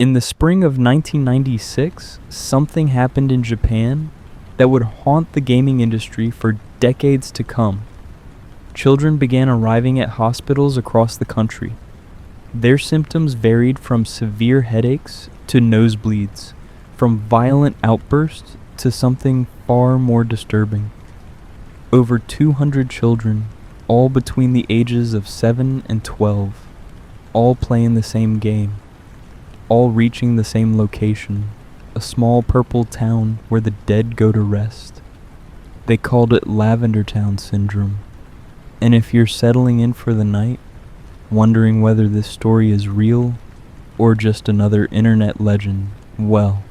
In the spring of 1996, something happened in Japan that would haunt the gaming industry for decades to come. Children began arriving at hospitals across the country. Their symptoms varied from severe headaches to nosebleeds, from violent outbursts to something far more disturbing. Over 200 children, all between the ages of 7 and 12, all playing the same game, all reaching the same location, a small purple town where the dead go to rest. They called it Lavender Town syndrome. And if you're settling in for the night, wondering whether this story is real or just another internet legend, well,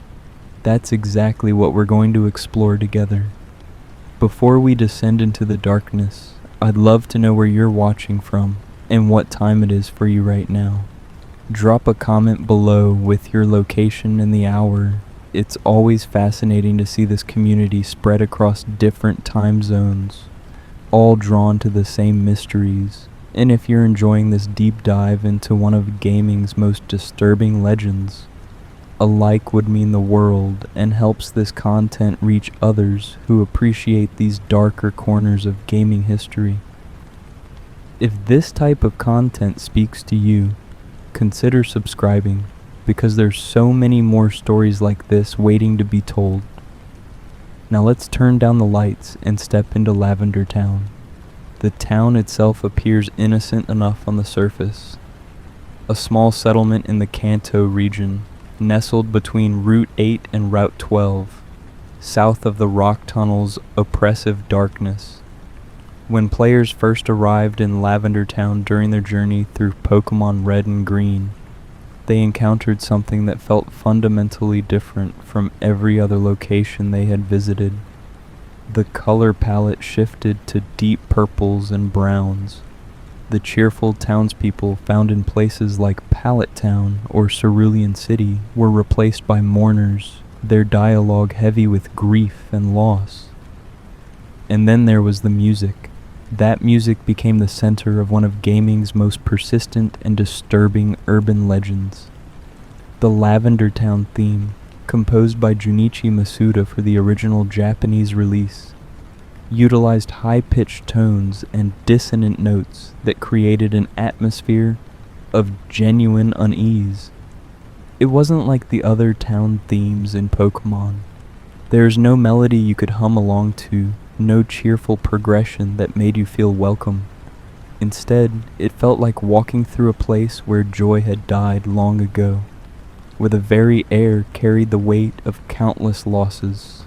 that's exactly what we're going to explore together. Before we descend into the darkness, I'd love to know where you're watching from and what time it is for you right now. Drop a comment below with your location and the hour. It's always fascinating to see this community spread across different time zones, all drawn to the same mysteries. And if you're enjoying this deep dive into one of gaming's most disturbing legends, a like would mean the world and helps this content reach others who appreciate these darker corners of gaming history. If this type of content speaks to you, consider subscribing, because there's so many more stories like this waiting to be told. Now let's turn down the lights and step into Lavender Town. The town itself appears innocent enough on the surface. A small settlement in the Kanto region, nestled between Route 8 and Route 12, south of the rock tunnel's oppressive darkness. When players first arrived in Lavender Town during their journey through Pokémon Red and Green, they encountered something that felt fundamentally different from every other location they had visited. The color palette shifted to deep purples and browns. The cheerful townspeople found in places like Pallet Town or Cerulean City were replaced by mourners, their dialogue heavy with grief and loss. And then there was the music. That music became the center of one of gaming's most persistent and disturbing urban legends. The Lavender Town theme, composed by Junichi Masuda for the original Japanese release, utilized high-pitched tones and dissonant notes that created an atmosphere of genuine unease. It wasn't like the other town themes in Pokémon. There's no melody you could hum along to, no cheerful progression that made you feel welcome. Instead, it felt like walking through a place where joy had died long ago, where the very air carried the weight of countless losses.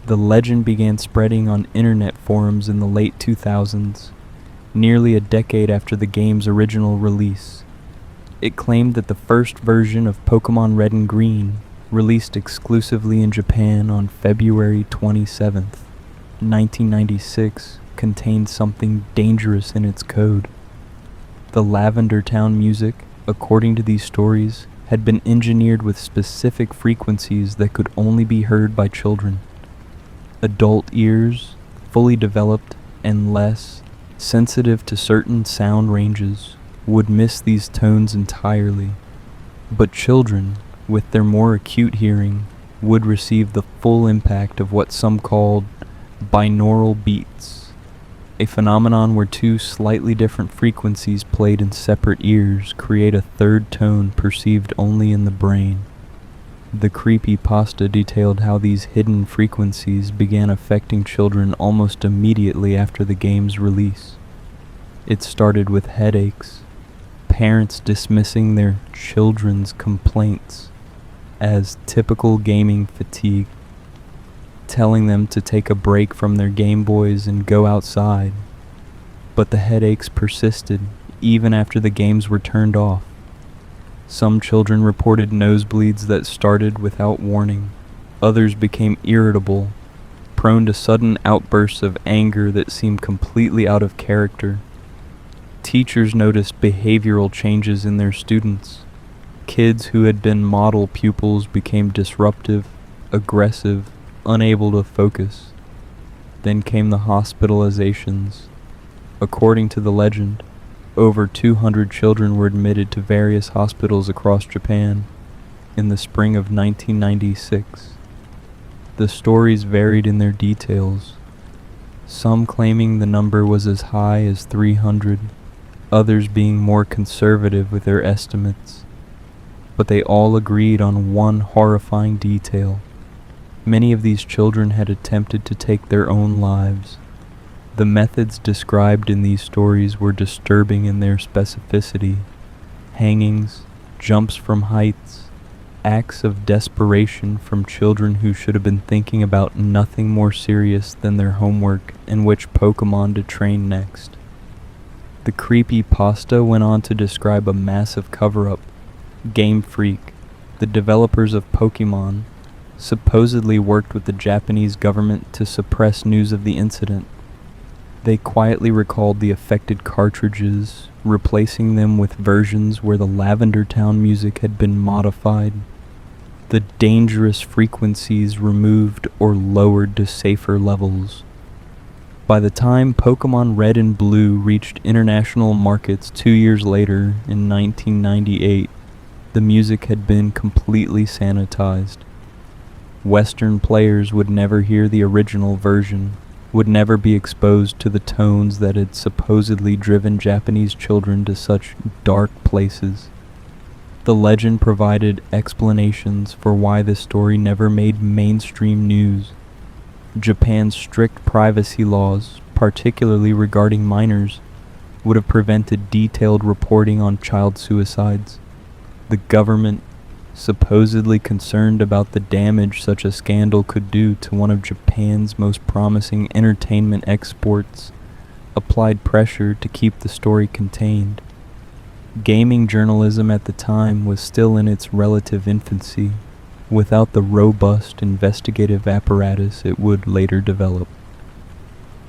The legend began spreading on internet forums in the late 2000s, nearly a decade after the game's original release. It claimed that the first version of Pokémon Red and Green, released exclusively in Japan on February 27th, 1996, contained something dangerous in its code. The Lavender Town music, according to these stories, had been engineered with specific frequencies that could only be heard by children. Adult ears, fully developed and less sensitive to certain sound ranges, would miss these tones entirely. But children, with their more acute hearing, would receive the full impact of what some called binaural beats, a phenomenon where two slightly different frequencies played in separate ears create a third tone perceived only in the brain. The Creepypasta detailed how these hidden frequencies began affecting children almost immediately after the game's release. It started with headaches, parents dismissing their children's complaints as typical gaming fatigue, telling them to take a break from their Game Boys and go outside. But the headaches persisted even after the games were turned off. Some children reported nosebleeds that started without warning. Others became irritable, prone to sudden outbursts of anger that seemed completely out of character. Teachers noticed behavioral changes in their students. Kids who had been model pupils became disruptive, aggressive, unable to focus. Then came the hospitalizations. According to the legend, over 200 children were admitted to various hospitals across Japan, in the spring of 1996. The stories varied in their details, some claiming the number was as high as 300, others being more conservative with their estimates. But they all agreed on one horrifying detail. Many of these children had attempted to take their own lives. The methods described in these stories were disturbing in their specificity. Hangings, jumps from heights, acts of desperation from children who should have been thinking about nothing more serious than their homework and which Pokémon to train next. The Creepypasta went on to describe a massive cover-up. Game Freak, the developers of Pokémon, supposedly worked with the Japanese government to suppress news of the incident. They quietly recalled the affected cartridges, replacing them with versions where the Lavender Town music had been modified, the dangerous frequencies removed or lowered to safer levels. By the time Pokémon Red and Blue reached international markets 2 years later, in 1998, the music had been completely sanitized. Western players would never hear the original version, would never be exposed to the tones that had supposedly driven Japanese children to such dark places. The legend provided explanations for why the story never made mainstream news. Japan's strict privacy laws, particularly regarding minors, would have prevented detailed reporting on child suicides. The government, supposedly concerned about the damage such a scandal could do to one of Japan's most promising entertainment exports, applied pressure to keep the story contained. Gaming journalism at the time was still in its relative infancy, without the robust investigative apparatus it would later develop.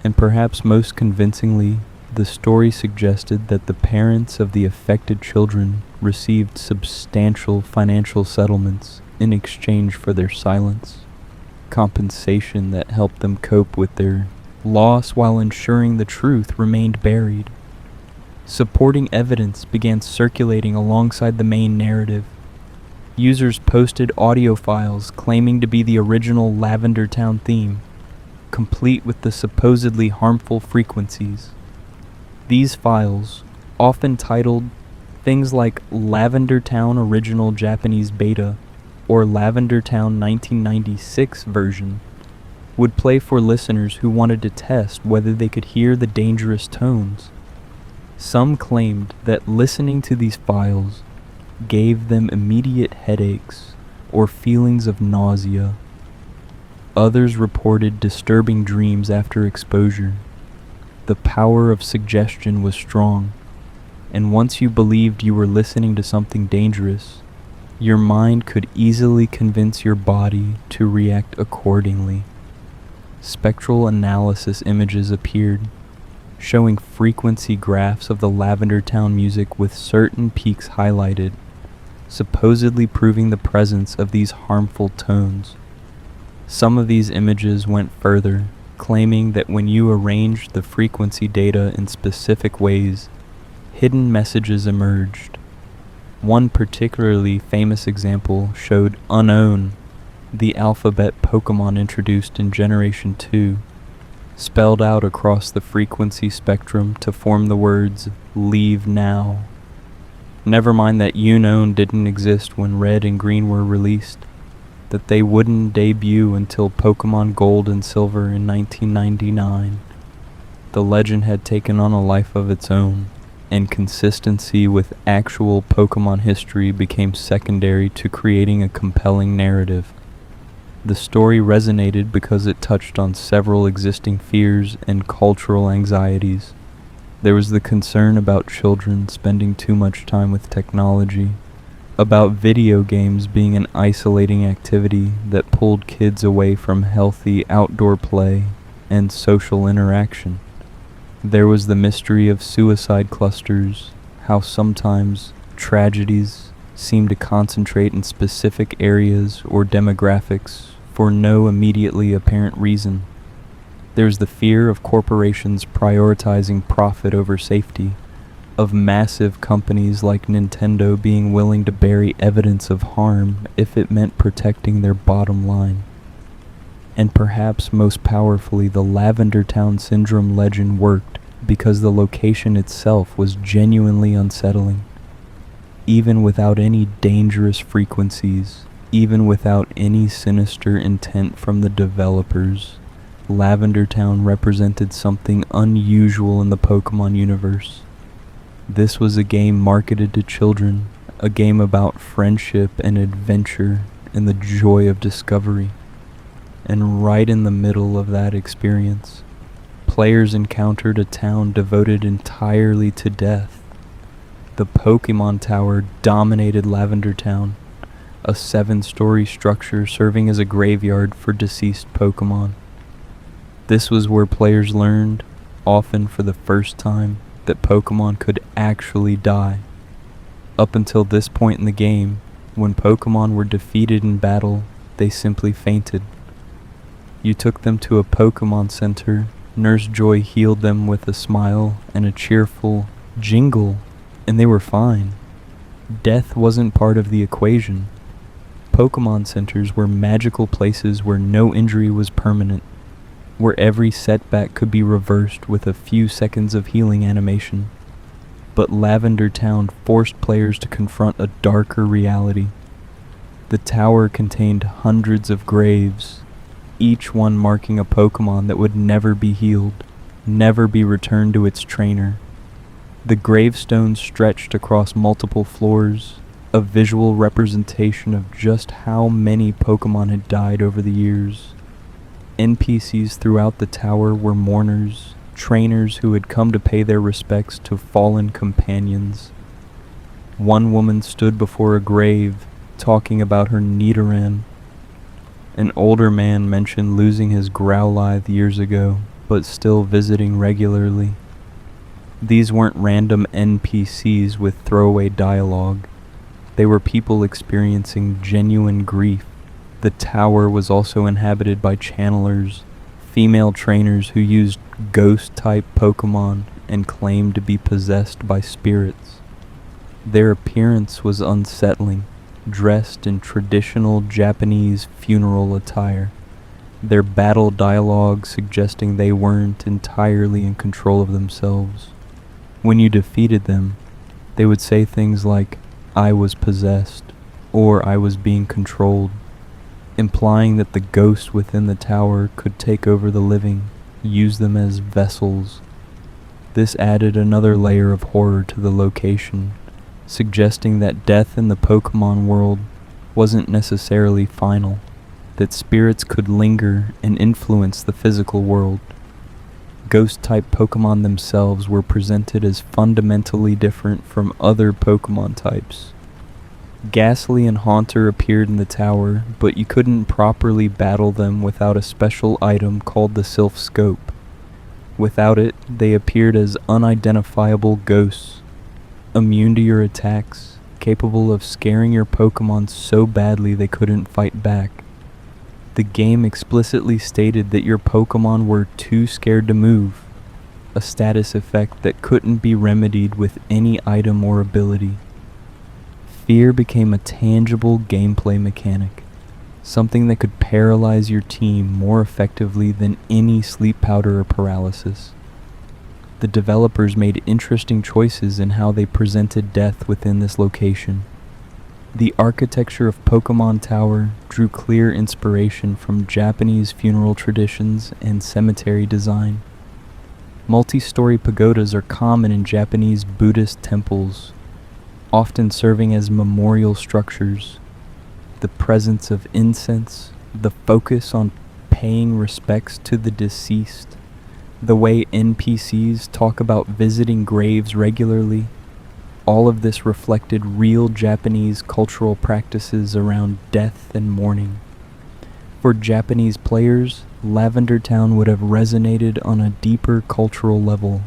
And perhaps most convincingly, the story suggested that the parents of the affected children received substantial financial settlements in exchange for their silence, compensation that helped them cope with their loss while ensuring the truth remained buried. Supporting evidence began circulating alongside the main narrative. Users posted audio files claiming to be the original Lavender Town theme, complete with the supposedly harmful frequencies. These files, often titled things like Lavender Town Original Japanese Beta or Lavender Town 1996 version, would play for listeners who wanted to test whether they could hear the dangerous tones. Some claimed that listening to these files gave them immediate headaches or feelings of nausea. Others reported disturbing dreams after exposure. The power of suggestion was strong, and once you believed you were listening to something dangerous, your mind could easily convince your body to react accordingly. Spectral analysis images appeared, showing frequency graphs of the Lavender Town music with certain peaks highlighted, supposedly proving the presence of these harmful tones. Some of these images went further, claiming that when you arranged the frequency data in specific ways, hidden messages emerged. One particularly famous example showed Unown, the alphabet Pokémon introduced in Generation 2, spelled out across the frequency spectrum to form the words, "Leave now." Never mind that Unown didn't exist when Red and Green were released, that they wouldn't debut until Pokémon Gold and Silver in 1999. The legend had taken on a life of its own, and consistency with actual Pokémon history became secondary to creating a compelling narrative. The story resonated because it touched on several existing fears and cultural anxieties. There was the concern about children spending too much time with technology, about video games being an isolating activity that pulled kids away from healthy outdoor play and social interaction. There was the mystery of suicide clusters, how sometimes tragedies seem to concentrate in specific areas or demographics for no immediately apparent reason. There's the fear of corporations prioritizing profit over safety, of massive companies like Nintendo being willing to bury evidence of harm if it meant protecting their bottom line. And perhaps most powerfully, the Lavender Town syndrome legend worked because the location itself was genuinely unsettling. Even without any dangerous frequencies, even without any sinister intent from the developers, Lavender Town represented something unusual in the Pokémon universe. This was a game marketed to children, a game about friendship and adventure and the joy of discovery. And right in the middle of that experience, players encountered a town devoted entirely to death. The Pokémon Tower dominated Lavender Town, a 7-story structure serving as a graveyard for deceased Pokémon. This was where players learned, often for the first time, that Pokémon could actually die. Up until this point in the game, when Pokémon were defeated in battle, they simply fainted. You took them to a Pokémon Center, Nurse Joy healed them with a smile and a cheerful jingle, and they were fine. Death wasn't part of the equation. Pokémon Centers were magical places where no injury was permanent, where every setback could be reversed with a few seconds of healing animation. But Lavender Town forced players to confront a darker reality. The tower contained hundreds of graves, each one marking a Pokémon that would never be healed, never be returned to its trainer. The gravestones stretched across multiple floors, a visual representation of just how many Pokémon had died over the years. NPCs throughout the tower were mourners, trainers who had come to pay their respects to fallen companions. One woman stood before a grave, talking about her Nidoran. An older man mentioned losing his Growlithe years ago, but still visiting regularly. These weren't random NPCs with throwaway dialogue. They were people experiencing genuine grief. The tower was also inhabited by channelers, female trainers who used ghost-type Pokémon and claimed to be possessed by spirits. Their appearance was unsettling, dressed in traditional Japanese funeral attire, their battle dialogue suggesting they weren't entirely in control of themselves. When you defeated them, they would say things like, "I was possessed," or "I was being controlled," implying that the ghost within the tower could take over the living, use them as vessels. This added another layer of horror to the location, suggesting that death in the Pokémon world wasn't necessarily final, that spirits could linger and influence the physical world. Ghost-type Pokémon themselves were presented as fundamentally different from other Pokémon types. Ghastly and Haunter appeared in the tower, but you couldn't properly battle them without a special item called the Sylph Scope. Without it, they appeared as unidentifiable ghosts, immune to your attacks, capable of scaring your Pokémon so badly they couldn't fight back. The game explicitly stated that your Pokémon were too scared to move, a status effect that couldn't be remedied with any item or ability. Fear became a tangible gameplay mechanic, something that could paralyze your team more effectively than any sleep powder or paralysis. The developers made interesting choices in how they presented death within this location. The architecture of Pokémon Tower drew clear inspiration from Japanese funeral traditions and cemetery design. Multi-story pagodas are common in Japanese Buddhist temples, often serving as memorial structures. The presence of incense, the focus on paying respects to the deceased, the way NPCs talk about visiting graves regularly, all of this reflected real Japanese cultural practices around death and mourning. For Japanese players, Lavender Town would have resonated on a deeper cultural level,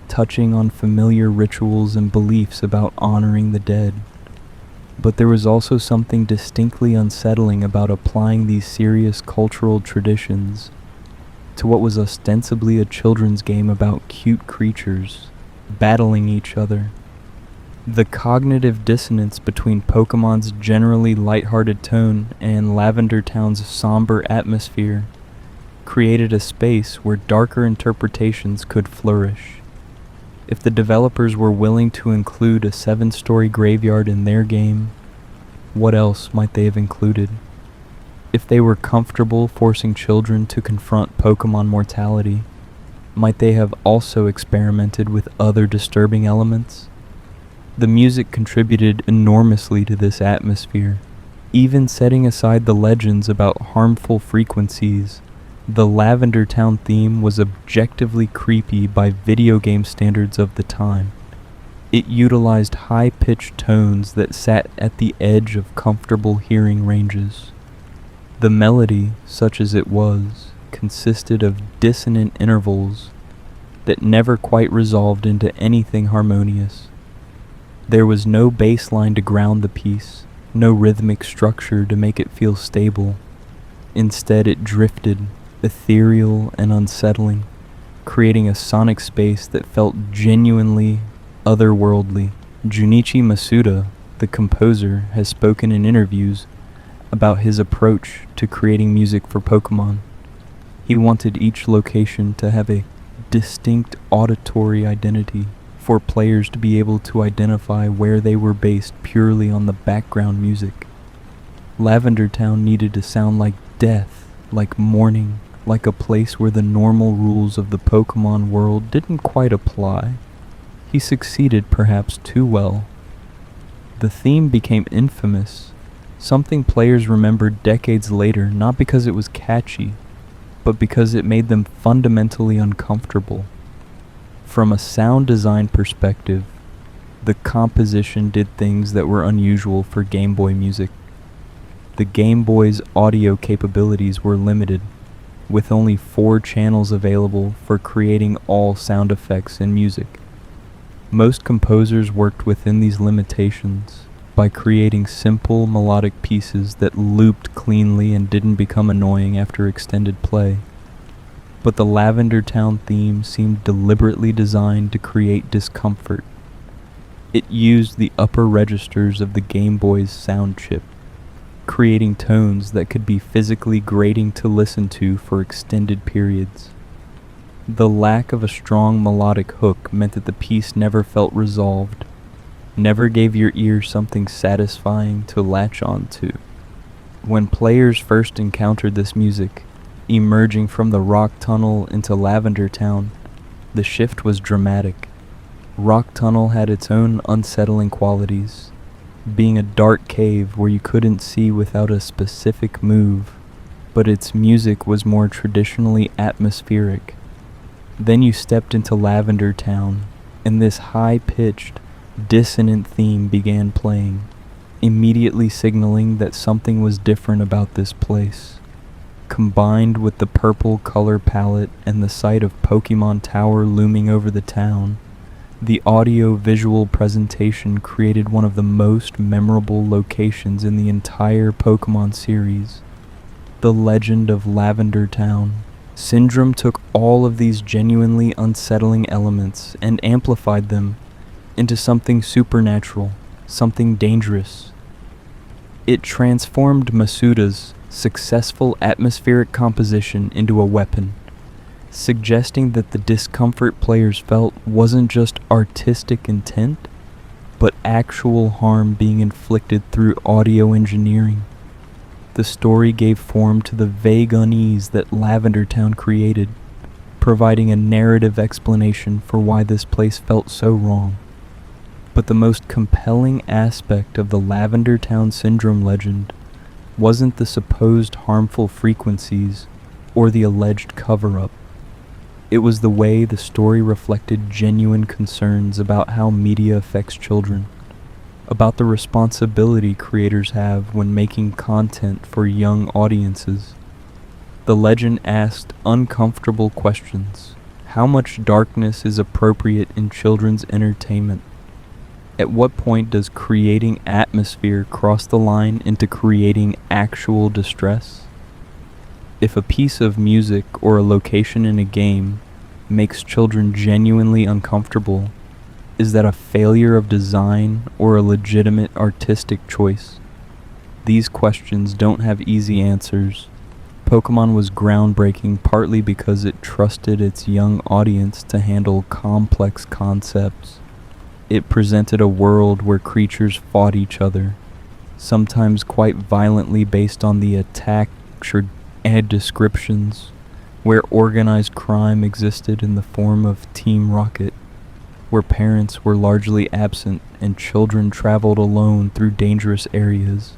touching on familiar rituals and beliefs about honoring the dead. But there was also something distinctly unsettling about applying these serious cultural traditions to what was ostensibly a children's game about cute creatures. battling each other. The cognitive dissonance between Pokemon's generally lighthearted tone and Lavender Town's somber atmosphere created a space where darker interpretations could flourish. If the developers were willing to include a 7-story graveyard in their game, what else might they have included? If they were comfortable forcing children to confront Pokemon mortality, might they have also experimented with other disturbing elements? The music contributed enormously to this atmosphere. Even setting aside the legends about harmful frequencies, the Lavender Town theme was objectively creepy by video game standards of the time. It utilized high-pitched tones that sat at the edge of comfortable hearing ranges. The melody, such as it was, consisted of dissonant intervals that never quite resolved into anything harmonious. There was no bass line to ground the piece, no rhythmic structure to make it feel stable. Instead, it drifted, ethereal and unsettling, creating a sonic space that felt genuinely otherworldly. Junichi Masuda, the composer, has spoken in interviews about his approach to creating music for Pokémon. He wanted each location to have a distinct auditory identity for players to be able to identify where they were based purely on the background music. Lavender Town needed to sound like death, like mourning, like a place where the normal rules of the Pokémon world didn't quite apply. He succeeded perhaps too well. The theme became infamous, something players remembered decades later not because it was catchy, but because it made them fundamentally uncomfortable. From a sound design perspective, the composition did things that were unusual for Game Boy music. The Game Boy's audio capabilities were limited, with only 4 channels available for creating all sound effects in music. Most composers worked within these limitations by creating simple melodic pieces that looped cleanly and didn't become annoying after extended play. But the Lavender Town theme seemed deliberately designed to create discomfort. It used the upper registers of the Game Boy's sound chip, creating tones that could be physically grating to listen to for extended periods. The lack of a strong melodic hook meant that the piece never felt resolved, never gave your ear something satisfying to latch on to. When players first encountered this music, emerging from the rock tunnel into Lavender Town, the shift was dramatic. Rock Tunnel had its own unsettling qualities, being a dark cave where you couldn't see without a specific move, but its music was more traditionally atmospheric. Then you stepped into Lavender Town, and this high-pitched, dissonant theme began playing, immediately signaling that something was different about this place. Combined with the purple color palette and the sight of Pokémon Tower looming over the town, the audio-visual presentation created one of the most memorable locations in the entire Pokémon series, the Legend of Lavender Town. Syndrome took all of these genuinely unsettling elements and amplified them into something supernatural, something dangerous. It transformed Masuda's successful atmospheric composition into a weapon, suggesting that the discomfort players felt wasn't just artistic intent, but actual harm being inflicted through audio engineering. The story gave form to the vague unease that Lavender Town created, providing a narrative explanation for why this place felt so wrong. But the most compelling aspect of the Lavender Town Syndrome legend wasn't the supposed harmful frequencies or the alleged cover-up. It was the way the story reflected genuine concerns about how media affects children, about the responsibility creators have when making content for young audiences. The legend asked uncomfortable questions. How much darkness is appropriate in children's entertainment? At what point does creating atmosphere cross the line into creating actual distress? If a piece of music or a location in a game makes children genuinely uncomfortable, Is that a failure of design or a legitimate artistic choice? These questions don't have easy answers. Pokémon was groundbreaking partly because it trusted its young audience to handle complex concepts. It presented a world where creatures fought each other, sometimes quite violently based on the attack or ad descriptions, where organized crime existed in the form of Team Rocket, where parents were largely absent and children traveled alone through dangerous areas.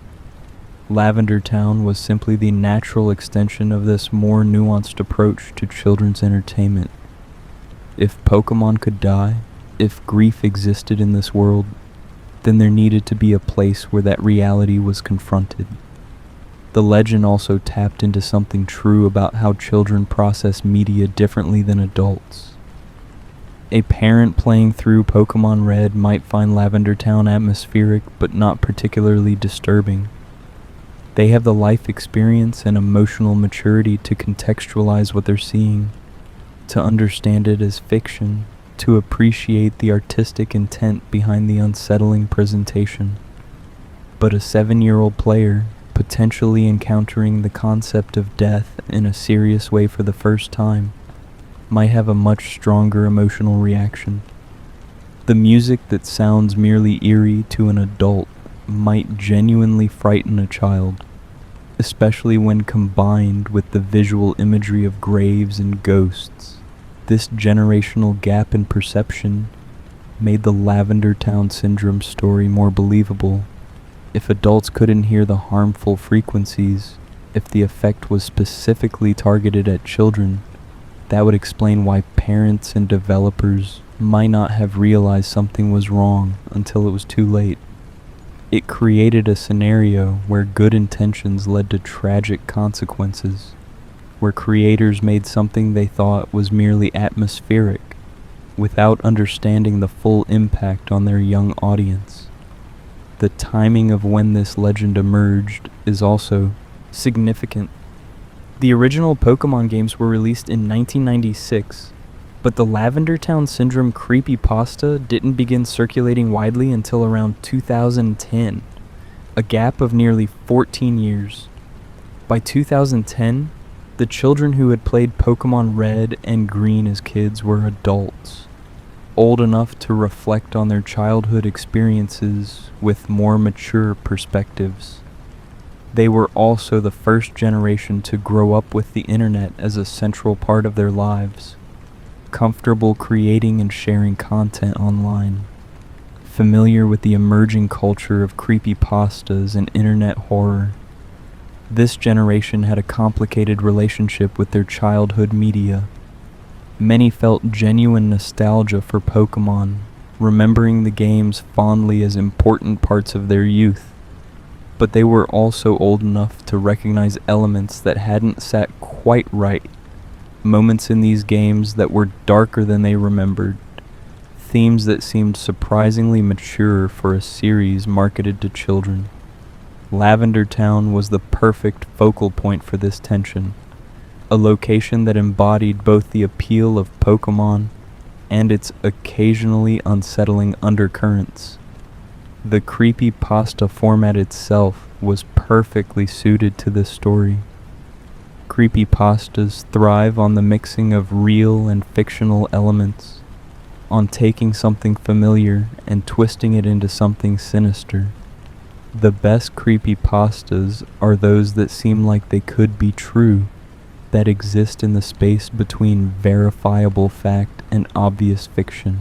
Lavender Town was simply the natural extension of this more nuanced approach to children's entertainment. If Pokémon could die, if grief existed in this world, then there needed to be a place where that reality was confronted. The legend also tapped into something true about how children process media differently than adults. A parent playing through Pokémon Red might find Lavender Town atmospheric but not particularly disturbing. They have the life experience and emotional maturity to contextualize what they're seeing, to understand it as fiction, to appreciate the artistic intent behind the unsettling presentation. But a 7-year-old player, potentially encountering the concept of death in a serious way for the first time, might have a much stronger emotional reaction. The music that sounds merely eerie to an adult might genuinely frighten a child, especially when combined with the visual imagery of graves and ghosts. This generational gap in perception made the Lavender Town Syndrome story more believable. If adults couldn't hear the harmful frequencies, if the effect was specifically targeted at children, that would explain why parents and developers might not have realized something was wrong until it was too late. It created a scenario where good intentions led to tragic consequences, where creators made something they thought was merely atmospheric, without understanding the full impact on their young audience. The timing of when this legend emerged is also significant. The original Pokémon games were released in 1996, but the Lavender Town Syndrome Creepypasta didn't begin circulating widely until around 2010, a gap of nearly 14 years. By 2010, the children who had played Pokémon Red and Green as kids were adults, old enough to reflect on their childhood experiences with more mature perspectives. They were also the first generation to grow up with the internet as a central part of their lives, comfortable creating and sharing content online, familiar with the emerging culture of creepypastas and internet horror. This generation had a complicated relationship with their childhood media. Many felt genuine nostalgia for Pokémon, remembering the games fondly as important parts of their youth. But they were also old enough to recognize elements that hadn't sat quite right, moments in these games that were darker than they remembered, themes that seemed surprisingly mature for a series marketed to children. Lavender Town was the perfect focal point for this tension, a location that embodied both the appeal of Pokémon and its occasionally unsettling undercurrents. The creepypasta format itself was perfectly suited to this story. Creepypastas thrive on the mixing of real and fictional elements, on taking something familiar and twisting it into something sinister. The best creepypastas are those that seem like they could be true, that exist in the space between verifiable fact and obvious fiction.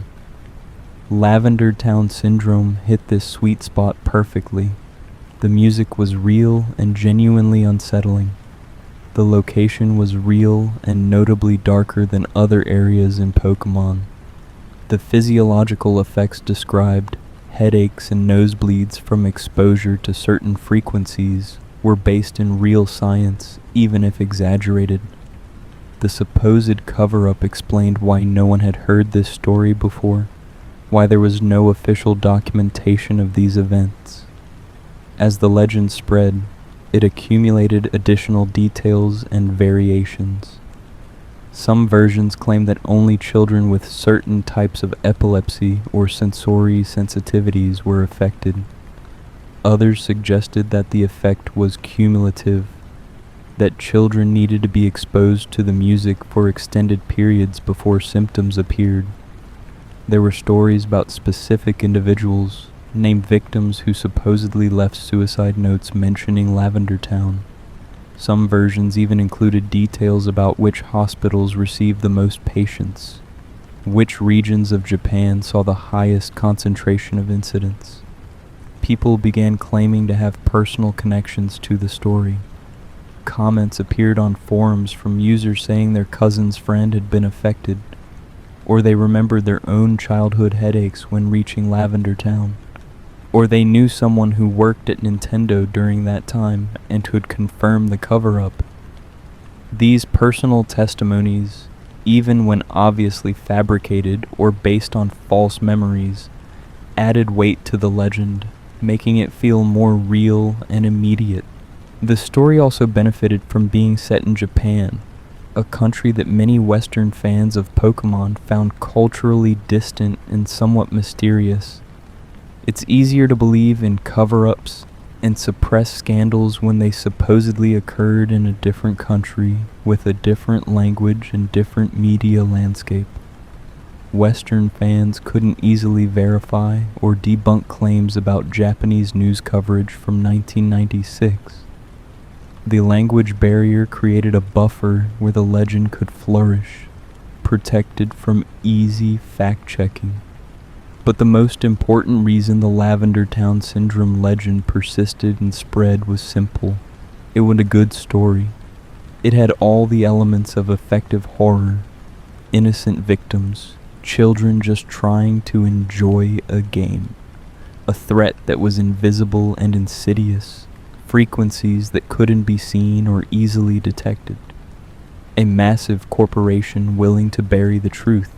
Lavender Town Syndrome hit this sweet spot perfectly. The music was real and genuinely unsettling. The location was real and notably darker than other areas in Pokémon. The physiological effects described, headaches and nosebleeds from exposure to certain frequencies, were based in real science, even if exaggerated. The supposed cover-up explained why no one had heard this story before, why there was no official documentation of these events. As the legend spread, it accumulated additional details and variations. Some versions claim that only children with certain types of epilepsy or sensory sensitivities were affected. Others suggested that the effect was cumulative, that children needed to be exposed to the music for extended periods before symptoms appeared. There were stories about specific individuals, named victims who supposedly left suicide notes mentioning Lavender Town. Some versions even included details about which hospitals received the most patients, which regions of Japan saw the highest concentration of incidents. People began claiming to have personal connections to the story. Comments appeared on forums from users saying their cousin's friend had been affected, or they remembered their own childhood headaches when reaching Lavender Town, or they knew someone who worked at Nintendo during that time and could confirm the cover-up. These personal testimonies, even when obviously fabricated or based on false memories, added weight to the legend, making it feel more real and immediate. The story also benefited from being set in Japan, a country that many Western fans of Pokémon found culturally distant and somewhat mysterious. It's easier to believe in cover-ups and suppress scandals when they supposedly occurred in a different country with a different language and different media landscape. Western fans couldn't easily verify or debunk claims about Japanese news coverage from 1996. The language barrier created a buffer where the legend could flourish, protected from easy fact-checking. But the most important reason the Lavender Town Syndrome legend persisted and spread was simple. It was a good story. It had all the elements of effective horror: innocent victims, children just trying to enjoy a game, a threat that was invisible and insidious, frequencies that couldn't be seen or easily detected, a massive corporation willing to bury the truth,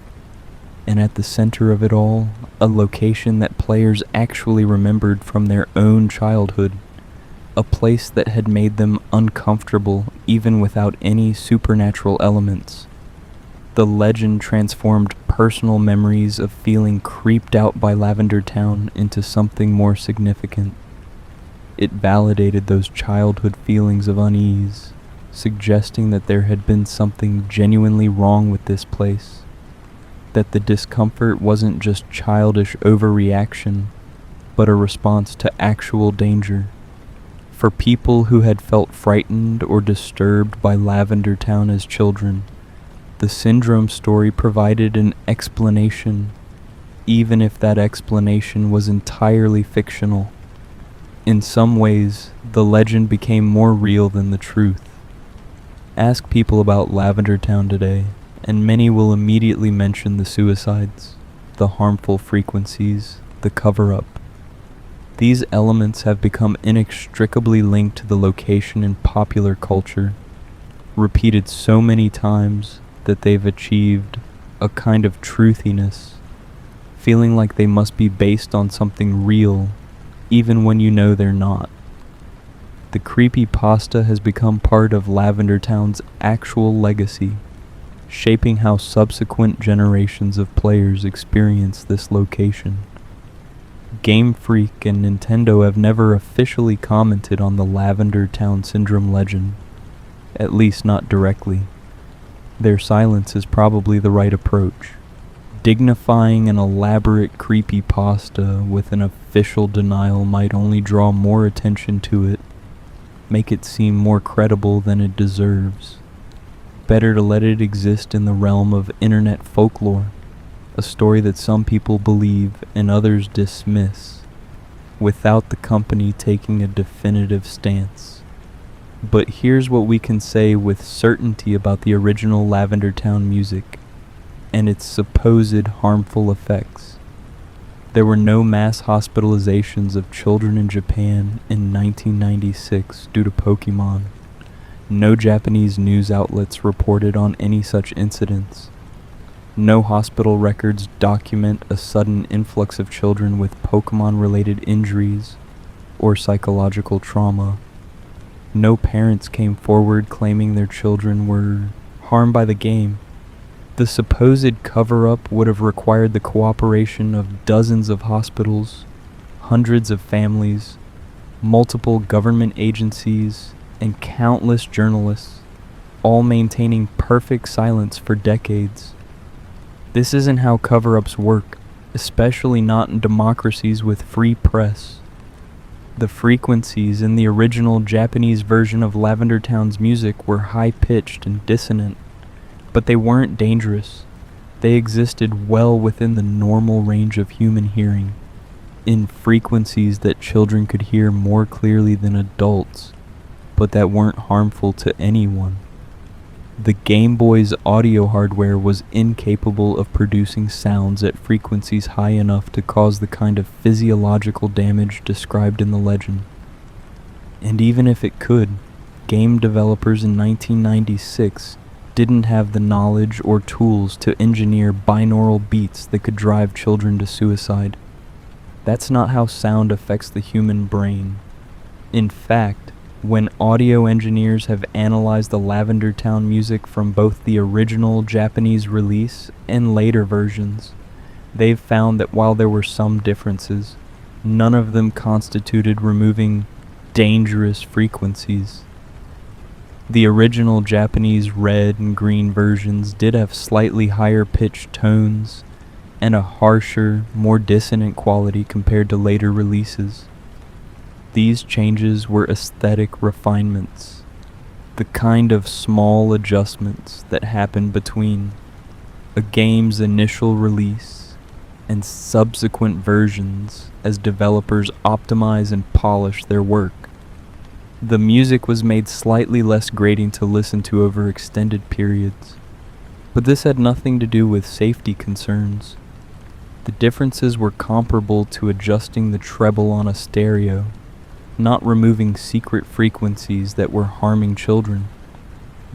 and at the center of it all, a location that players actually remembered from their own childhood, a place that had made them uncomfortable even without any supernatural elements. The legend transformed personal memories of feeling creeped out by Lavender Town into something more significant. It validated those childhood feelings of unease, suggesting that there had been something genuinely wrong with this place, that the discomfort wasn't just childish overreaction, but a response to actual danger. For people who had felt frightened or disturbed by Lavender Town as children, the syndrome story provided an explanation, even if that explanation was entirely fictional. In some ways, the legend became more real than the truth. Ask people about Lavender Town today, and many will immediately mention the suicides, the harmful frequencies, the cover-up. These elements have become inextricably linked to the location in popular culture, repeated so many times that they've achieved a kind of truthiness, feeling like they must be based on something real, even when you know they're not. The Creepypasta has become part of Lavender Town's actual legacy, shaping how subsequent generations of players experience this location. Game Freak and Nintendo have never officially commented on the Lavender Town Syndrome legend, at least not directly. Their silence is probably the right approach. Dignifying an elaborate creepypasta with an official denial might only draw more attention to it, make it seem more credible than it deserves. Better to let it exist in the realm of internet folklore, a story that some people believe and others dismiss, without the company taking a definitive stance. But here's what we can say with certainty about the original Lavender Town music and its supposed harmful effects. There were no mass hospitalizations of children in Japan in 1996 due to Pokémon. No Japanese news outlets reported on any such incidents. No hospital records document a sudden influx of children with Pokémon-related injuries or psychological trauma. No parents came forward claiming their children were harmed by the game, The supposed cover-up would have required the cooperation of dozens of hospitals, hundreds of families, multiple government agencies, and countless journalists, all maintaining perfect silence for decades. This isn't how cover-ups work, especially not in democracies with free press. The frequencies in the original Japanese version of Lavender Town's music were high-pitched and dissonant, but they weren't dangerous. They existed well within the normal range of human hearing, in frequencies that children could hear more clearly than adults, but that weren't harmful to anyone. The Game Boy's audio hardware was incapable of producing sounds at frequencies high enough to cause the kind of physiological damage described in the legend. And even if it could, game developers in 1996 didn't have the knowledge or tools to engineer binaural beats that could drive children to suicide. That's not how sound affects the human brain. In fact, when audio engineers have analyzed the Lavender Town music from both the original Japanese release and later versions, they've found that while there were some differences, none of them constituted removing dangerous frequencies. The original Japanese red and green versions did have slightly higher pitched tones and a harsher, more dissonant quality compared to later releases. These changes were aesthetic refinements, the kind of small adjustments that happen between a game's initial release and subsequent versions as developers optimize and polish their work. The music was made slightly less grating to listen to over extended periods, but this had nothing to do with safety concerns. The differences were comparable to adjusting the treble on a stereo, not removing secret frequencies that were harming children.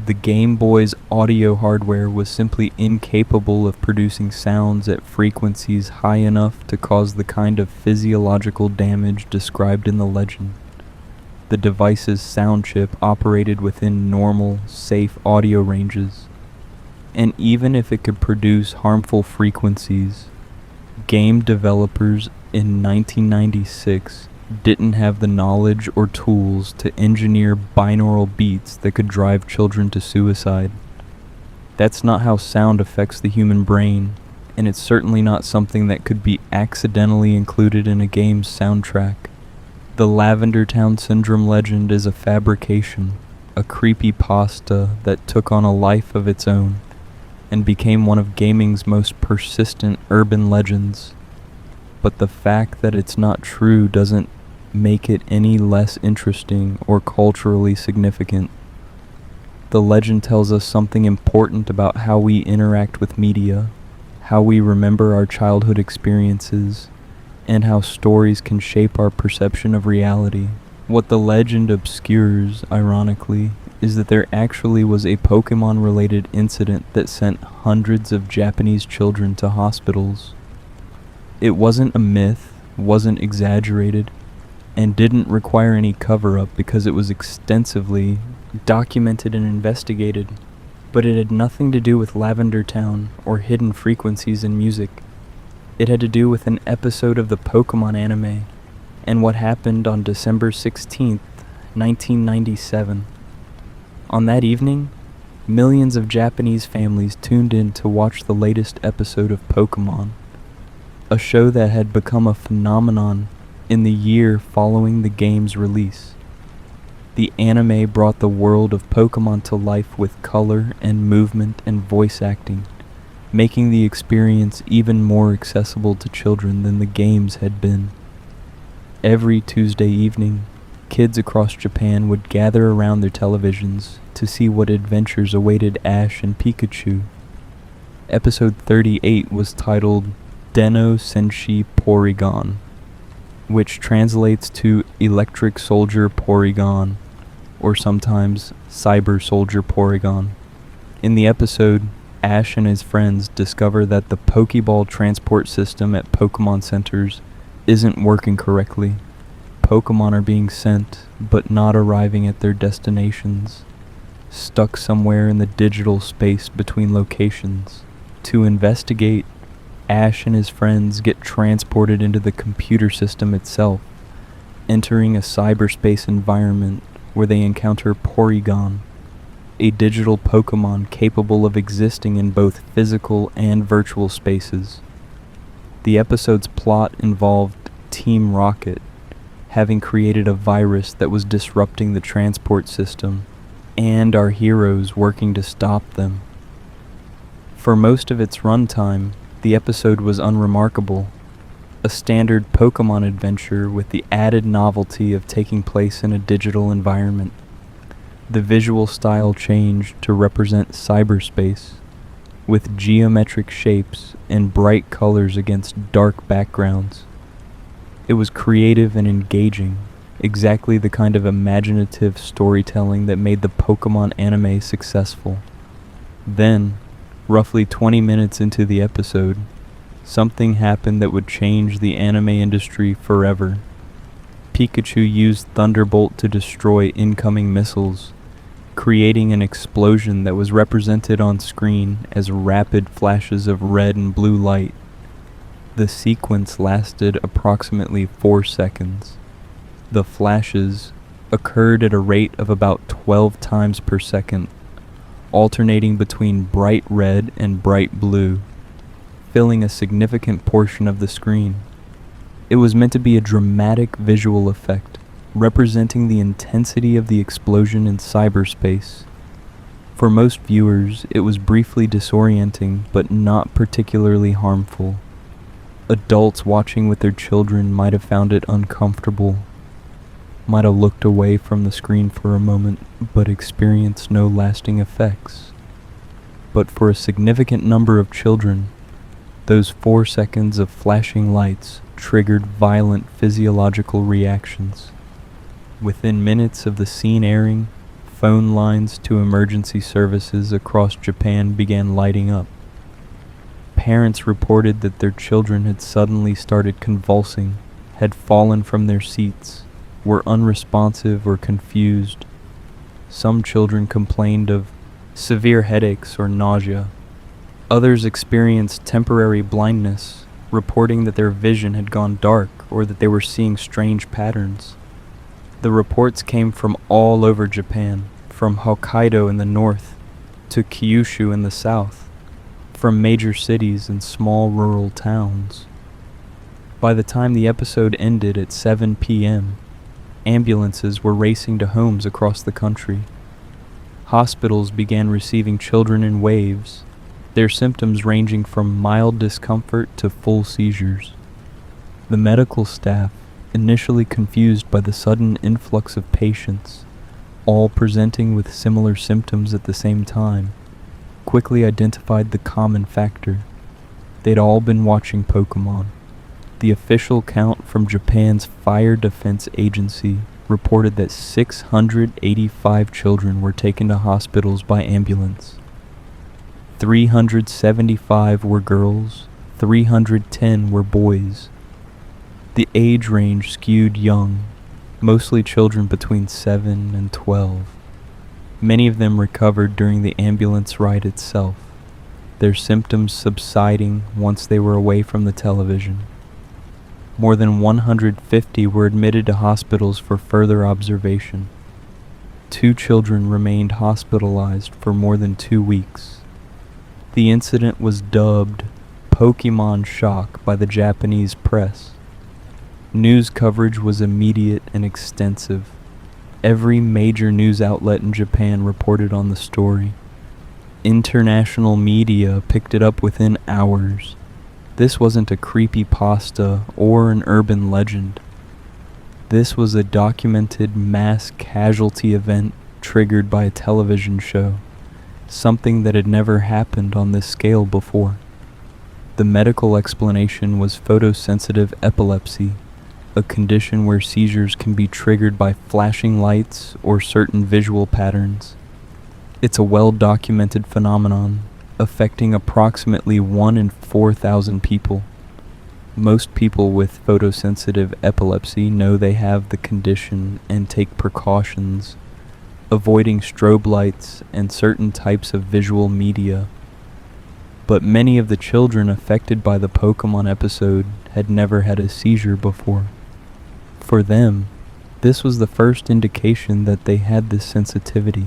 The Game Boy's audio hardware was simply incapable of producing sounds at frequencies high enough to cause the kind of physiological damage described in the legend. The device's sound chip operated within normal, safe audio ranges, and even if it could produce harmful frequencies, game developers in 1996 didn't have the knowledge or tools to engineer binaural beats that could drive children to suicide. That's not how sound affects the human brain, and it's certainly not something that could be accidentally included in a game's soundtrack. The Lavender Town Syndrome legend is a fabrication, a creepypasta that took on a life of its own, and became one of gaming's most persistent urban legends. But the fact that it's not true doesn't make it any less interesting or culturally significant. The legend tells us something important about how we interact with media, how we remember our childhood experiences, and how stories can shape our perception of reality. What the legend obscures, ironically, is that there actually was a Pokémon-related incident that sent hundreds of Japanese children to hospitals. It wasn't a myth, wasn't exaggerated, and didn't require any cover-up because it was extensively documented and investigated, but it had nothing to do with Lavender Town or hidden frequencies in music. It had to do with an episode of the Pokémon anime, and what happened on December 16th, 1997. On that evening, millions of Japanese families tuned in to watch the latest episode of Pokémon, a show that had become a phenomenon in the year following the game's release. The anime brought the world of Pokémon to life with color and movement and voice acting, making the experience even more accessible to children than the games had been. Every Tuesday evening, kids across Japan would gather around their televisions to see what adventures awaited Ash and Pikachu. Episode 38 was titled Den-o Senshi Porygon, which translates to Electric Soldier Porygon, or sometimes Cyber Soldier Porygon. In the episode, Ash and his friends discover that the Pokeball transport system at Pokémon centers isn't working correctly. Pokémon are being sent, but not arriving at their destinations, stuck somewhere in the digital space between locations. To investigate, Ash and his friends get transported into the computer system itself, entering a cyberspace environment where they encounter Porygon, a digital Pokémon capable of existing in both physical and virtual spaces. The episode's plot involved Team Rocket having created a virus that was disrupting the transport system, and our heroes working to stop them. For most of its runtime, the episode was unremarkable, a standard Pokémon adventure with the added novelty of taking place in a digital environment. The visual style changed to represent cyberspace, with geometric shapes and bright colors against dark backgrounds. It was creative and engaging, exactly the kind of imaginative storytelling that made the Pokémon anime successful. Then, roughly 20 minutes into the episode, something happened that would change the anime industry forever. Pikachu used Thunderbolt to destroy incoming missiles, creating an explosion that was represented on screen as rapid flashes of red and blue light. The sequence lasted approximately 4 seconds. The flashes occurred at a rate of about 12 times per second, alternating between bright red and bright blue, filling a significant portion of the screen. It was meant to be a dramatic visual effect, representing the intensity of the explosion in cyberspace. For most viewers, it was briefly disorienting, but not particularly harmful. Adults watching with their children might have found it uncomfortable, might have looked away from the screen for a moment, but experienced no lasting effects. But for a significant number of children, those 4 seconds of flashing lights triggered violent physiological reactions. Within minutes of the scene airing, phone lines to emergency services across Japan began lighting up. Parents reported that their children had suddenly started convulsing, had fallen from their seats, were unresponsive or confused. Some children complained of severe headaches or nausea. Others experienced temporary blindness, reporting that their vision had gone dark or that they were seeing strange patterns. The reports came from all over Japan, from Hokkaido in the north to Kyushu in the south, from major cities and small rural towns. By the time the episode ended at 7 p.m., ambulances were racing to homes across the country. Hospitals began receiving children in waves, their symptoms ranging from mild discomfort to full seizures. The medical staff, initially confused by the sudden influx of patients, all presenting with similar symptoms at the same time, quickly identified the common factor. They'd all been watching Pokémon. The official count from Japan's Fire Defense Agency reported that 685 children were taken to hospitals by ambulance. 375 were girls, 310 were boys. The age range skewed young, mostly children between 7 and 12. Many of them recovered during the ambulance ride itself, their symptoms subsiding once they were away from the television. More than 150 were admitted to hospitals for further observation. 2 children remained hospitalized for more than 2 weeks. The incident was dubbed Pokémon Shock by the Japanese press. News coverage was immediate and extensive. Every major news outlet in Japan reported on the story. International media picked it up within hours. This wasn't a creepypasta or an urban legend. This was a documented mass casualty event triggered by a television show, something that had never happened on this scale before. The medical explanation was photosensitive epilepsy, a condition where seizures can be triggered by flashing lights or certain visual patterns. It's a well-documented phenomenon, affecting approximately 1 in 4,000 people. Most people with photosensitive epilepsy know they have the condition and take precautions, avoiding strobe lights and certain types of visual media. but many of the children affected by the Pokémon episode had never had a seizure before. For them, this was the first indication that they had this sensitivity.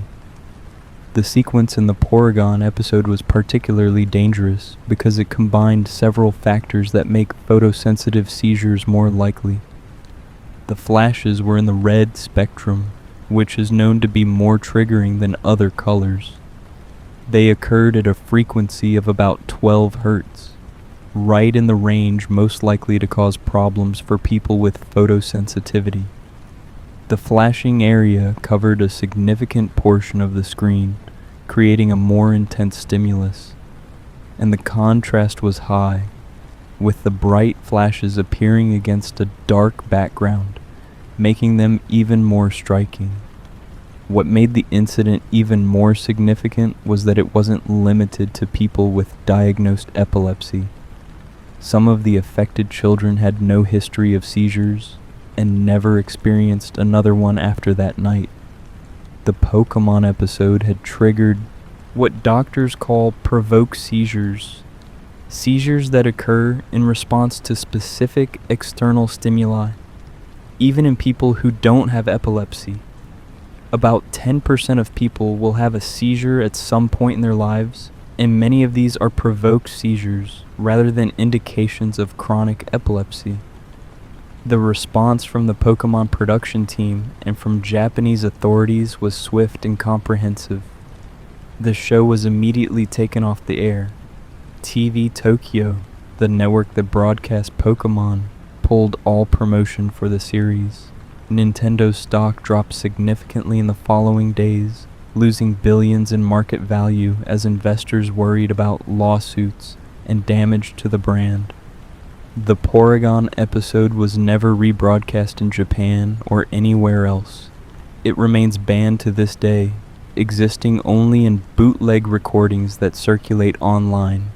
The sequence in the Porygon episode was particularly dangerous because it combined several factors that make photosensitive seizures more likely. The flashes were in the red spectrum, which is known to be more triggering than other colors. They occurred at a frequency of about 12 Hz, right in the range most likely to cause problems for people with photosensitivity. The flashing area covered a significant portion of the screen, creating a more intense stimulus, and the contrast was high, with the bright flashes appearing against a dark background, making them even more striking. What made the incident even more significant was that it wasn't limited to people with diagnosed epilepsy. Some of the affected children had no history of seizures and never experienced another one after that night. The Pokémon episode had triggered what doctors call provoked seizures, seizures that occur in response to specific external stimuli, even in people who don't have epilepsy. About 10% of people will have a seizure at some point in their lives, and many of these are provoked seizures rather than indications of chronic epilepsy. The response from the Pokémon production team and from Japanese authorities was swift and comprehensive. The show was immediately taken off the air. TV Tokyo, the network that broadcast Pokémon, pulled all promotion for the series. Nintendo's stock dropped significantly in the following days, losing billions in market value as investors worried about lawsuits and damage to the brand. The Porygon episode was never rebroadcast in Japan or anywhere else. It remains banned to this day, existing only in bootleg recordings that circulate online.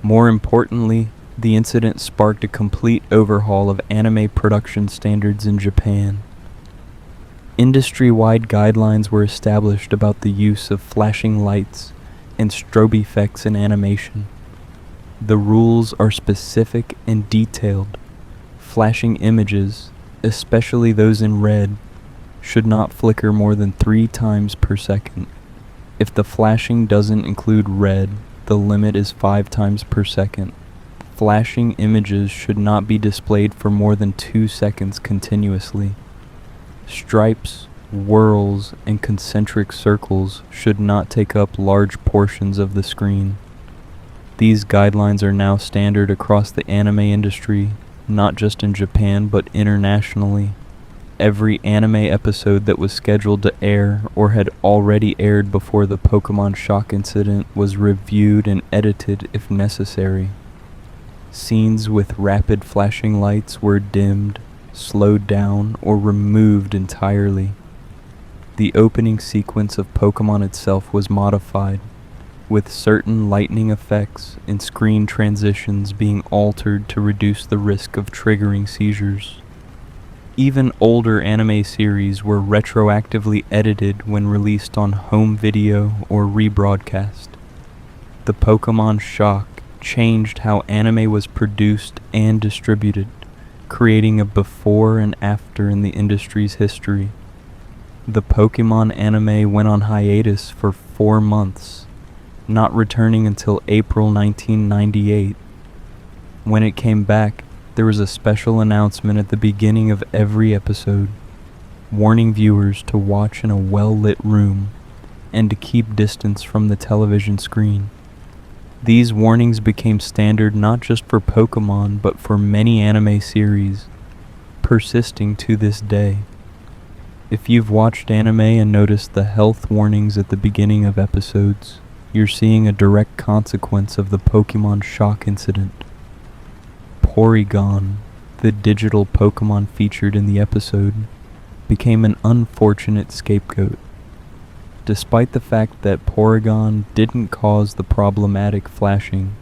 More importantly, the incident sparked a complete overhaul of anime production standards in Japan. Industry-wide guidelines were established about the use of flashing lights and strobe effects in animation. The rules are specific and detailed. Flashing images, especially those in red, should not flicker more than 3 times per second. If the flashing doesn't include red, the limit is 5 times per second. Flashing images should not be displayed for more than 2 seconds continuously. Stripes, whirls, and concentric circles should not take up large portions of the screen. These guidelines are now standard across the anime industry, not just in Japan but internationally. Every anime episode that was scheduled to air or had already aired before the Pokémon shock incident was reviewed and edited if necessary. Scenes with rapid flashing lights were dimmed, slowed down, or removed entirely. The opening sequence of Pokémon itself was modified, with certain lightning effects and screen transitions being altered to reduce the risk of triggering seizures. Even older anime series were retroactively edited when released on home video or rebroadcast. The Pokémon shock changed how anime was produced and distributed, creating a before and after in the industry's history. The Pokémon anime went on hiatus for 4 months, not returning until April 1998. When it came back, there was a special announcement at the beginning of every episode, warning viewers to watch in a well-lit room and to keep distance from the television screen. These warnings became standard not just for Pokémon but for many anime series, persisting to this day. If you've watched anime and noticed the health warnings at the beginning of episodes, you're seeing a direct consequence of the Pokémon shock incident. Porygon, the digital Pokémon featured in the episode, became an unfortunate scapegoat. Despite the fact that Porygon didn't cause the problematic flashing,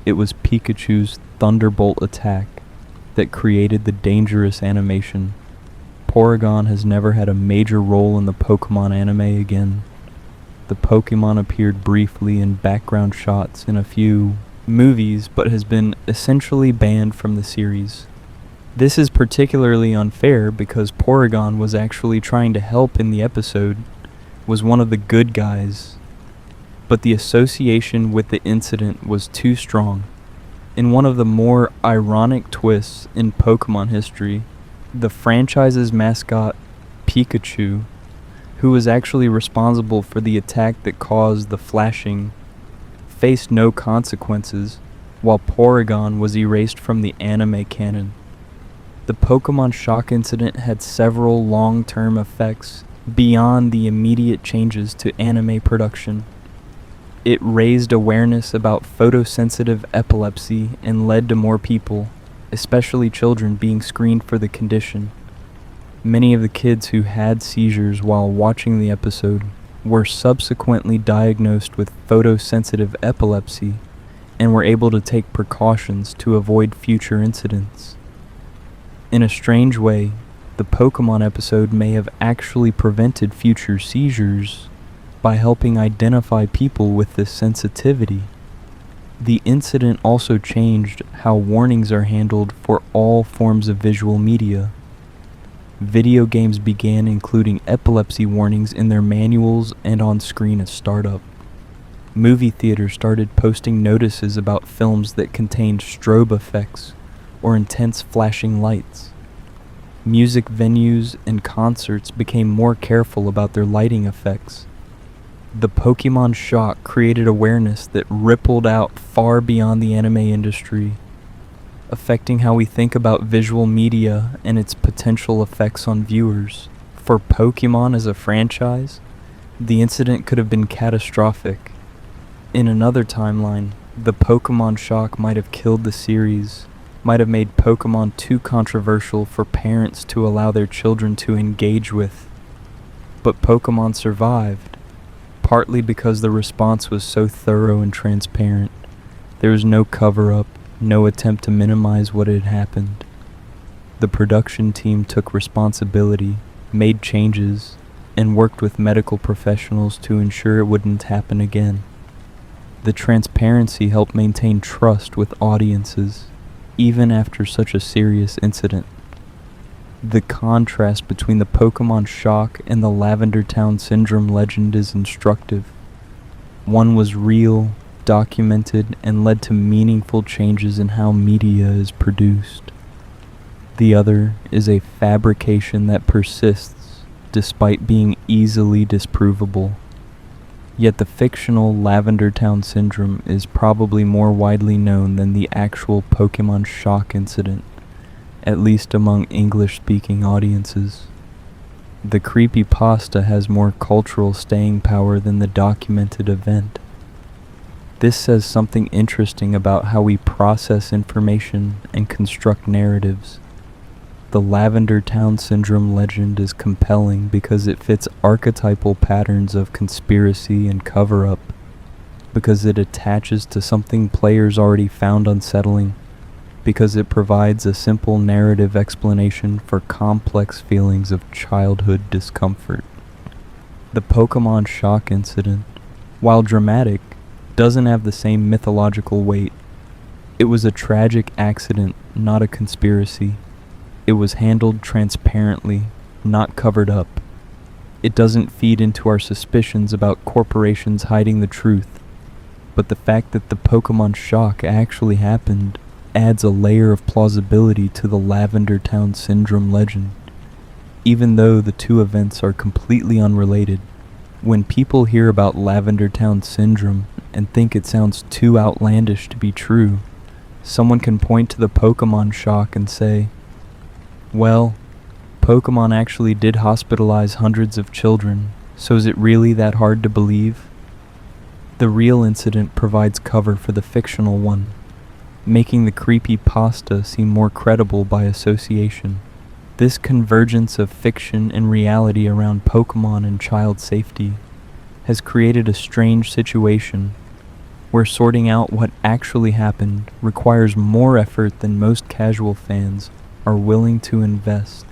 it was Pikachu's Thunderbolt attack that created the dangerous animation. Porygon has never had a major role in the Pokémon anime again. The Pokémon appeared briefly in background shots in a few movies, but has been essentially banned from the series. This is particularly unfair because Porygon was actually trying to help in the episode, was one of the good guys, but the association with the incident was too strong. In one of the more ironic twists in Pokémon history, the franchise's mascot, Pikachu, who was actually responsible for the attack that caused the flashing, faced no consequences, while Porygon was erased from the anime canon. The Pokémon shock incident had several long-term effects beyond the immediate changes to anime production. It raised awareness about photosensitive epilepsy and led to more people, especially children, being screened for the condition. Many of the kids who had seizures while watching the episode were subsequently diagnosed with photosensitive epilepsy and were able to take precautions to avoid future incidents. In a strange way, the Pokémon episode may have actually prevented future seizures by helping identify people with this sensitivity. The incident also changed how warnings are handled for all forms of visual media. Video games began including epilepsy warnings in their manuals and on screen at startup. Movie theaters started posting notices about films that contained strobe effects or intense flashing lights. Music venues and concerts became more careful about their lighting effects. The Pokémon shock created awareness that rippled out far beyond the anime industry, affecting how we think about visual media and its potential effects on viewers. For Pokémon as a franchise, the incident could have been catastrophic. In another timeline, the Pokémon shock might have killed the series, might have made Pokémon too controversial for parents to allow their children to engage with. But Pokémon survived, partly because the response was so thorough and transparent. There was no cover-up, no attempt to minimize what had happened. The production team took responsibility, made changes, and worked with medical professionals to ensure it wouldn't happen again. The transparency helped maintain trust with audiences, even after such a serious incident. The contrast between the Pokémon shock and the Lavender Town syndrome legend is instructive. One was real, documented, and led to meaningful changes in how media is produced. The other is a fabrication that persists despite being easily disprovable. Yet the fictional Lavender Town syndrome is probably more widely known than the actual Pokémon shock incident, at least among English-speaking audiences. The Creepypasta has more cultural staying power than the documented event. This says something interesting about how we process information and construct narratives. The Lavender Town syndrome legend is compelling because it fits archetypal patterns of conspiracy and cover-up, because it attaches to something players already found unsettling, because it provides a simple narrative explanation for complex feelings of childhood discomfort. The Pokémon shock incident, while dramatic, doesn't have the same mythological weight. It was a tragic accident, not a conspiracy. It was handled transparently, not covered up. It doesn't feed into our suspicions about corporations hiding the truth, but the fact that the Pokémon shock actually happened adds a layer of plausibility to the Lavender Town syndrome legend. Even though the two events are completely unrelated, when people hear about Lavender Town syndrome and think it sounds too outlandish to be true, someone can point to the Pokémon shock and say, well, Pokémon actually did hospitalize hundreds of children, so is it really that hard to believe? The real incident provides cover for the fictional one, making the Creepypasta seem more credible by association. This convergence of fiction and reality around Pokémon and child safety has created a strange situation where sorting out what actually happened requires more effort than most casual fans are willing to invest.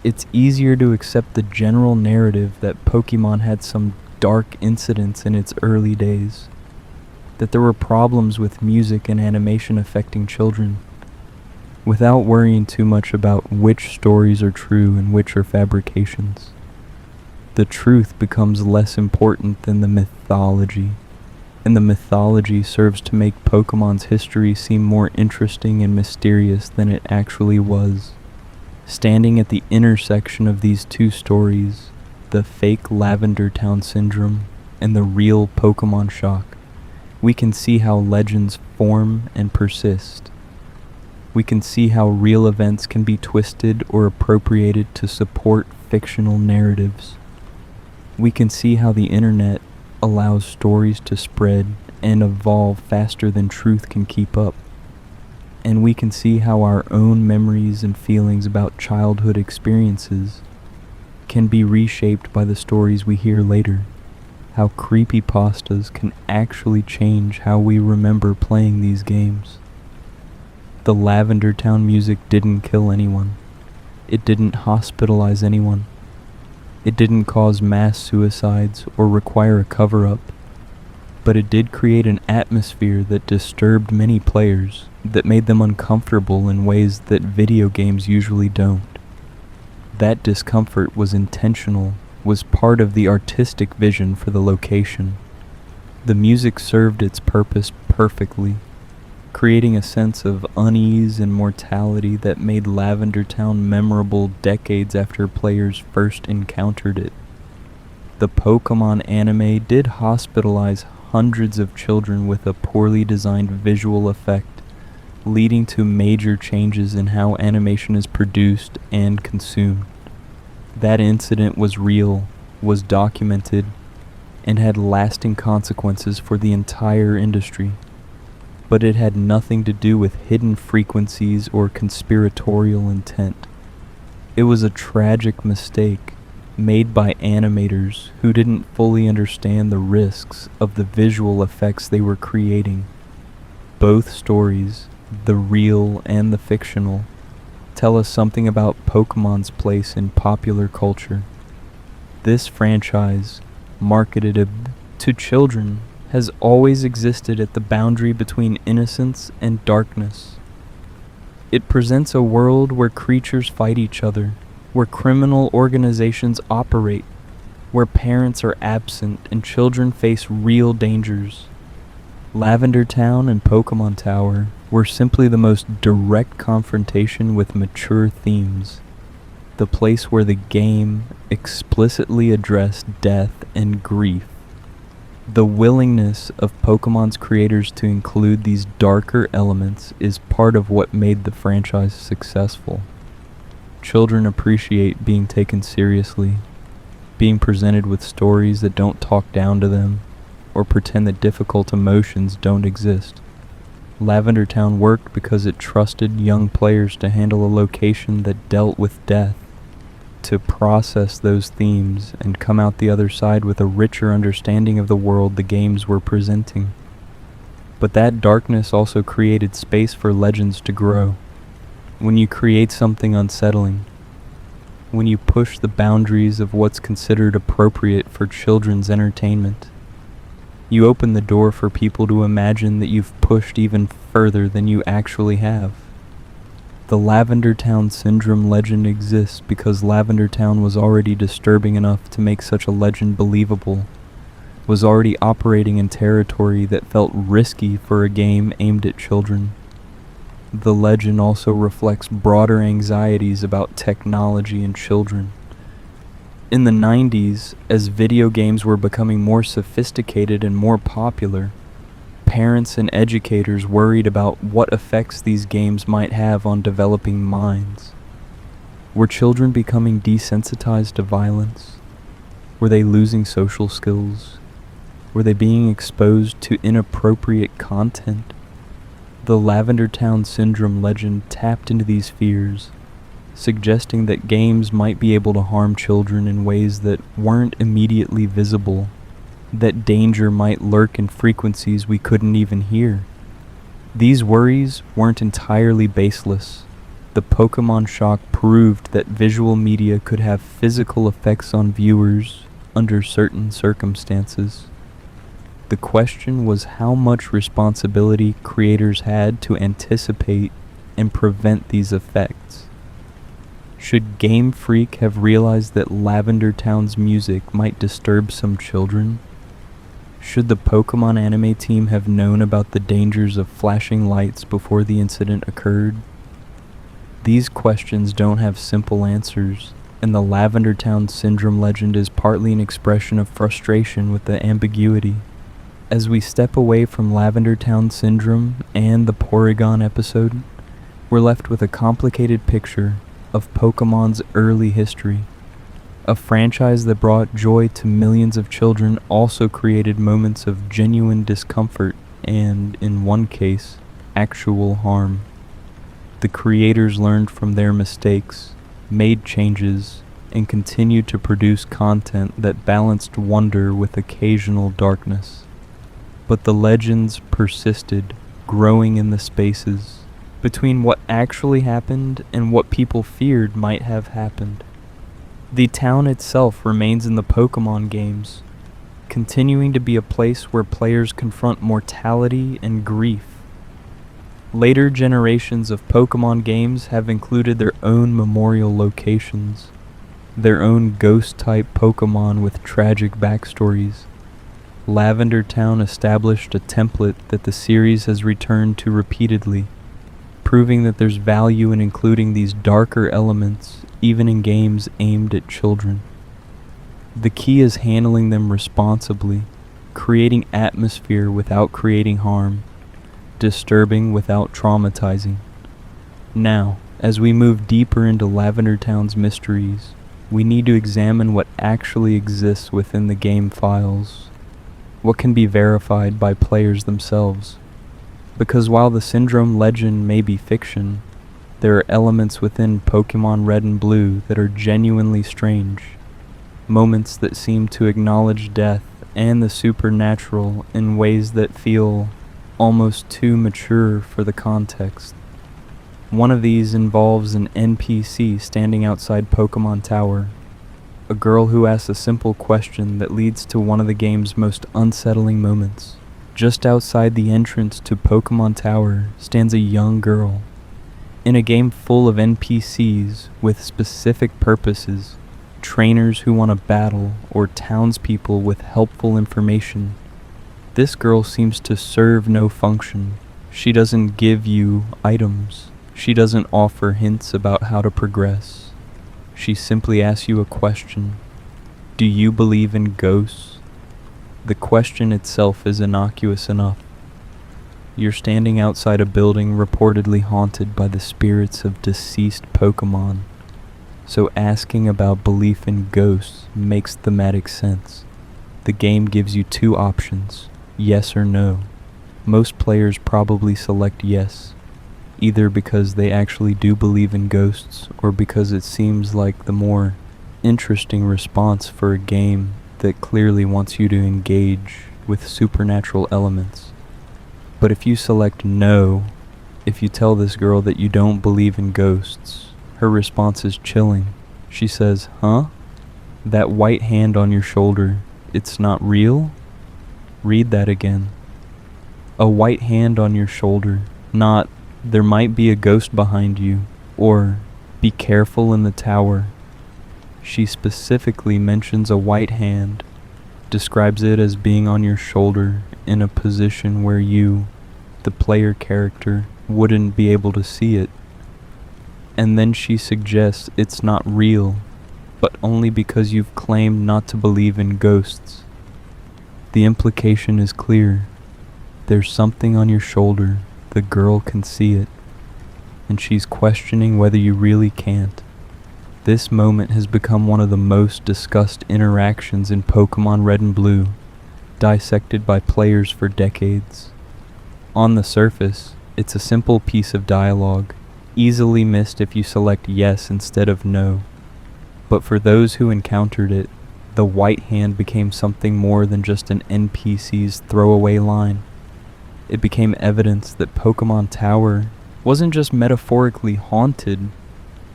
It's easier to accept the general narrative that Pokémon had some dark incidents in its early days, that there were problems with music and animation affecting children, without worrying too much about which stories are true and which are fabrications. The truth becomes less important than the mythology, and the mythology serves to make Pokemon's history seem more interesting and mysterious than it actually was. Standing at the intersection of these two stories, the fake Lavender Town syndrome and the real Pokemon shock, we can see how legends form and persist. We can see how real events can be twisted or appropriated to support fictional narratives. We can see how the internet allows stories to spread and evolve faster than truth can keep up. And we can see how our own memories and feelings about childhood experiences can be reshaped by the stories we hear later. How creepypastas can actually change how we remember playing these games. The Lavender Town music didn't kill anyone. It didn't hospitalize anyone. It didn't cause mass suicides or require a cover-up, but it did create an atmosphere that disturbed many players, that made them uncomfortable in ways that video games usually don't. That discomfort was intentional, was part of the artistic vision for the location. The music served its purpose perfectly, creating a sense of unease and mortality that made Lavender Town memorable decades after players first encountered it. The Pokémon anime did hospitalize hundreds of children with a poorly designed visual effect, leading to major changes in how animation is produced and consumed. That incident was real, was documented, and had lasting consequences for the entire industry. But it had nothing to do with hidden frequencies or conspiratorial intent. It was a tragic mistake made by animators who didn't fully understand the risks of the visual effects they were creating. Both stories, the real and the fictional, tell us something about Pokemon's place in popular culture. This franchise, marketed to children, has always existed at the boundary between innocence and darkness. It presents a world where creatures fight each other, where criminal organizations operate, where parents are absent and children face real dangers. Lavender Town and Pokemon Tower were simply the most direct confrontation with mature themes, the place where the game explicitly addressed death and grief. The willingness of Pokemon's creators to include these darker elements is part of what made the franchise successful. Children appreciate being taken seriously, being presented with stories that don't talk down to them, or pretend that difficult emotions don't exist. Lavender Town worked because it trusted young players to handle a location that dealt with death, to process those themes and come out the other side with a richer understanding of the world the games were presenting. But that darkness also created space for legends to grow. When you create something unsettling, when you push the boundaries of what's considered appropriate for children's entertainment, you open the door for people to imagine that you've pushed even further than you actually have. The Lavender Town syndrome legend exists because Lavender Town was already disturbing enough to make such a legend believable, was already operating in territory that felt risky for a game aimed at children. The legend also reflects broader anxieties about technology and children. In the 90s, as video games were becoming more sophisticated and more popular, parents and educators worried about what effects these games might have on developing minds. Were children becoming desensitized to violence? Were they losing social skills? Were they being exposed to inappropriate content? The Lavender Town syndrome legend tapped into these fears, suggesting that games might be able to harm children in ways that weren't immediately visible, that danger might lurk in frequencies we couldn't even hear. These worries weren't entirely baseless. The Pokémon shock proved that visual media could have physical effects on viewers under certain circumstances. The question was how much responsibility creators had to anticipate and prevent these effects. Should Game Freak have realized that Lavender Town's music might disturb some children? Should the Pokémon anime team have known about the dangers of flashing lights before the incident occurred? These questions don't have simple answers, and the Lavender Town Syndrome legend is partly an expression of frustration with the ambiguity. As we step away from Lavender Town Syndrome and the Porygon episode, we're left with a complicated picture of Pokémon's early history. A franchise that brought joy to millions of children also created moments of genuine discomfort and, in one case, actual harm. The creators learned from their mistakes, made changes, and continued to produce content that balanced wonder with occasional darkness. But the legends persisted, growing in the spaces between what actually happened and what people feared might have happened. The town itself remains in the Pokémon games, continuing to be a place where players confront mortality and grief. Later generations of Pokémon games have included their own memorial locations, their own ghost-type Pokémon with tragic backstories. Lavender Town established a template that the series has returned to repeatedly, proving that there's value in including these darker elements even in games aimed at children. The key is handling them responsibly, creating atmosphere without creating harm, disturbing without traumatizing. Now, as we move deeper into Lavender Town's mysteries, we need to examine what actually exists within the game files, what can be verified by players themselves. Because while the Syndrome legend may be fiction, there are elements within Pokémon Red and Blue that are genuinely strange, moments that seem to acknowledge death and the supernatural in ways that feel almost too mature for the context. One of these involves an NPC standing outside Pokémon Tower, a girl who asks a simple question that leads to one of the game's most unsettling moments. Just outside the entrance to Pokémon Tower stands a young girl. In a game full of NPCs with specific purposes, trainers who want to battle, or townspeople with helpful information, this girl seems to serve no function. She doesn't give you items. She doesn't offer hints about how to progress. She simply asks you a question. Do you believe in ghosts? The question itself is innocuous enough. You're standing outside a building reportedly haunted by the spirits of deceased Pokémon, so asking about belief in ghosts makes thematic sense. The game gives you two options, yes or no. Most players probably select yes, either because they actually do believe in ghosts or because it seems like the more interesting response for a game that clearly wants you to engage with supernatural elements. But if you select no, if you tell this girl that you don't believe in ghosts, her response is chilling. She says, "Huh? That white hand on your shoulder, it's not real?" Read that again. A white hand on your shoulder, not "there might be a ghost behind you," or "be careful in the tower." She specifically mentions a white hand, describes it as being on your shoulder in a position where you, the player character, wouldn't be able to see it. And then she suggests it's not real, but only because you've claimed not to believe in ghosts. The implication is clear. There's something on your shoulder, the girl can see it, and she's questioning whether you really can't. This moment has become one of the most discussed interactions in Pokémon Red and Blue, dissected by players for decades. On the surface, it's a simple piece of dialogue, easily missed if you select yes instead of no. But for those who encountered it, the white hand became something more than just an NPC's throwaway line. It became evidence that Pokémon Tower wasn't just metaphorically haunted,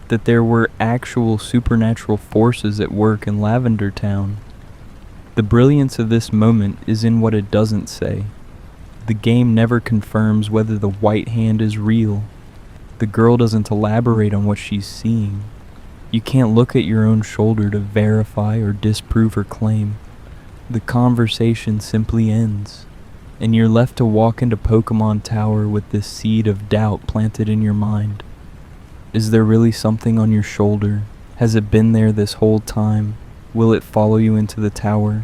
that there were actual supernatural forces at work in Lavender Town. The brilliance of this moment is in what it doesn't say. The game never confirms whether the white hand is real. The girl doesn't elaborate on what she's seeing. You can't look at your own shoulder to verify or disprove her claim. The conversation simply ends, and you're left to walk into Pokémon Tower with this seed of doubt planted in your mind. Is there really something on your shoulder? Has it been there this whole time? Will it follow you into the tower?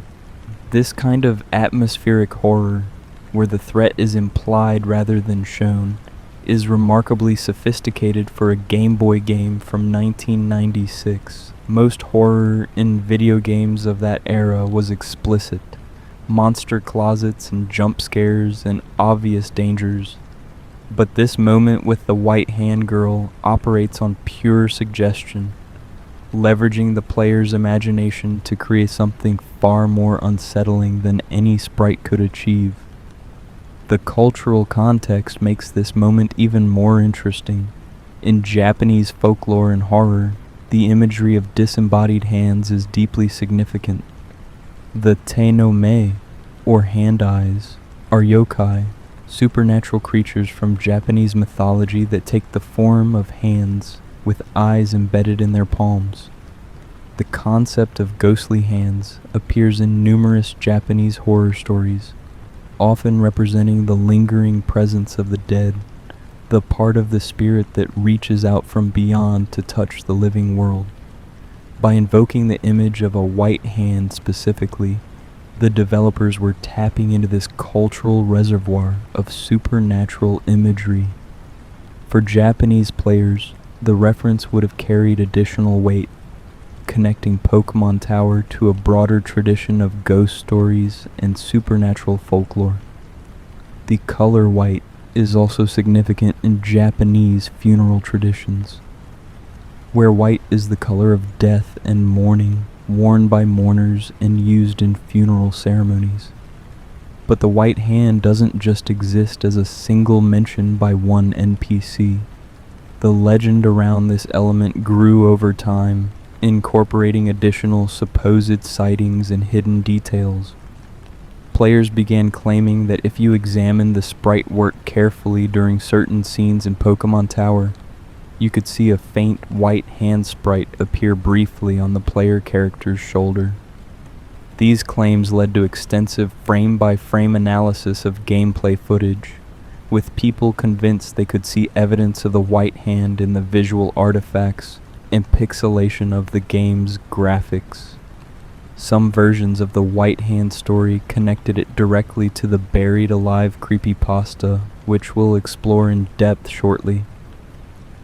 This kind of atmospheric horror, where the threat is implied rather than shown, is remarkably sophisticated for a Game Boy game from 1996. Most horror in video games of that era was explicit. Monster closets and jump scares and obvious dangers. But this moment with the white hand girl operates on pure suggestion, leveraging the player's imagination to create something far more unsettling than any sprite could achieve. The cultural context makes this moment even more interesting. In Japanese folklore and horror, the imagery of disembodied hands is deeply significant. The te no me, or hand eyes, are yokai, supernatural creatures from Japanese mythology that take the form of hands with eyes embedded in their palms. The concept of ghostly hands appears in numerous Japanese horror stories, often representing the lingering presence of the dead, the part of the spirit that reaches out from beyond to touch the living world. By invoking the image of a white hand specifically, the developers were tapping into this cultural reservoir of supernatural imagery. For Japanese players, the reference would have carried additional weight, connecting Pokémon Tower to a broader tradition of ghost stories and supernatural folklore. The color white is also significant in Japanese funeral traditions, where white is the color of death and mourning, worn by mourners and used in funeral ceremonies. But the white hand doesn't just exist as a single mention by one NPC. The legend around this element grew over time, incorporating additional supposed sightings and hidden details. Players began claiming that if you examined the sprite work carefully during certain scenes in Pokémon Tower, you could see a faint white hand sprite appear briefly on the player character's shoulder. These claims led to extensive frame-by-frame analysis of gameplay footage, with people convinced they could see evidence of the white hand in the visual artifacts and pixelation of the game's graphics. Some versions of the white hand story connected it directly to the Buried Alive creepypasta, which we'll explore in depth shortly.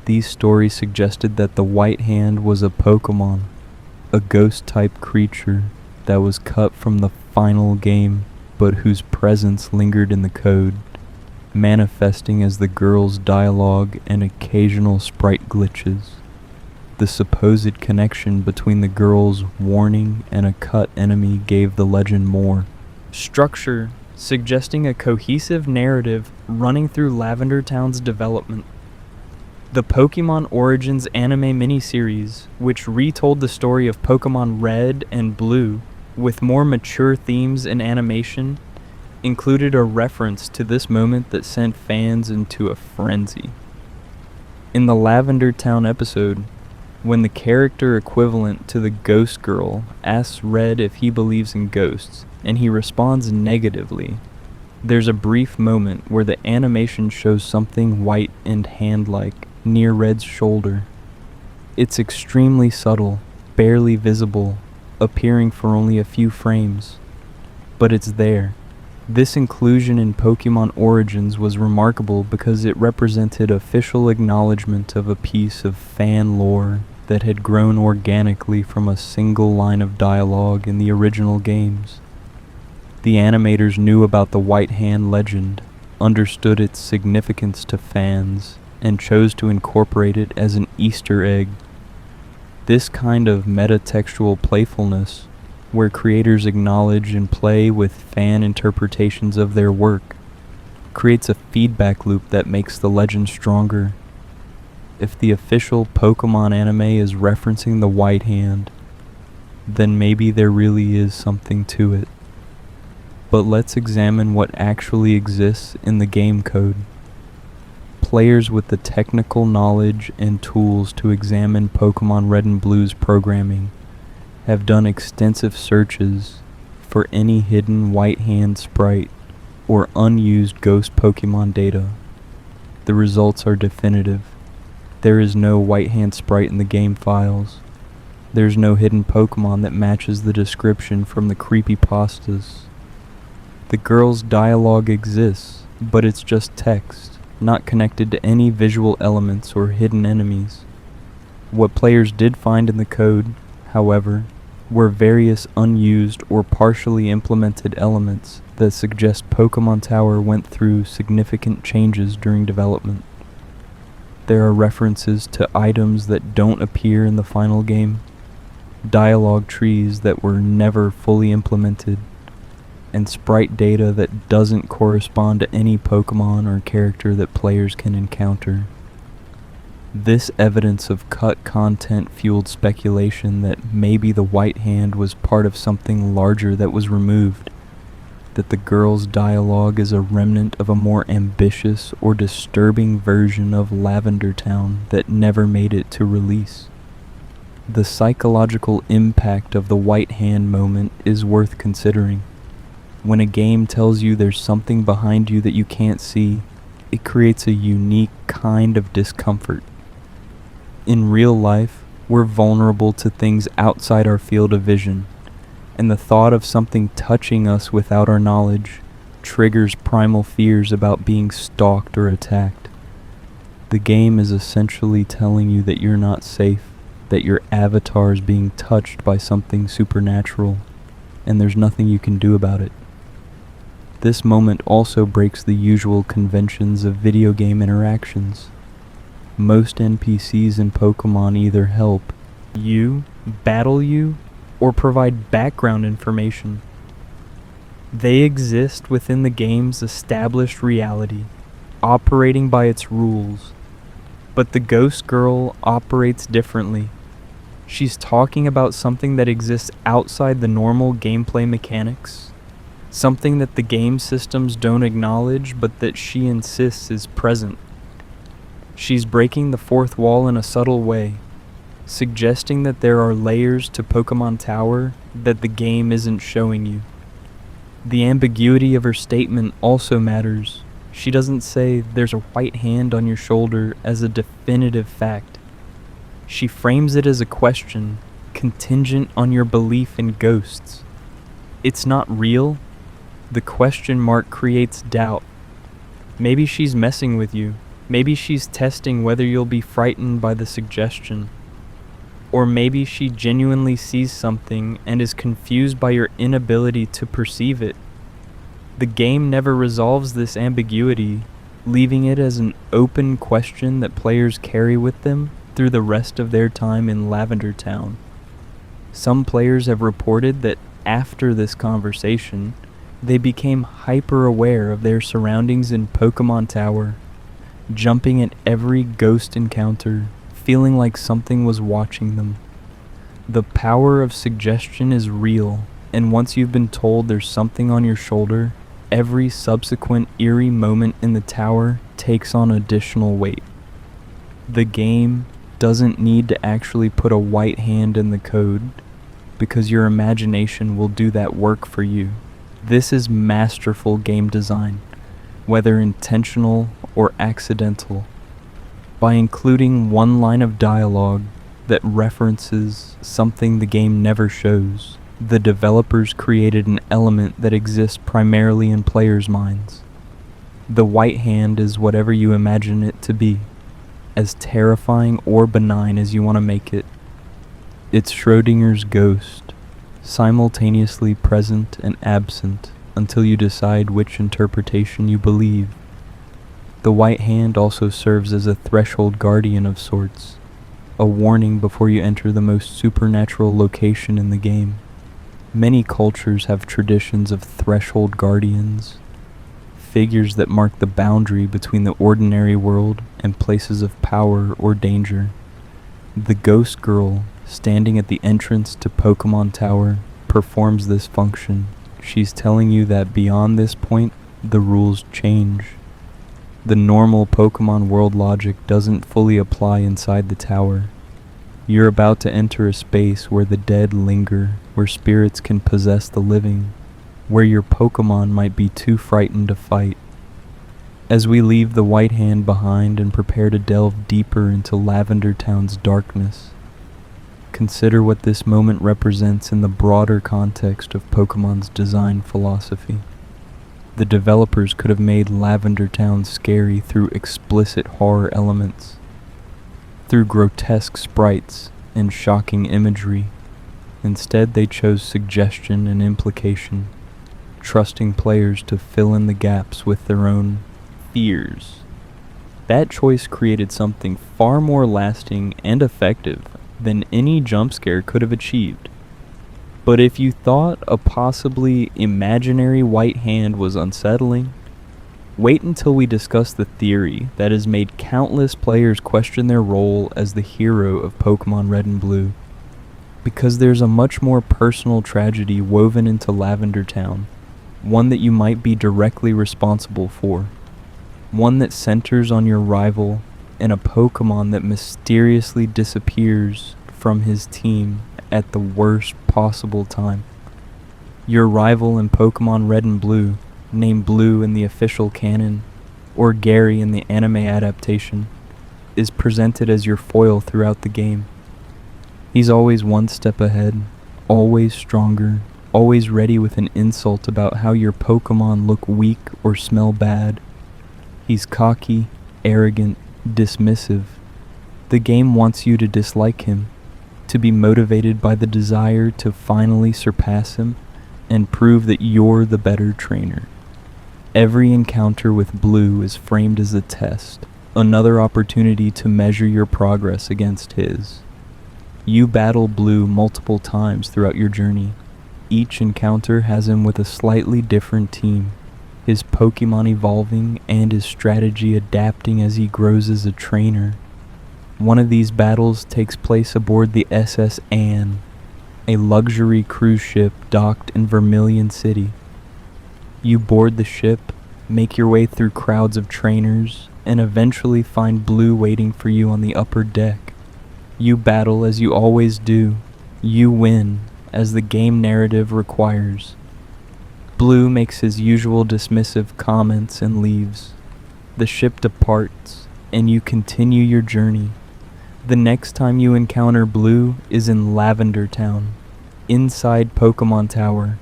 These stories suggested that the white hand was a Pokémon, a ghost-type creature that was cut from the final game, but whose presence lingered in the code, manifesting as the girl's dialogue and occasional sprite glitches. The supposed connection between the girl's warning and a cut enemy gave the legend more structure, suggesting a cohesive narrative running through Lavender Town's development. The Pokémon Origins anime miniseries, which retold the story of Pokémon Red and Blue with more mature themes and animation, included a reference to this moment that sent fans into a frenzy. In the Lavender Town episode, when the character equivalent to the Ghost Girl asks Red if he believes in ghosts, and he responds negatively, there's a brief moment where the animation shows something white and hand-like near Red's shoulder. It's extremely subtle, barely visible, appearing for only a few frames, but it's there. This inclusion in Pokémon Origins was remarkable because it represented official acknowledgement of a piece of fan lore that had grown organically from a single line of dialogue in the original games. The animators knew about the White Hand legend, understood its significance to fans, and chose to incorporate it as an Easter egg. This kind of metatextual playfulness, where creators acknowledge and play with fan interpretations of their work, creates a feedback loop that makes the legend stronger. If the official Pokémon anime is referencing the White Hand, then maybe there really is something to it. But let's examine what actually exists in the game code. Players with the technical knowledge and tools to examine Pokémon Red and Blue's programming have done extensive searches for any hidden white hand sprite or unused ghost Pokémon data. The results are definitive. There is no white hand sprite in the game files. There's no hidden Pokémon that matches the description from the creepypastas. The girl's dialogue exists, but it's just text, not connected to any visual elements or hidden enemies. What players did find in the code, however, were various unused or partially implemented elements that suggest Pokémon Tower went through significant changes during development. There are references to items that don't appear in the final game, dialogue trees that were never fully implemented, and sprite data that doesn't correspond to any Pokémon or character that players can encounter. This evidence of cut content fueled speculation that maybe the white hand was part of something larger that was removed, that the girl's dialogue is a remnant of a more ambitious or disturbing version of Lavender Town that never made it to release. The psychological impact of the white hand moment is worth considering. When a game tells you there's something behind you that you can't see, it creates a unique kind of discomfort. In real life, we're vulnerable to things outside our field of vision, and the thought of something touching us without our knowledge triggers primal fears about being stalked or attacked. The game is essentially telling you that you're not safe, that your avatar is being touched by something supernatural, and there's nothing you can do about it. This moment also breaks the usual conventions of video game interactions. Most NPCs in Pokémon either help you, battle you, or provide background information. They exist within the game's established reality, operating by its rules. But the Ghost Girl operates differently. She's talking about something that exists outside the normal gameplay mechanics, something that the game systems don't acknowledge but that she insists is present. She's breaking the fourth wall in a subtle way, suggesting that there are layers to Pokémon Tower that the game isn't showing you. The ambiguity of her statement also matters. She doesn't say there's a white hand on your shoulder as a definitive fact. She frames it as a question, contingent on your belief in ghosts. It's not real. The question mark creates doubt. Maybe she's messing with you. Maybe she's testing whether you'll be frightened by the suggestion. Or maybe she genuinely sees something and is confused by your inability to perceive it. The game never resolves this ambiguity, leaving it as an open question that players carry with them through the rest of their time in Lavender Town. Some players have reported that after this conversation, they became hyper-aware of their surroundings in Pokémon Tower, jumping at every ghost encounter, feeling like something was watching them. The power of suggestion is real, and once you've been told there's something on your shoulder, every subsequent eerie moment in the tower takes on additional weight. The game doesn't need to actually put a white hand in the code, because your imagination will do that work for you. This is masterful game design, whether intentional or accidental. By including one line of dialogue that references something the game never shows, the developers created an element that exists primarily in players' minds. The white hand is whatever you imagine it to be, as terrifying or benign as you want to make it. It's Schrödinger's ghost, simultaneously present and absent until you decide which interpretation you believe. The white hand also serves as a threshold guardian of sorts, a warning before you enter the most supernatural location in the game. Many cultures have traditions of threshold guardians, figures that mark the boundary between the ordinary world and places of power or danger. The Ghost Girl standing at the entrance to Pokémon Tower, performs this function. She's telling you that beyond this point, the rules change. The normal Pokémon world logic doesn't fully apply inside the tower. You're about to enter a space where the dead linger, where spirits can possess the living, where your Pokémon might be too frightened to fight. As we leave the White Hand behind and prepare to delve deeper into Lavender Town's darkness, consider what this moment represents in the broader context of Pokémon's design philosophy. The developers could have made Lavender Town scary through explicit horror elements, through grotesque sprites and shocking imagery. Instead, they chose suggestion and implication, trusting players to fill in the gaps with their own fears. That choice created something far more lasting and effective than any jump scare could have achieved. But if you thought a possibly imaginary white hand was unsettling, wait until we discuss the theory that has made countless players question their role as the hero of Pokémon Red and Blue. Because there's a much more personal tragedy woven into Lavender Town, one that you might be directly responsible for, one that centers on your rival and a Pokémon that mysteriously disappears from his team at the worst possible time. Your rival in Pokémon Red and Blue, named Blue in the official canon, or Gary in the anime adaptation, is presented as your foil throughout the game. He's always one step ahead, always stronger, always ready with an insult about how your Pokémon look weak or smell bad. He's cocky, arrogant, dismissive. The game wants you to dislike him, to be motivated by the desire to finally surpass him and prove that you're the better trainer. Every encounter with Blue is framed as a test, another opportunity to measure your progress against his. You battle Blue multiple times throughout your journey. Each encounter has him with a slightly different team, his Pokemon evolving and his strategy adapting as he grows as a trainer. One of these battles takes place aboard the SS Anne, a luxury cruise ship docked in Vermilion City. You board the ship, make your way through crowds of trainers, and eventually find Blue waiting for you on the upper deck. You battle as you always do. You win, as the game narrative requires. Blue makes his usual dismissive comments and leaves. The ship departs, and you continue your journey. The next time you encounter Blue is in Lavender Town, inside Pokémon Tower.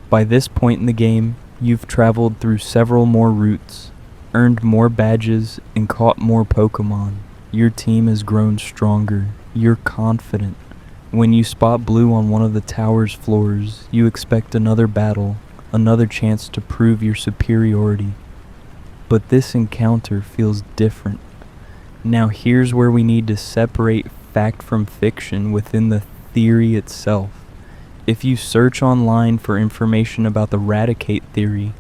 By this point in the game, you've traveled through several more routes, earned more badges, and caught more Pokémon. Your team has grown stronger. You're confident. When you spot Blue on one of the tower's floors, you expect another battle, another chance to prove your superiority. But this encounter feels different. Now here's where we need to separate fact from fiction within the theory itself. If you search online for information about the Raticate theory,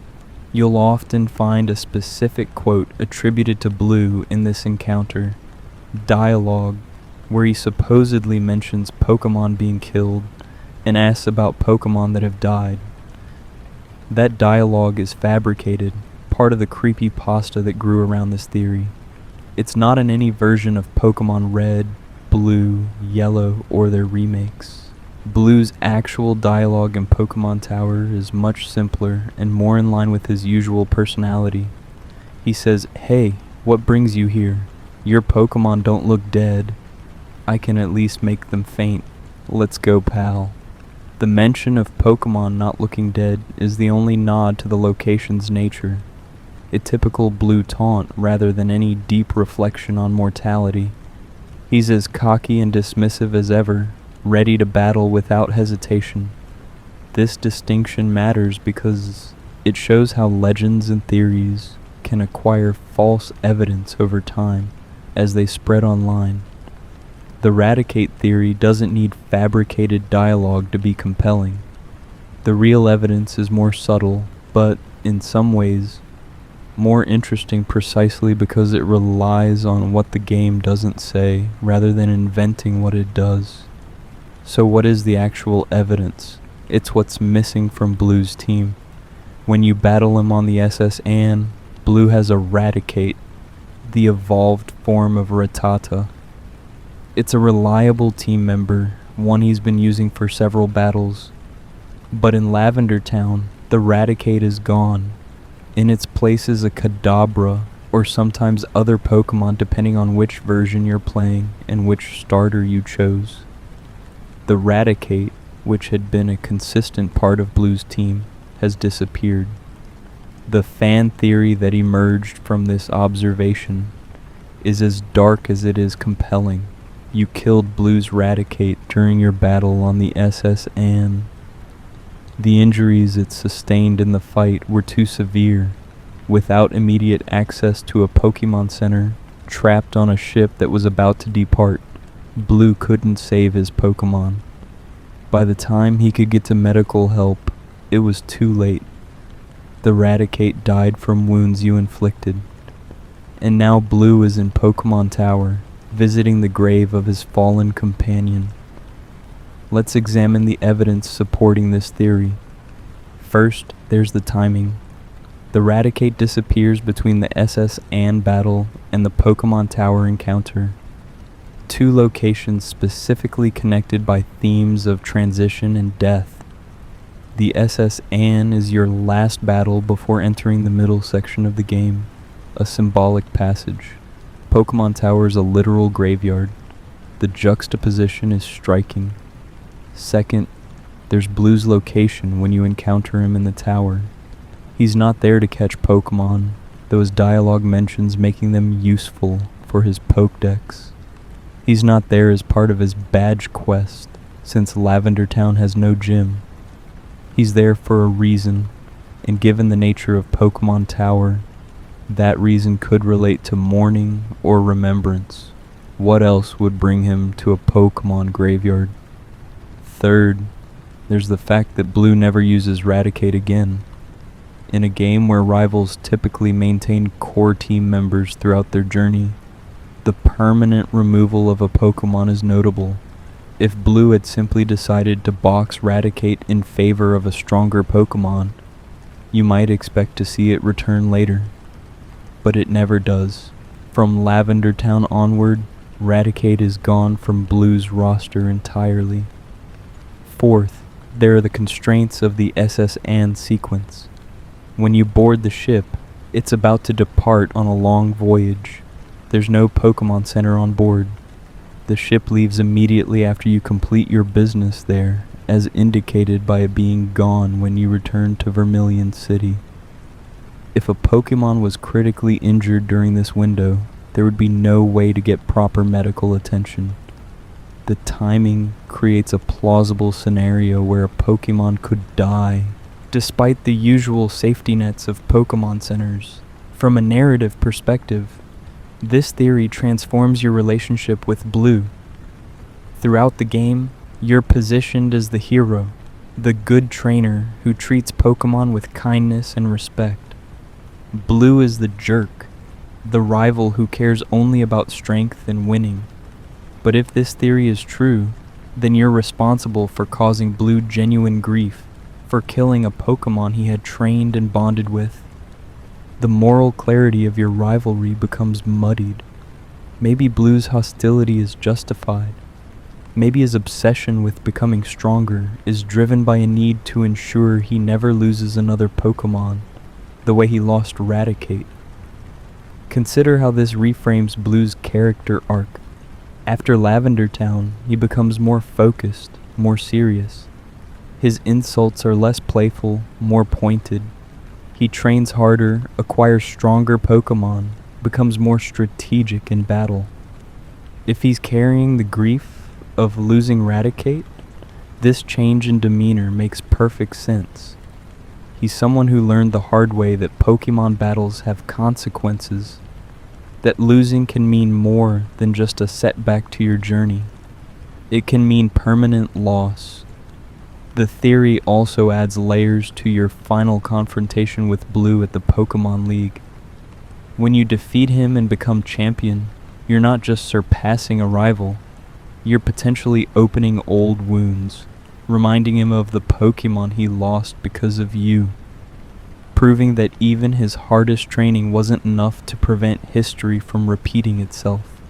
you'll often find a specific quote attributed to Blue in this encounter, dialogue, where he supposedly mentions Pokemon being killed and asks about Pokemon that have died. That dialogue is fabricated, part of the creepypasta that grew around this theory. It's not in any version of Pokémon Red, Blue, Yellow, or their remakes. Blue's actual dialogue in Pokémon Tower is much simpler and more in line with his usual personality. He says, "Hey, what brings you here? Your Pokémon don't look dead. I can at least make them faint. Let's go, pal." The mention of Pokémon not looking dead is the only nod to the location's nature, a typical Blue taunt rather than any deep reflection on mortality. He's as cocky and dismissive as ever, ready to battle without hesitation. This distinction matters because it shows how legends and theories can acquire false evidence over time as they spread online. The Raticate theory doesn't need fabricated dialogue to be compelling. The real evidence is more subtle, but in some ways, more interesting precisely because it relies on what the game doesn't say rather than inventing what it does. So what is the actual evidence? It's what's missing from Blue's team. When you battle him on the SS Anne, Blue has a Raticate, the evolved form of Rattata. It's a reliable team member, one he's been using for several battles. But in Lavender Town, the Raticate is gone. In its place is a Kadabra, or sometimes other Pokemon depending on which version you're playing and which starter you chose. The Raticate, which had been a consistent part of Blue's team, has disappeared. The fan theory that emerged from this observation is as dark as it is compelling. You killed Blue's Raticate during your battle on the SS Anne. The injuries it sustained in the fight were too severe. Without immediate access to a Pokemon Center, trapped on a ship that was about to depart, Blue couldn't save his Pokemon. By the time he could get to medical help, it was too late. The Raticate died from wounds you inflicted. And now Blue is in Pokemon Tower, visiting the grave of his fallen companion. Let's examine the evidence supporting this theory. First, there's the timing. The Raticate disappears between the SS Anne battle and the Pokemon Tower encounter. Two locations specifically connected by themes of transition and death. The SS Anne is your last battle before entering the middle section of the game, a symbolic passage. Pokemon Tower is a literal graveyard. The juxtaposition is striking. Second, there's Blue's location when you encounter him in the tower. He's not there to catch Pokemon, those dialogue mentions making them useful for his Pokédex. He's not there as part of his badge quest, since Lavender Town has no gym. He's there for a reason, and given the nature of Pokemon Tower, that reason could relate to mourning or remembrance. What else would bring him to a Pokemon graveyard? Third, there's the fact that Blue never uses Raticate again. In a game where rivals typically maintain core team members throughout their journey, the permanent removal of a Pokemon is notable. If Blue had simply decided to box Raticate in favor of a stronger Pokemon, you might expect to see it return later. But it never does. From Lavender Town onward, Raticate is gone from Blue's roster entirely. Fourth, there are the constraints of the SS Anne sequence. When you board the ship, it's about to depart on a long voyage. There's no Pokemon Center on board. The ship leaves immediately after you complete your business there, as indicated by it being gone when you return to Vermilion City. If a Pokemon was critically injured during this window, there would be no way to get proper medical attention. The timing creates a plausible scenario where a Pokemon could die, despite the usual safety nets of Pokemon Centers. From a narrative perspective, this theory transforms your relationship with Blue. Throughout the game, you're positioned as the hero, the good trainer who treats Pokemon with kindness and respect. Blue is the jerk, the rival who cares only about strength and winning. But if this theory is true, then you're responsible for causing Blue genuine grief, for killing a Pokemon he had trained and bonded with. The moral clarity of your rivalry becomes muddied. Maybe Blue's hostility is justified. Maybe his obsession with becoming stronger is driven by a need to ensure he never loses another Pokemon, the way he lost Raticate. Consider how this reframes Blue's character arc. After Lavender Town, he becomes more focused, more serious. His insults are less playful, more pointed. He trains harder, acquires stronger Pokemon, becomes more strategic in battle. If he's carrying the grief of losing Raticate, this change in demeanor makes perfect sense. He's someone who learned the hard way that Pokemon battles have consequences, that losing can mean more than just a setback to your journey. It can mean permanent loss. The theory also adds layers to your final confrontation with Blue at the Pokemon League. When you defeat him and become champion, you're not just surpassing a rival, You're potentially opening old wounds, reminding him of the Pokémon he lost because of you, proving that even his hardest training wasn't enough to prevent history from repeating itself.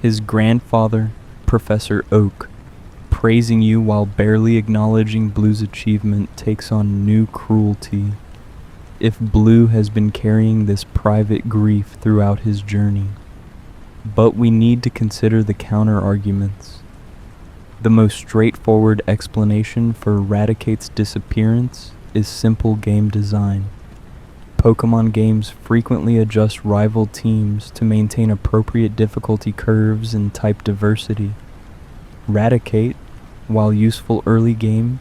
His grandfather, Professor Oak, praising you while barely acknowledging Blue's achievement takes on new cruelty. If Blue has been carrying this private grief throughout his journey. But we need to consider the counter-arguments. The most straightforward explanation for Raticate's disappearance is simple game design. Pokémon games frequently adjust rival teams to maintain appropriate difficulty curves and type diversity. Raticate, while useful early game,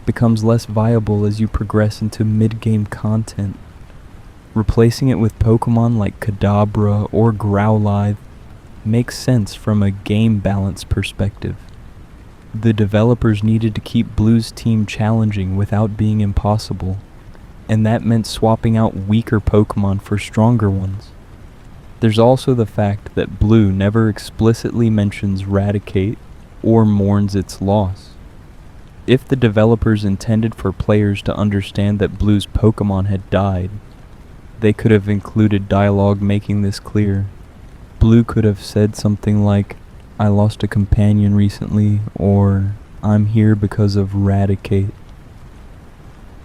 becomes less viable as you progress into mid-game content. Replacing it with Pokémon like Kadabra or Growlithe makes sense from a game balance perspective. The developers needed to keep Blue's team challenging without being impossible, and that meant swapping out weaker Pokémon for stronger ones. There's also the fact that Blue never explicitly mentions Raticate or mourns its loss. If the developers intended for players to understand that Blue's Pokémon had died, they could have included dialogue making this clear. Blue could have said something like, "I lost a companion recently," or "I'm here because of Raticate."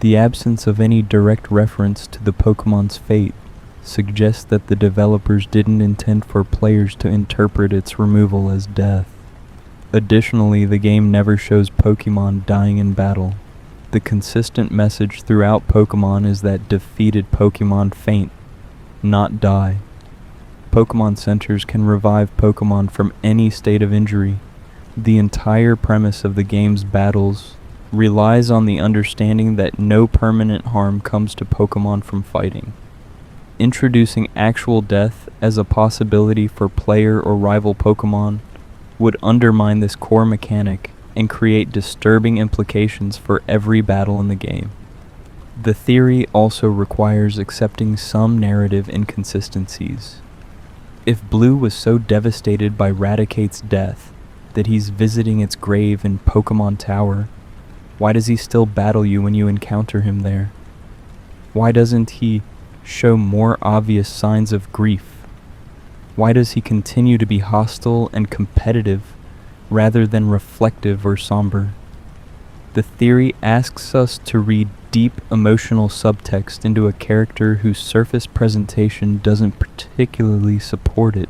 The absence of any direct reference to the Pokémon's fate suggests that the developers didn't intend for players to interpret its removal as death. Additionally, the game never shows Pokémon dying in battle. The consistent message throughout Pokémon is that defeated Pokémon faint, not die. Pokémon centers can revive Pokémon from any state of injury. The entire premise of the game's battles relies on the understanding that no permanent harm comes to Pokémon from fighting. Introducing actual death as a possibility for player or rival Pokémon would undermine this core mechanic and create disturbing implications for every battle in the game. The theory also requires accepting some narrative inconsistencies. If Blue was so devastated by Raticate's death that he's visiting its grave in Pokémon Tower, why does he still battle you when you encounter him there? Why doesn't he show more obvious signs of grief? Why does he continue to be hostile and competitive rather than reflective or somber? The theory asks us to read deep emotional subtext into a character whose surface presentation doesn't particularly support it.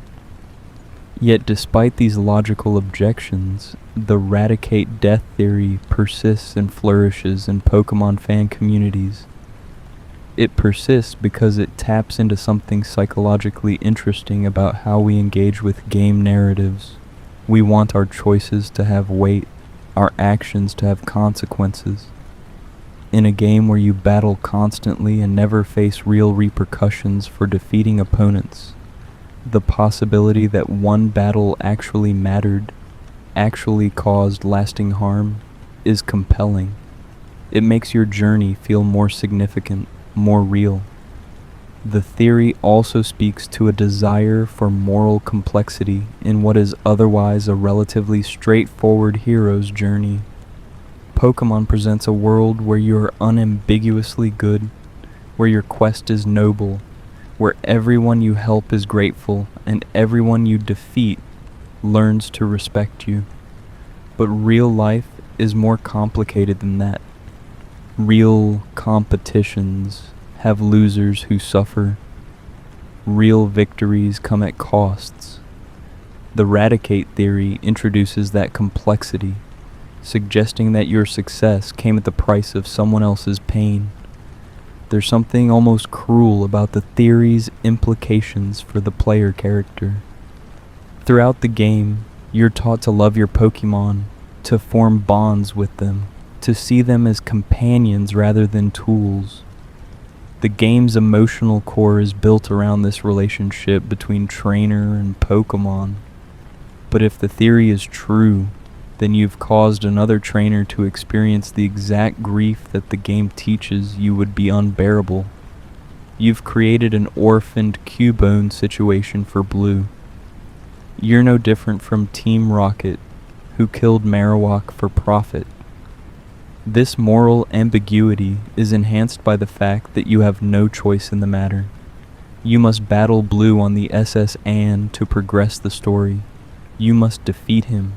Yet despite these logical objections, the Raticate death theory persists and flourishes in Pokémon fan communities. It persists because it taps into something psychologically interesting about how we engage with game narratives. We want our choices to have weight, our actions to have consequences. In a game where you battle constantly and never face real repercussions for defeating opponents, the possibility that one battle actually mattered, actually caused lasting harm, is compelling. It makes your journey feel more significant, more real. The theory also speaks to a desire for moral complexity in what is otherwise a relatively straightforward hero's journey. Pokémon presents a world where you are unambiguously good, where your quest is noble, where everyone you help is grateful, and everyone you defeat learns to respect you. But real life is more complicated than that. Real competitions have losers who suffer. Real victories come at costs. The Raticate theory introduces that complexity, suggesting that your success came at the price of someone else's pain. There's something almost cruel about the theory's implications for the player character. Throughout the game, you're taught to love your Pokémon, to form bonds with them, to see them as companions rather than tools. The game's emotional core is built around this relationship between trainer and Pokémon. But if the theory is true, then you've caused another trainer to experience the exact grief that the game teaches you would be unbearable. You've created an orphaned Cubone situation for Blue. You're no different from Team Rocket who killed Marowak for profit. This moral ambiguity is enhanced by the fact that you have no choice in the matter. You must battle Blue on the SS Anne to progress the story. You must defeat him.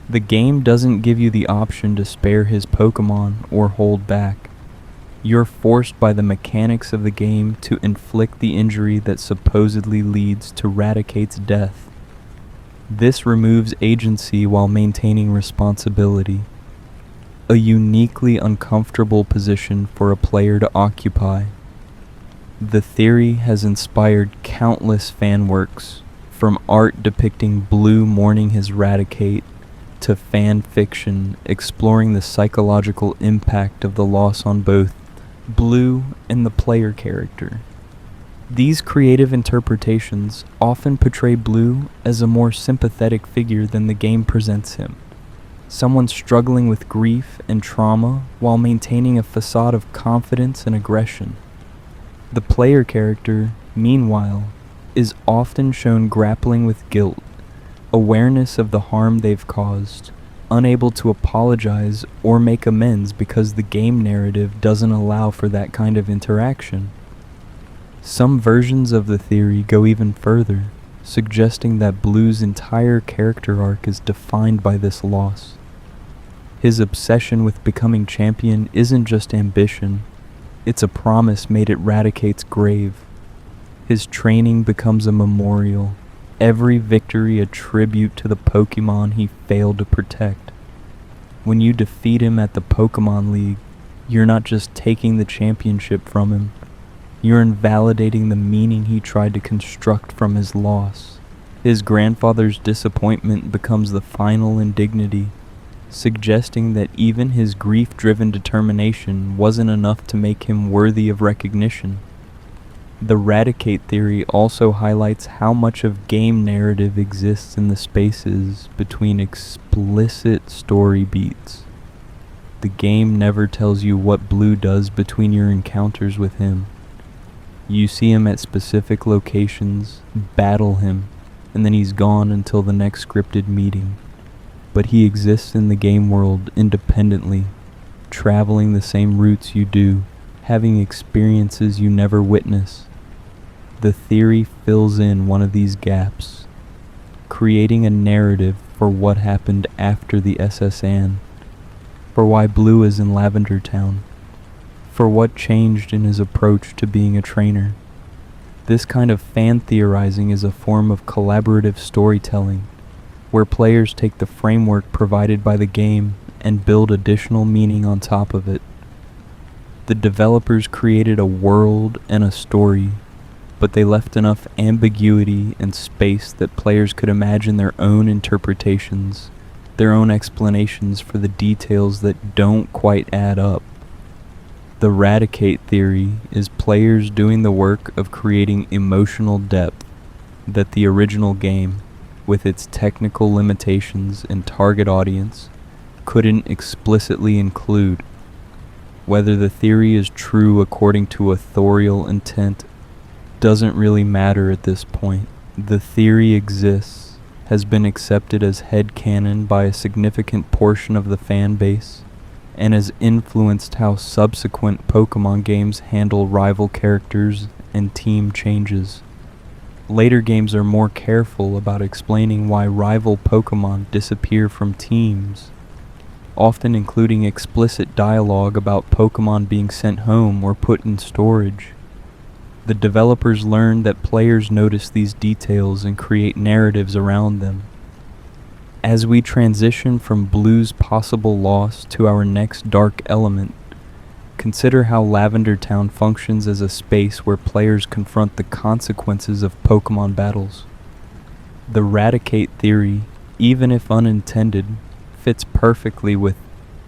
The game doesn't give you the option to spare his Pokémon or hold back. You're forced by the mechanics of the game to inflict the injury that supposedly leads to Raticate's death. This removes agency while maintaining responsibility. A uniquely uncomfortable position for a player to occupy. The theory has inspired countless fan works, from art depicting Blue mourning his Raticate, to fan fiction exploring the psychological impact of the loss on both Blue and the player character. These creative interpretations often portray Blue as a more sympathetic figure than the game presents him, someone struggling with grief and trauma while maintaining a facade of confidence and aggression. The player character, meanwhile, is often shown grappling with guilt, awareness of the harm they've caused, unable to apologize or make amends because the game narrative doesn't allow for that kind of interaction. Some versions of the theory go even further, suggesting that Blue's entire character arc is defined by this loss. His obsession with becoming champion isn't just ambition, it's a promise made at Raticate's grave. His training becomes a memorial, every victory a tribute to the Pokémon he failed to protect. When you defeat him at the Pokémon League, you're not just taking the championship from him, you're invalidating the meaning he tried to construct from his loss. His grandfather's disappointment becomes the final indignity, suggesting that even his grief-driven determination wasn't enough to make him worthy of recognition. The Raticate theory also highlights how much of game narrative exists in the spaces between explicit story beats. The game never tells you what Blue does between your encounters with him. You see him at specific locations, battle him, and then he's gone until the next scripted meeting. But he exists in the game world independently, traveling the same routes you do, having experiences you never witness. The theory fills in one of these gaps, creating a narrative for what happened after the SS Anne, for why Blue is in Lavender Town, for what changed in his approach to being a trainer. This kind of fan theorizing is a form of collaborative storytelling, where players take the framework provided by the game and build additional meaning on top of it. The developers created a world and a story, but they left enough ambiguity and space that players could imagine their own interpretations, their own explanations for the details that don't quite add up. The Raticate theory is players doing the work of creating emotional depth that the original game, with its technical limitations and target audience, couldn't explicitly include. Whether the theory is true according to authorial intent doesn't really matter at this point. The theory exists, has been accepted as headcanon by a significant portion of the fan base, and has influenced how subsequent Pokémon games handle rival characters and team changes. Later games are more careful about explaining why rival Pokémon disappear from teams, often including explicit dialogue about Pokémon being sent home or put in storage. The developers learned that players notice these details and create narratives around them. As we transition from Blue's possible loss to our next dark element, consider how Lavender Town functions as a space where players confront the consequences of Pokémon battles. The Raticate theory, even if unintended, fits perfectly with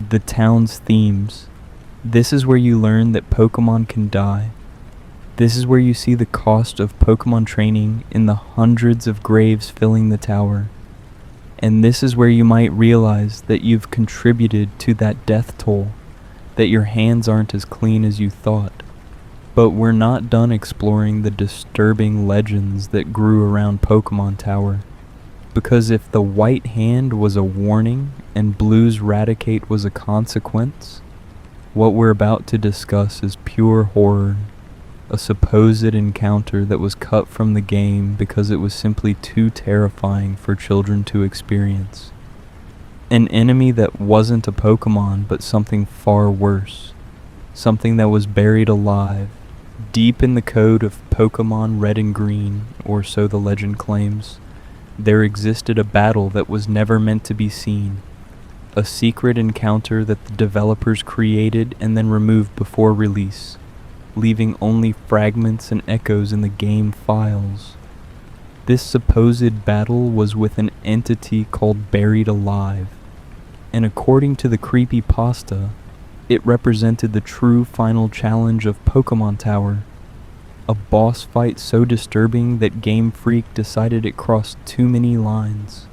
the town's themes. This is where you learn that Pokémon can die. This is where you see the cost of Pokémon training in the hundreds of graves filling the tower. And this is where you might realize that you've contributed to that death toll, that your hands aren't as clean as you thought. But we're not done exploring the disturbing legends that grew around Pokémon Tower, Because if the white hand was a warning and blue's Raticate was a consequence, what we're about to discuss is pure horror, a supposed encounter that was cut from the game because it was simply too terrifying for children to experience. An enemy that wasn't a Pokémon but something far worse, something that was buried alive, deep in the code of Pokémon Red and Green, or so the legend claims. There existed a battle that was never meant to be seen, a secret encounter that the developers created and then removed before release, leaving only fragments and echoes in the game files. This supposed battle was with an entity called Buried Alive, and according to the Creepypasta, it represented the true final challenge of Pokémon Tower, a boss fight so disturbing that Game Freak decided it crossed too many lines.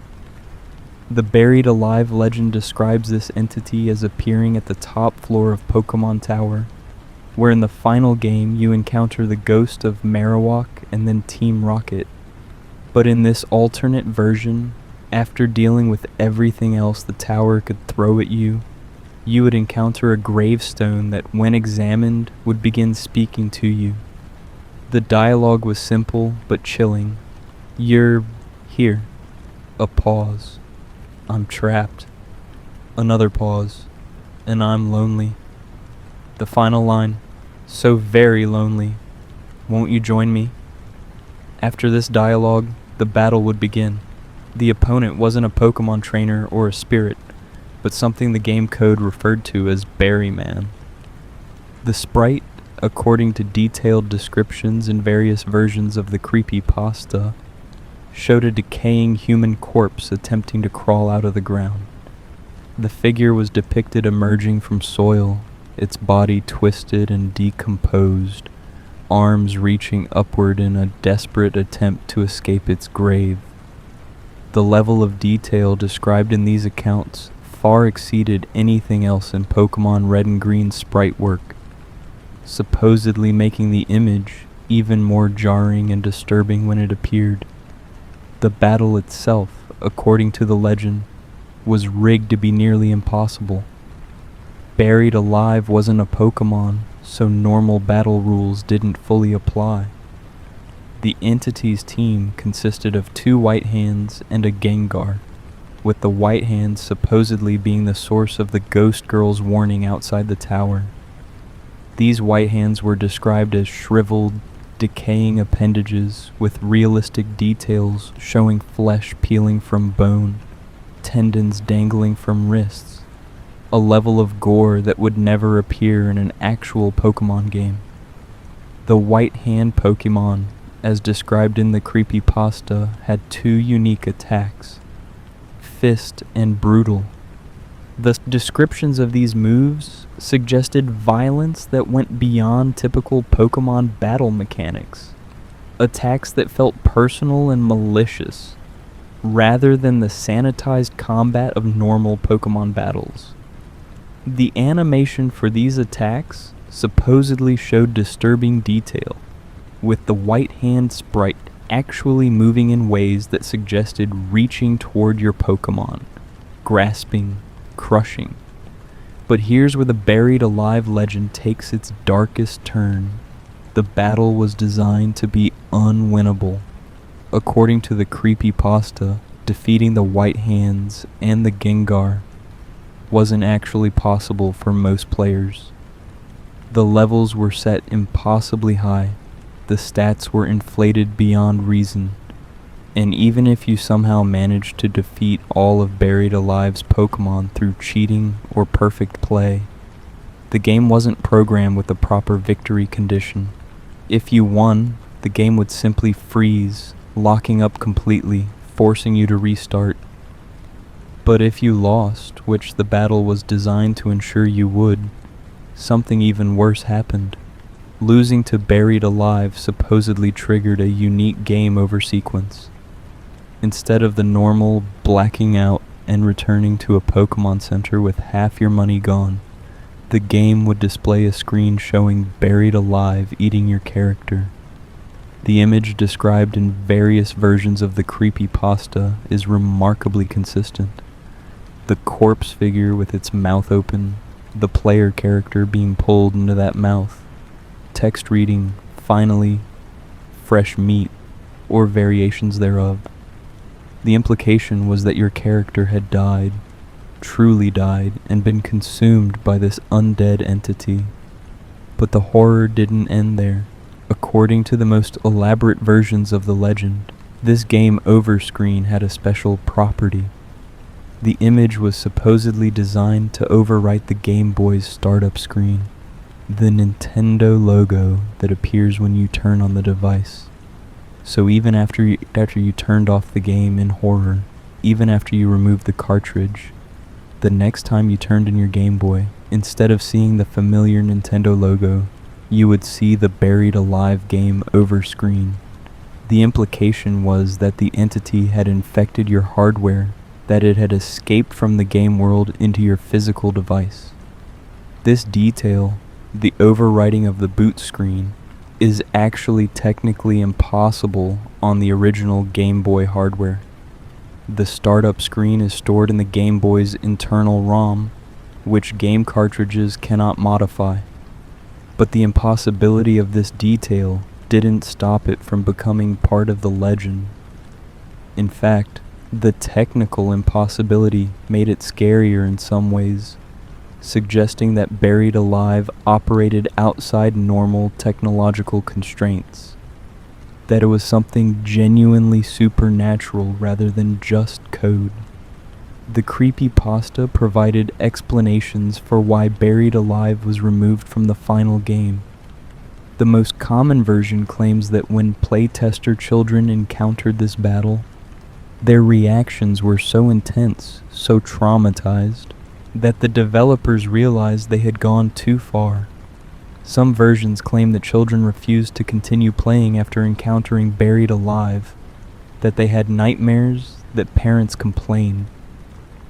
The Buried Alive legend describes this entity as appearing at the top floor of Pokémon Tower, where in the final game you encounter the ghost of Marowak and then Team Rocket. But in this alternate version, after dealing with everything else the tower could throw at you, you would encounter a gravestone that, when examined, would begin speaking to you. The dialogue was simple but chilling. You're here. A pause. I'm trapped. Another pause. And I'm lonely. The final line. So very lonely. Won't you join me? After this dialogue, the battle would begin. The opponent wasn't a Pokemon trainer or a spirit, but something the game code referred to as Berryman. The sprite, according to detailed descriptions in various versions of the Creepypasta, showed a decaying human corpse attempting to crawl out of the ground. The figure was depicted emerging from soil, its body twisted and decomposed, arms reaching upward in a desperate attempt to escape its grave. The level of detail described in these accounts far exceeded anything else in Pokémon Red and Green sprite work, supposedly making the image even more jarring and disturbing when it appeared. The battle itself, according to the legend, was rigged to be nearly impossible. Buried Alive wasn't a Pokémon, so normal battle rules didn't fully apply. The entity's team consisted of 2 White Hands and a Gengar, with the White Hands supposedly being the source of the Ghost Girl's warning outside the tower. These White Hands were described as shriveled, decaying appendages with realistic details showing flesh peeling from bone, tendons dangling from wrists, a level of gore that would never appear in an actual Pokémon game. The White Hand Pokémon, as described in the Creepypasta, had 2 unique attacks, Fist and Brutal. The descriptions of these moves suggested violence that went beyond typical Pokémon battle mechanics, attacks that felt personal and malicious, rather than the sanitized combat of normal Pokémon battles. The animation for these attacks supposedly showed disturbing detail, with the White Hand sprite actually moving in ways that suggested reaching toward your Pokémon, grasping, crushing. But here's where the Buried Alive legend takes its darkest turn. The battle was designed to be unwinnable. According to the Creepypasta, defeating the White Hands and the Gengar wasn't actually possible for most players. The levels were set impossibly high. The stats were inflated beyond reason, and even if you somehow managed to defeat all of Buried Alive's Pokémon through cheating or perfect play, the game wasn't programmed with the proper victory condition. If you won, the game would simply freeze, locking up completely, forcing you to restart. But if you lost, which the battle was designed to ensure you would, something even worse happened. Losing to Buried Alive supposedly triggered a unique game over sequence. Instead of the normal blacking out and returning to a Pokémon Center with half your money gone, the game would display a screen showing Buried Alive eating your character. The image described in various versions of the creepypasta is remarkably consistent. The corpse figure with its mouth open, the player character being pulled into that mouth, text reading, "Finally, fresh meat," or variations thereof. The implication was that your character had died, truly died, and been consumed by this undead entity. But the horror didn't end there. According to the most elaborate versions of the legend, this game over screen had a special property. The image was supposedly designed to overwrite the Game Boy's startup screen, the Nintendo logo that appears when you turn on the device. So even after you turned off the game in horror, even after you removed the cartridge, the next time you turned in your Game Boy, instead of seeing the familiar Nintendo logo, you would see the buried alive game over screen. The implication was that the entity had infected your hardware, that it had escaped from the game world into your physical device. This detail, the overwriting of the boot screen, is actually technically impossible on the original Game Boy hardware. The startup screen is stored in the Game Boy's internal ROM, which game cartridges cannot modify. But the impossibility of this detail didn't stop it from becoming part of the legend. In fact, the technical impossibility made it scarier in some ways, suggesting that Buried Alive operated outside normal technological constraints, that it was something genuinely supernatural rather than just code. The creepypasta provided explanations for why Buried Alive was removed from the final game. The most common version claims that when playtester children encountered this battle, their reactions were so intense, so traumatized, that the developers realized they had gone too far. Some versions claim that children refused to continue playing after encountering Buried Alive, that they had nightmares, that parents complained.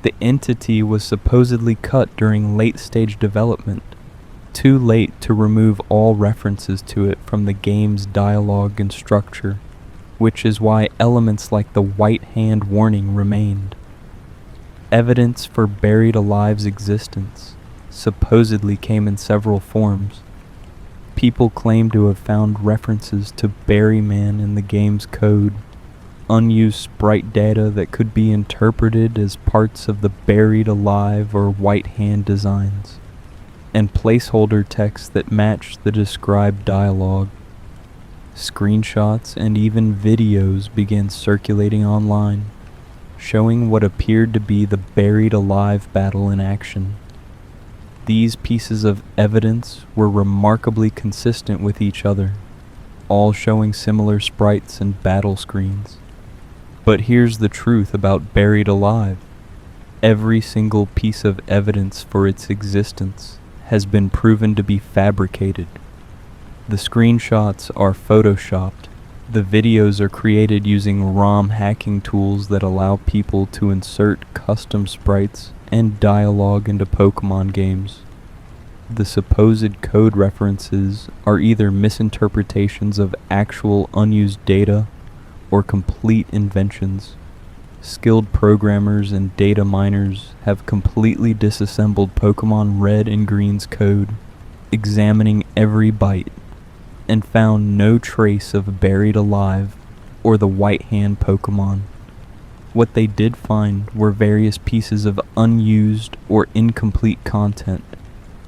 The entity was supposedly cut during late-stage development, too late to remove all references to it from the game's dialogue and structure, which is why elements like the white hand warning remained. Evidence for Buried Alive's existence supposedly came in several forms. People claim to have found references to Berryman in the game's code, unused sprite data that could be interpreted as parts of the Buried Alive or White Hand designs, and placeholder text that matched the described dialogue. Screenshots and even videos began circulating online, showing what appeared to be the Buried Alive battle in action. These pieces of evidence were remarkably consistent with each other, all showing similar sprites and battle screens. But here's the truth about Buried Alive. Every single piece of evidence for its existence has been proven to be fabricated. The screenshots are photoshopped. The videos are created using ROM hacking tools that allow people to insert custom sprites and dialogue into Pokémon games. The supposed code references are either misinterpretations of actual unused data or complete inventions. Skilled programmers and data miners have completely disassembled Pokémon Red and Green's code, examining every byte, and found no trace of Buried Alive or the White Hand Pokémon. What they did find were various pieces of unused or incomplete content,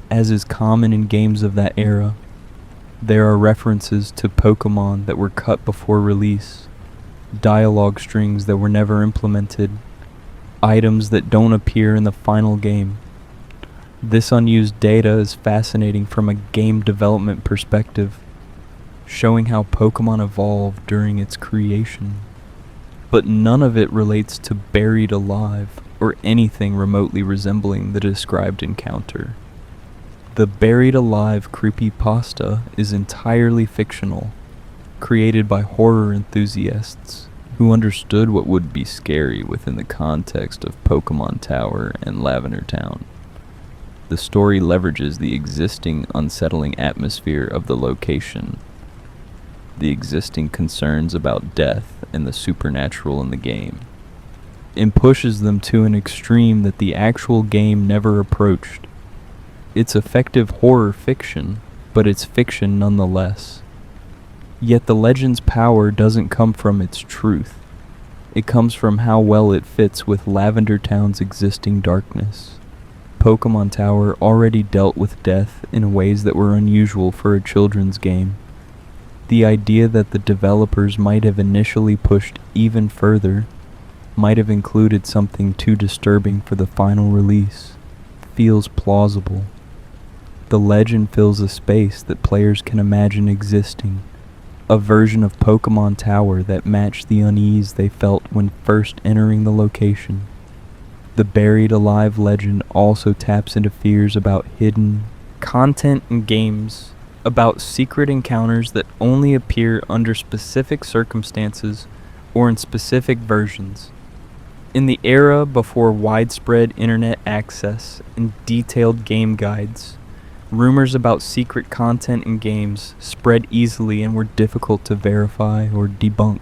as is common in games of that era. There are references to Pokémon that were cut before release, dialogue strings that were never implemented, items that don't appear in the final game. This unused data is fascinating from a game development perspective, showing how Pokémon evolved during its creation. But none of it relates to Buried Alive or anything remotely resembling the described encounter. The Buried Alive creepypasta is entirely fictional, created by horror enthusiasts who understood what would be scary within the context of Pokémon Tower and Lavender Town. The story leverages the existing unsettling atmosphere of the location, the existing concerns about death and the supernatural in the game, and pushes them to an extreme that the actual game never approached. It's effective horror fiction, but it's fiction nonetheless. Yet the legend's power doesn't come from its truth. It comes from how well it fits with Lavender Town's existing darkness. Pokémon Tower already dealt with death in ways that were unusual for a children's game. The idea that the developers might have initially pushed even further might have included something too disturbing for the final release feels plausible. The legend fills a space that players can imagine existing, a version of Pokémon Tower that matched the unease they felt when first entering the location. The Buried Alive legend also taps into fears about hidden content in games, about secret encounters that only appear under specific circumstances or in specific versions. In the era before widespread internet access and detailed game guides, rumors about secret content in games spread easily and were difficult to verify or debunk.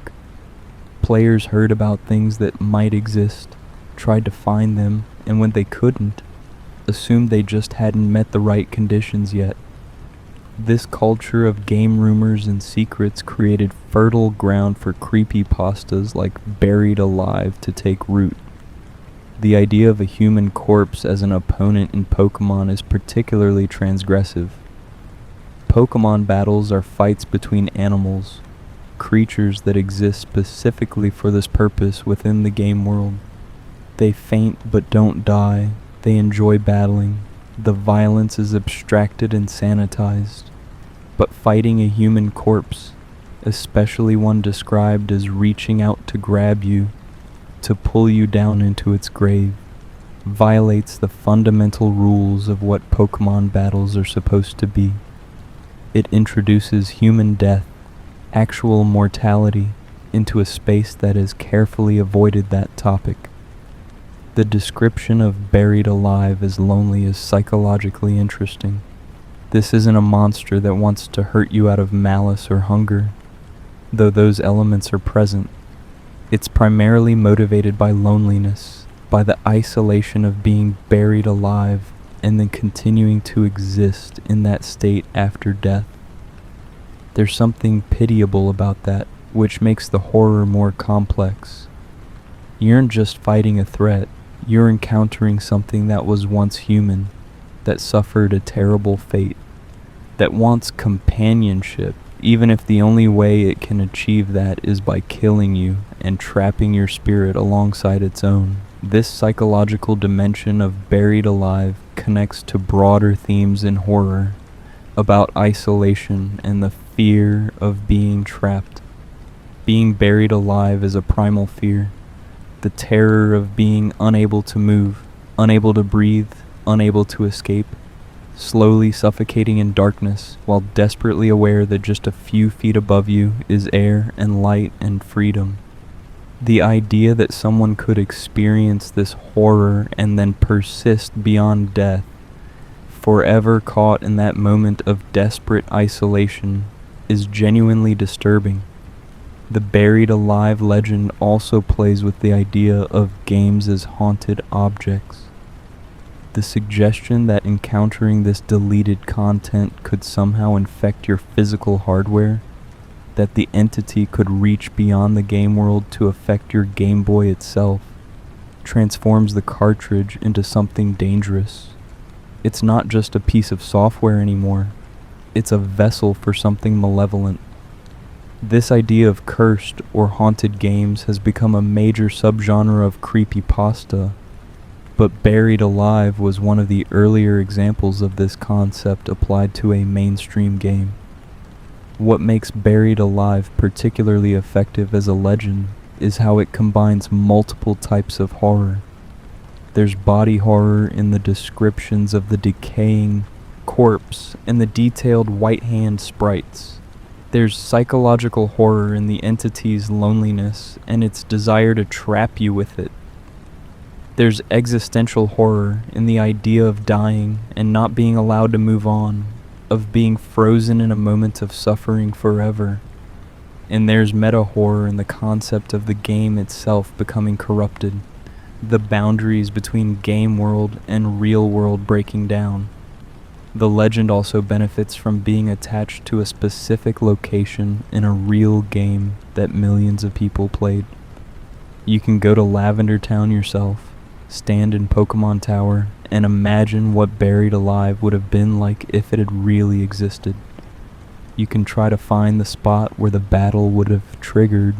Players heard about things that might exist, tried to find them, and when they couldn't, assumed they just hadn't met the right conditions yet. This culture of game rumors and secrets created fertile ground for creepypastas like Buried Alive to take root. The idea of a human corpse as an opponent in Pokémon is particularly transgressive. Pokémon battles are fights between animals, creatures that exist specifically for this purpose within the game world. They faint but don't die, they enjoy battling, the violence is abstracted and sanitized. But fighting a human corpse, especially one described as reaching out to grab you, to pull you down into its grave, violates the fundamental rules of what Pokémon battles are supposed to be. It introduces human death, actual mortality, into a space that has carefully avoided that topic. The description of Buried Alive as lonely is psychologically interesting. This isn't a monster that wants to hurt you out of malice or hunger, though those elements are present. It's primarily motivated by loneliness, by the isolation of being buried alive and then continuing to exist in that state after death. There's something pitiable about that, which makes the horror more complex. You aren't just fighting a threat, you're encountering something that was once human, that suffered a terrible fate, that wants companionship, even if the only way it can achieve that is by killing you and trapping your spirit alongside its own. This psychological dimension of Buried Alive connects to broader themes in horror, about isolation and the fear of being trapped. Being buried alive is a primal fear, the terror of being unable to move, unable to breathe, unable to escape, slowly suffocating in darkness while desperately aware that just a few feet above you is air and light and freedom. The idea that someone could experience this horror and then persist beyond death, forever caught in that moment of desperate isolation, is genuinely disturbing. The Buried Alive legend also plays with the idea of games as haunted objects. The suggestion that encountering this deleted content could somehow infect your physical hardware, that the entity could reach beyond the game world to affect your Game Boy itself, transforms the cartridge into something dangerous. It's not just a piece of software anymore, it's a vessel for something malevolent. This idea of cursed or haunted games has become a major subgenre of creepypasta, but Buried Alive was one of the earlier examples of this concept applied to a mainstream game. What makes Buried Alive particularly effective as a legend is how it combines multiple types of horror. There's body horror in the descriptions of the decaying corpse and the detailed white hand sprites. There's psychological horror in the entity's loneliness and its desire to trap you with it. There's existential horror in the idea of dying and not being allowed to move on, of being frozen in a moment of suffering forever. And there's meta horror in the concept of the game itself becoming corrupted, the boundaries between game world and real world breaking down. The legend also benefits from being attached to a specific location in a real game that millions of people played. You can go to Lavender Town yourself, stand in Pokémon Tower, and imagine what Buried Alive would have been like if it had really existed. You can try to find the spot where the battle would have triggered,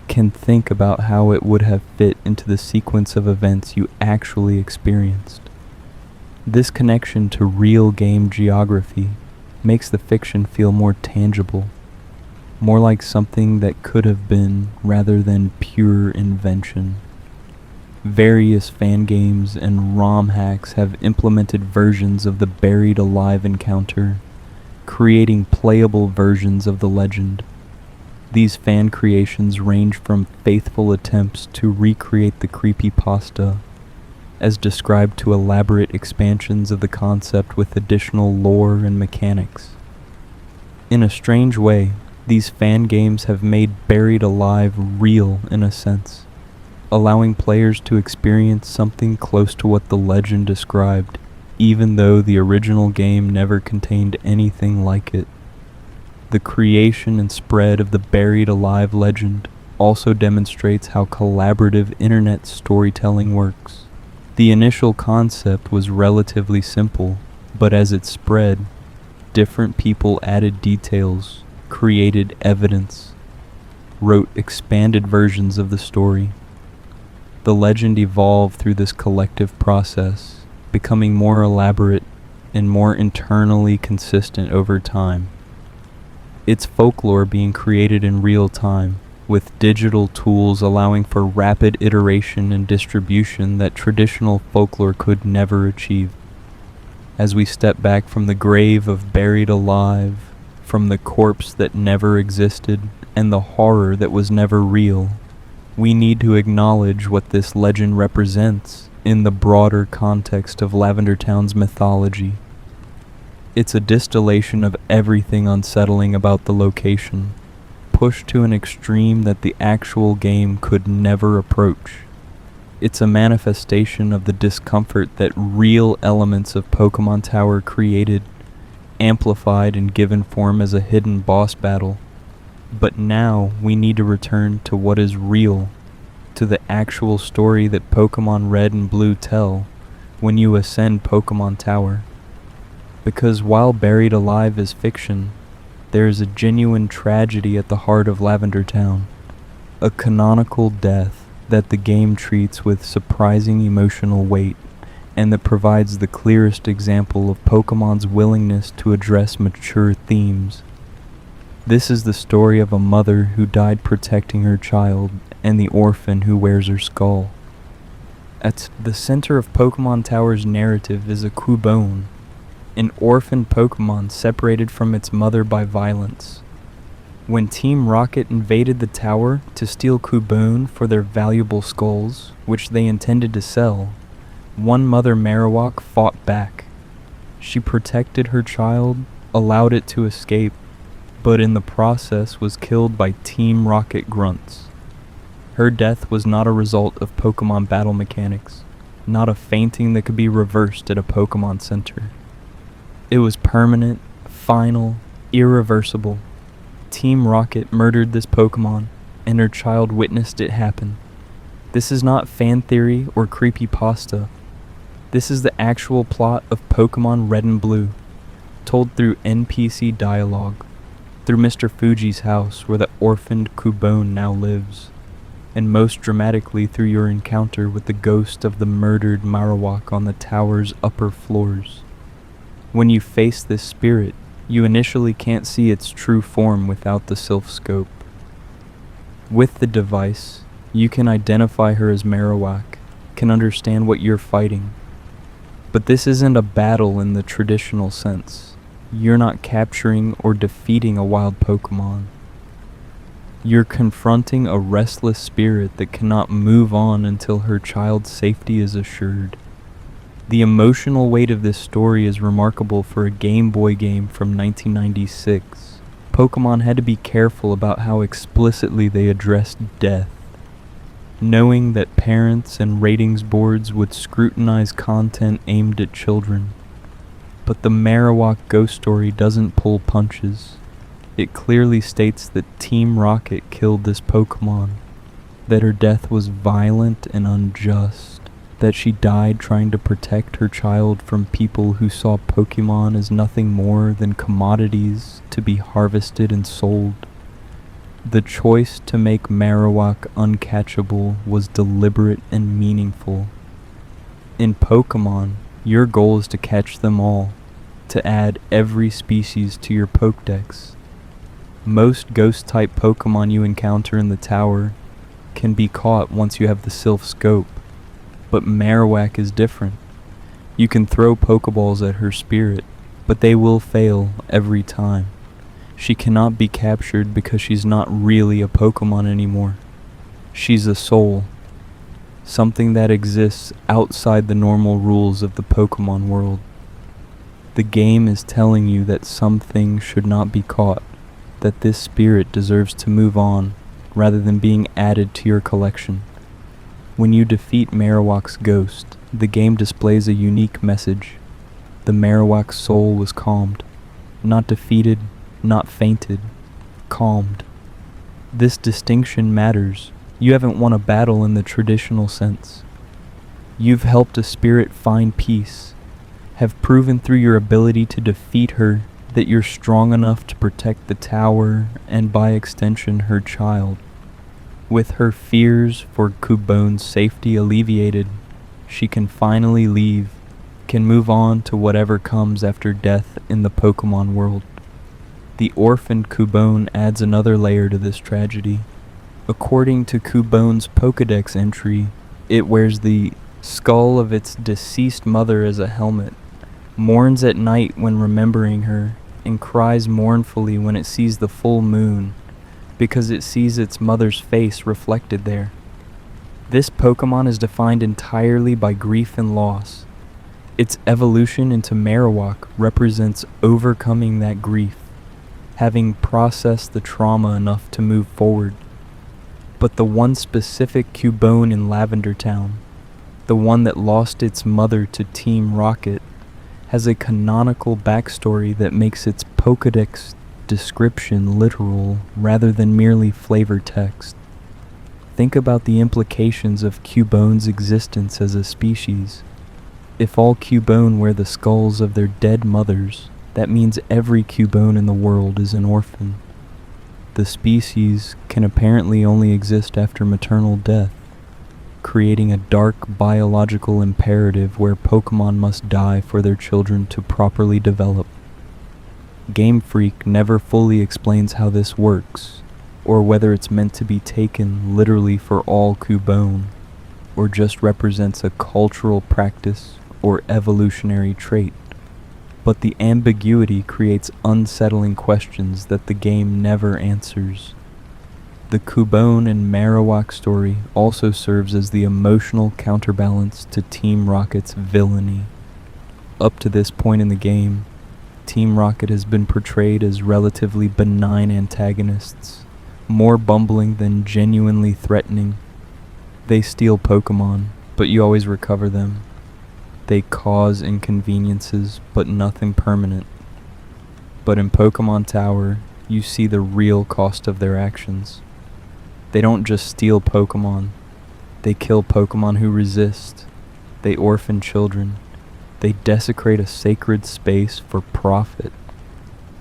can think about how it would have fit into the sequence of events you actually experienced. This connection to real game geography makes the fiction feel more tangible, more like something that could have been rather than pure invention. Various fan games and ROM hacks have implemented versions of the Buried Alive encounter, creating playable versions of the legend. These fan creations range from faithful attempts to recreate the creepypasta, as described, to elaborate expansions of the concept with additional lore and mechanics. In a strange way, these fan games have made Buried Alive real in a sense, allowing players to experience something close to what the legend described, even though the original game never contained anything like it. The creation and spread of the Buried Alive legend also demonstrates how collaborative internet storytelling works. The initial concept was relatively simple, but as it spread, different people added details, created evidence, wrote expanded versions of the story. The legend evolved through this collective process, becoming more elaborate and more internally consistent over time. Its folklore being created in real time, with digital tools allowing for rapid iteration and distribution that traditional folklore could never achieve. As we step back from the grave of Buried Alive, from the corpse that never existed, and the horror that was never real, we need to acknowledge what this legend represents in the broader context of Lavender Town's mythology. It's a distillation of everything unsettling about the location, pushed to an extreme that the actual game could never approach. It's a manifestation of the discomfort that real elements of Pokémon Tower created, amplified and given form as a hidden boss battle. But now we need to return to what is real, to the actual story that Pokémon Red and Blue tell when you ascend Pokémon Tower. Because while Buried Alive is fiction, there is a genuine tragedy at the heart of Lavender Town, a canonical death that the game treats with surprising emotional weight, and that provides the clearest example of Pokémon's willingness to address mature themes. This is the story of a mother who died protecting her child, and the orphan who wears her skull. At the center of Pokémon Tower's narrative is a Cubone, an orphaned Pokémon separated from its mother by violence. When Team Rocket invaded the tower to steal Cubone for their valuable skulls, which they intended to sell, one mother Marowak fought back. She protected her child, allowed it to escape, but in the process was killed by Team Rocket grunts. Her death was not a result of Pokémon battle mechanics, not a fainting that could be reversed at a Pokémon Center. It was permanent, final, irreversible. Team Rocket murdered this Pokémon, and her child witnessed it happen. This is not fan theory or creepypasta. This is the actual plot of Pokémon Red and Blue, told through NPC dialogue, through Mr. Fuji's house where the orphaned Cubone now lives, and most dramatically through your encounter with the ghost of the murdered Marowak on the tower's upper floors. When you face this spirit, you initially can't see its true form without the Sylph Scope. With the device, you can identify her as Marowak, can understand what you're fighting. But this isn't a battle in the traditional sense. You're not capturing or defeating a wild Pokémon. You're confronting a restless spirit that cannot move on until her child's safety is assured. The emotional weight of this story is remarkable for a Game Boy game from 1996, Pokémon had to be careful about how explicitly they addressed death, knowing that parents and ratings boards would scrutinize content aimed at children. But the Marowak ghost story doesn't pull punches. It clearly states that Team Rocket killed this Pokémon, that her death was violent and unjust, that she died trying to protect her child from people who saw Pokémon as nothing more than commodities to be harvested and sold. The choice to make Marowak uncatchable was deliberate and meaningful. In Pokémon, your goal is to catch them all, to add every species to your Pokédex. Most ghost-type Pokémon you encounter in the tower can be caught once you have the Sylph Scope, but Marowak is different. You can throw Pokeballs at her spirit, but they will fail every time. She cannot be captured because she's not really a Pokémon anymore. She's a soul, something that exists outside the normal rules of the Pokémon world. The game is telling you that some things should not be caught, that this spirit deserves to move on rather than being added to your collection. When you defeat Marowak's ghost, the game displays a unique message. The Marowak soul was calmed, not defeated, not fainted, calmed. This distinction matters. You haven't won a battle in the traditional sense. You've helped a spirit find peace, have proven through your ability to defeat her that you're strong enough to protect the tower and by extension her child. With her fears for Kubone's safety alleviated, she can finally leave, can move on to whatever comes after death in the Pokémon world. The orphaned Kubone adds another layer to this tragedy. According to Kubone's Pokédex entry, it wears the skull of its deceased mother as a helmet, mourns at night when remembering her, and cries mournfully when it sees the full moon, because it sees its mother's face reflected there. This Pokémon is defined entirely by grief and loss. Its evolution into Marowak represents overcoming that grief, having processed the trauma enough to move forward. But the one specific Cubone in Lavender Town, the one that lost its mother to Team Rocket, has a canonical backstory that makes its Pokédex description literal rather than merely flavor text. Think about the implications of Cubone's existence as a species. If all Cubone wear the skulls of their dead mothers, that means every Cubone in the world is an orphan. The species can apparently only exist after maternal death, creating a dark biological imperative where Pokémon must die for their children to properly develop. Game Freak never fully explains how this works, or whether it's meant to be taken literally for all Cubone, or just represents a cultural practice or evolutionary trait. But the ambiguity creates unsettling questions that the game never answers. The Cubone and Marowak story also serves as the emotional counterbalance to Team Rocket's villainy. Up to this point in the game, Team Rocket has been portrayed as relatively benign antagonists, more bumbling than genuinely threatening. They steal Pokémon, but you always recover them. They cause inconveniences, but nothing permanent. But in Pokémon Tower, you see the real cost of their actions. They don't just steal Pokémon, they kill Pokémon who resist. They orphan children. They desecrate a sacred space for profit.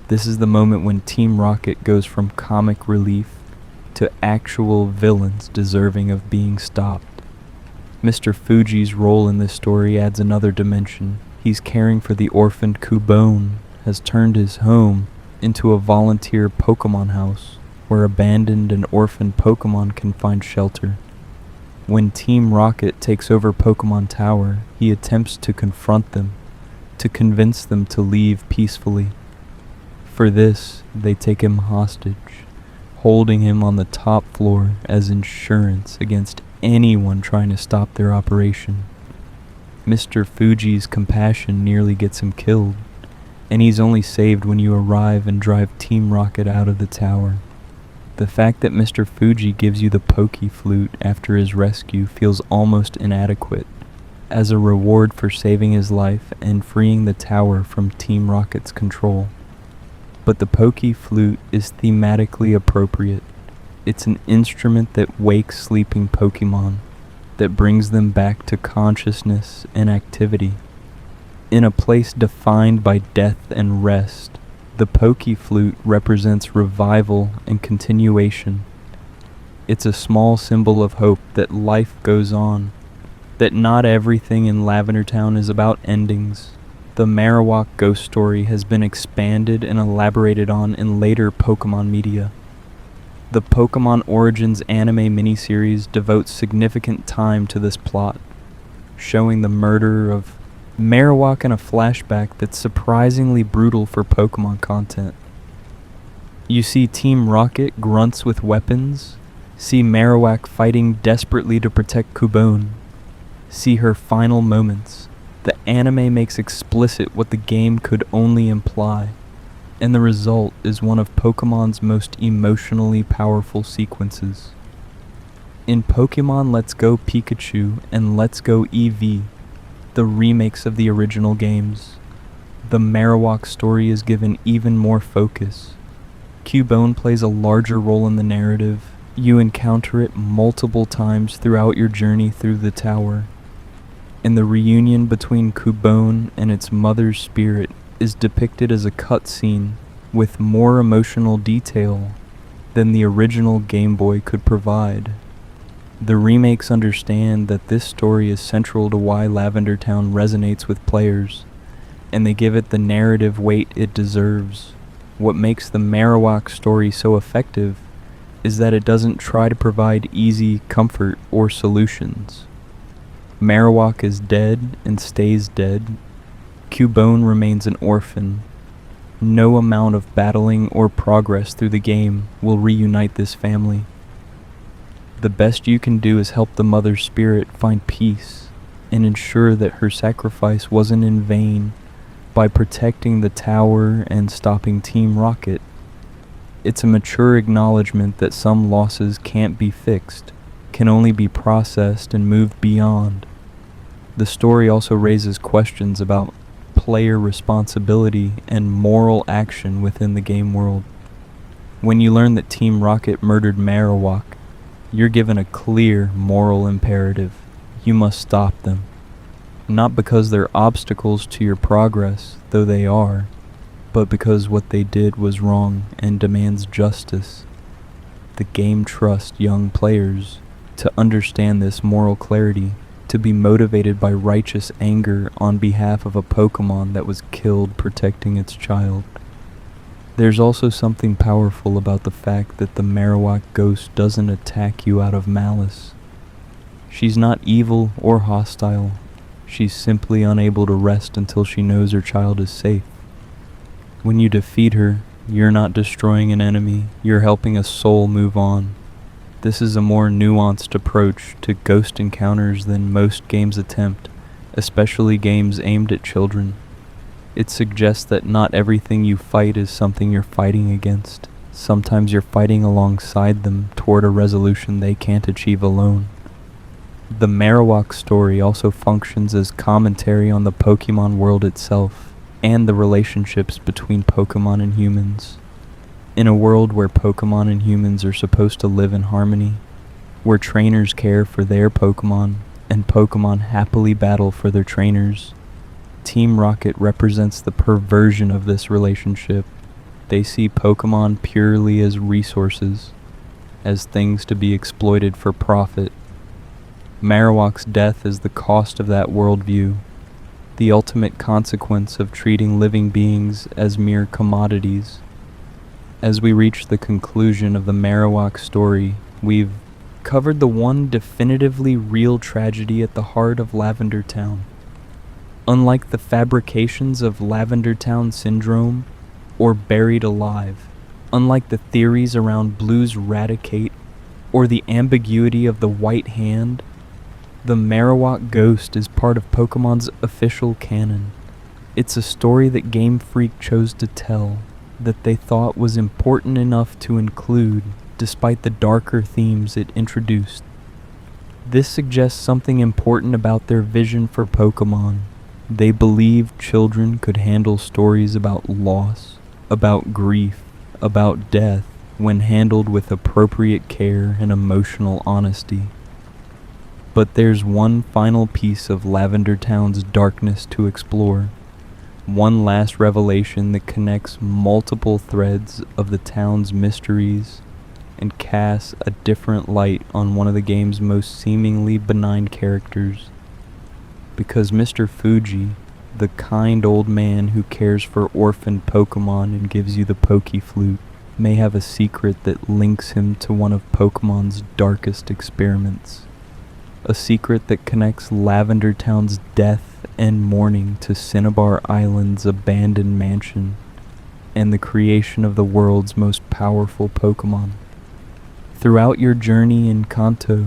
This is the moment when Team Rocket goes from comic relief to actual villains deserving of being stopped. Mr. Fuji's role in this story adds another dimension. He's caring for the orphaned Cubone, has turned his home into a volunteer Pokémon house, where abandoned and orphaned Pokémon can find shelter. When Team Rocket takes over Pokémon Tower, he attempts to confront them, to convince them to leave peacefully. For this, they take him hostage, holding him on the top floor as insurance against anyone trying to stop their operation. Mr. Fuji's compassion nearly gets him killed. and he's only saved when you arrive and drive Team Rocket out of the tower. The fact that Mr. Fuji gives you the Poké Flute after his rescue feels almost inadequate, as a reward for saving his life and freeing the tower from Team Rocket's control. But the Poké Flute is thematically appropriate. It's an instrument that wakes sleeping Pokémon, that brings them back to consciousness and activity. In a place defined by death and rest, the Poké Flute represents revival and continuation. It's a small symbol of hope that life goes on, that not everything in Lavender Town is about endings. The Marowak ghost story has been expanded and elaborated on in later Pokémon media. The Pokémon Origins anime miniseries devotes significant time to this plot, showing the murder of Marowak in a flashback that's surprisingly brutal for Pokémon content. You see Team Rocket grunts with weapons, see Marowak fighting desperately to protect Cubone, see her final moments. The anime makes explicit what the game could only imply, and the result is one of Pokémon's most emotionally powerful sequences. In Pokémon Let's Go Pikachu and Let's Go Eevee, the remakes of the original games, the Marowak story is given even more focus. Cubone plays a larger role in the narrative. You encounter it multiple times throughout your journey through the tower, and the reunion between Cubone and its mother's spirit is depicted as a cutscene with more emotional detail than the original Game Boy could provide. The remakes understand that this story is central to why Lavender Town resonates with players, and they give it the narrative weight it deserves. What makes the Marowak story so effective is that it doesn't try to provide easy comfort or solutions. Marowak is dead and stays dead. Cubone remains an orphan. No amount of battling or progress through the game will reunite this family. The best you can do is help the mother's spirit find peace and ensure that her sacrifice wasn't in vain by protecting the tower and stopping Team Rocket. It's a mature acknowledgement that some losses can't be fixed, can only be processed and moved beyond. The story also raises questions about player responsibility and moral action within the game world. When you learn that Team Rocket murdered Marowak, you're given a clear moral imperative. You must stop them. Not because they're obstacles to your progress, though they are, but because what they did was wrong and demands justice. The game trusts young players to understand this moral clarity, to be motivated by righteous anger on behalf of a Pokémon that was killed protecting its child. There's also something powerful about the fact that the Marowak ghost doesn't attack you out of malice. She's not evil or hostile. She's simply unable to rest until she knows her child is safe. When you defeat her, you're not destroying an enemy, you're helping a soul move on. This is a more nuanced approach to ghost encounters than most games attempt, especially games aimed at children. It suggests that not everything you fight is something you're fighting against. Sometimes you're fighting alongside them toward a resolution they can't achieve alone. The Marowak story also functions as commentary on the Pokémon world itself, and the relationships between Pokémon and humans. In a world where Pokémon and humans are supposed to live in harmony, where trainers care for their Pokémon, and Pokémon happily battle for their trainers, Team Rocket represents the perversion of this relationship. They see Pokémon purely as resources, as things to be exploited for profit. Marowak's death is the cost of that worldview, the ultimate consequence of treating living beings as mere commodities. As we reach the conclusion of the Marowak story, we've covered the one definitively real tragedy at the heart of Lavender Town. Unlike the fabrications of Lavender Town Syndrome or Buried Alive, unlike the theories around Blue's Raticate or the ambiguity of the White Hand, the Marowak ghost is part of Pokémon's official canon. It's a story that Game Freak chose to tell, that they thought was important enough to include, despite the darker themes it introduced. This suggests something important about their vision for Pokémon. They believed children could handle stories about loss, about grief, about death, when handled with appropriate care and emotional honesty. But there's one final piece of Lavender Town's darkness to explore. One last revelation that connects multiple threads of the town's mysteries and casts a different light on one of the game's most seemingly benign characters. Because Mr. Fuji, the kind old man who cares for orphaned Pokémon and gives you the Poké Flute, may have a secret that links him to one of Pokémon's darkest experiments. A secret that connects Lavender Town's death and mourning to Cinnabar Island's abandoned mansion and the creation of the world's most powerful Pokémon. Throughout your journey in Kanto,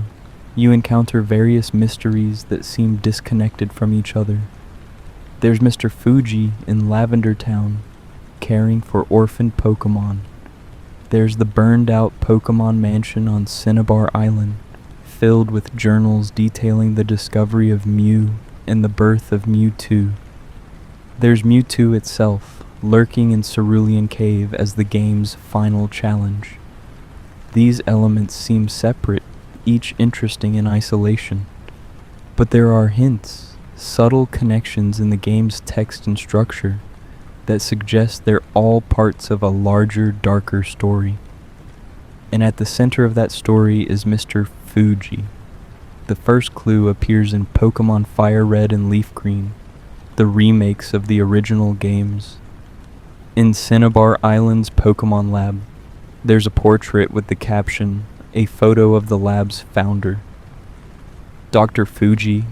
you encounter various mysteries that seem disconnected from each other. There's Mr. Fuji in Lavender Town, caring for orphaned Pokémon. There's the burned-out Pokémon mansion on Cinnabar Island, filled with journals detailing the discovery of Mew and the birth of Mewtwo. There's Mewtwo itself, lurking in Cerulean Cave as the game's final challenge. These elements seem separate, each interesting in isolation. But there are hints, subtle connections in the game's text and structure that suggest they're all parts of a larger, darker story. And at the center of that story is Mr. Fuji. The first clue appears in Pokémon Fire Red and Leaf Green, the remakes of the original games. In Cinnabar Island's Pokémon Lab, there's a portrait with the caption, "A photo of the lab's founder." Dr. Fuji.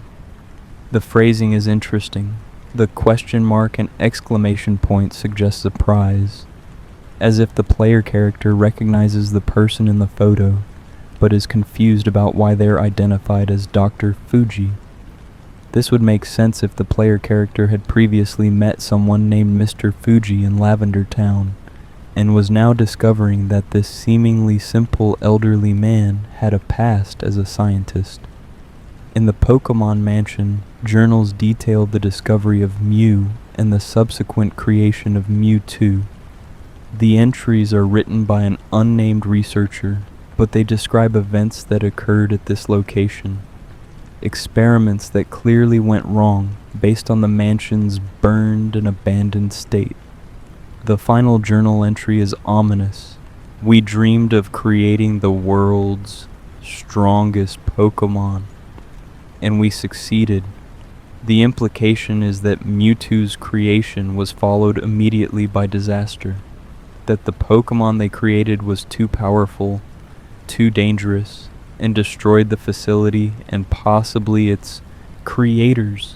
The phrasing is interesting. The question mark and exclamation point suggest surprise, as if the player character recognizes the person in the photo, but is confused about why they're identified as Dr. Fuji. This would make sense if the player character had previously met someone named Mr. Fuji in Lavender Town, and was now discovering that this seemingly simple elderly man had a past as a scientist. In the Pokémon Mansion, journals detail the discovery of Mew and the subsequent creation of Mewtwo. The entries are written by an unnamed researcher, but they describe events that occurred at this location. Experiments that clearly went wrong based on the mansion's burned and abandoned state. The final journal entry is ominous. "We dreamed of creating the world's strongest Pokémon, and we succeeded." The implication is that Mewtwo's creation was followed immediately by disaster, that the Pokémon they created was too powerful, too dangerous, and destroyed the facility and possibly its creators.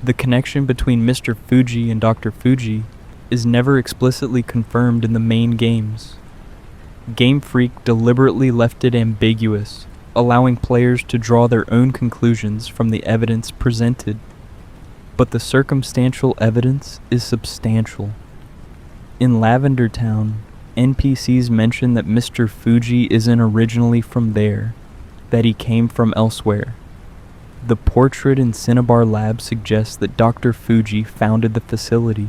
The connection between Mr. Fuji and Dr. Fuji is never explicitly confirmed in the main games. Game Freak deliberately left it ambiguous, allowing players to draw their own conclusions from the evidence presented. But the circumstantial evidence is substantial. In Lavender Town, NPCs mention that Mr. Fuji isn't originally from there, that he came from elsewhere. The portrait in Cinnabar Lab suggests that Dr. Fuji founded the facility.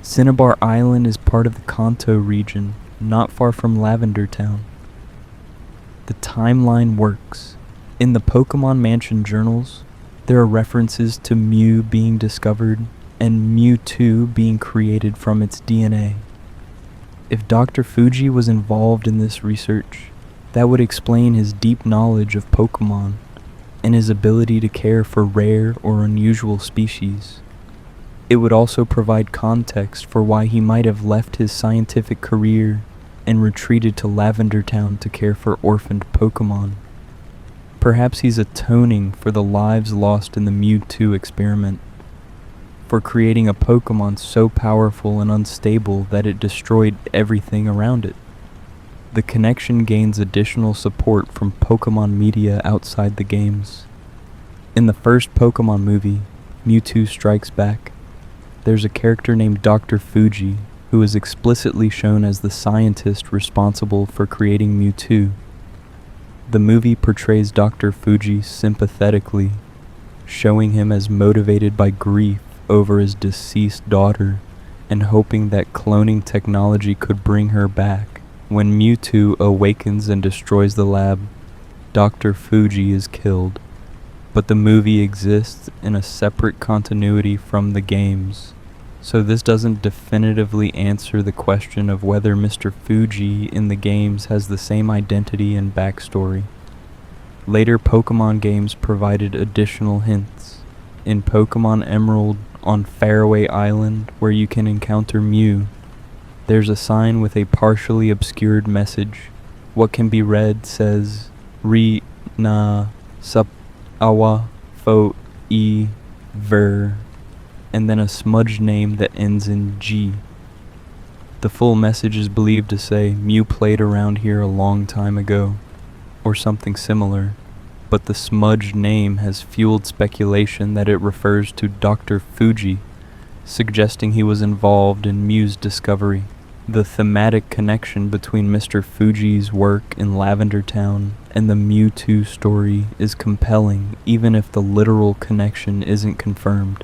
Cinnabar Island is part of the Kanto region, not far from Lavender Town. The timeline works. In the Pokémon Mansion journals, there are references to Mew being discovered and Mewtwo being created from its DNA. If Dr. Fuji was involved in this research, that would explain his deep knowledge of Pokémon and his ability to care for rare or unusual species. It would also provide context for why he might have left his scientific career and retreated to Lavender Town to care for orphaned Pokémon. Perhaps he's atoning for the lives lost in the Mewtwo experiment, for creating a Pokémon so powerful and unstable that it destroyed everything around it. The connection gains additional support from Pokémon media outside the games. In the first Pokémon movie, Mewtwo Strikes Back, there's a character named Dr. Fuji, who is explicitly shown as the scientist responsible for creating Mewtwo. The movie portrays Dr. Fuji sympathetically, showing him as motivated by grief over his deceased daughter and hoping that cloning technology could bring her back. When Mewtwo awakens and destroys the lab, Dr. Fuji is killed, but the movie exists in a separate continuity from the games, so this doesn't definitively answer the question of whether Mr. Fuji in the games has the same identity and backstory. Later Pokémon games provided additional hints. In Pokémon Emerald on Faraway Island, where you can encounter Mew, there's a sign with a partially obscured message. What can be read says, Re na sup awa fo e ver, and then a smudged name that ends in G. The full message is believed to say, Mew played around here a long time ago, or something similar, but the smudged name has fueled speculation that it refers to Dr. Fuji, suggesting he was involved in Mew's discovery. The thematic connection between Mr. Fuji's work in Lavender Town and the Mewtwo story is compelling, even if the literal connection isn't confirmed.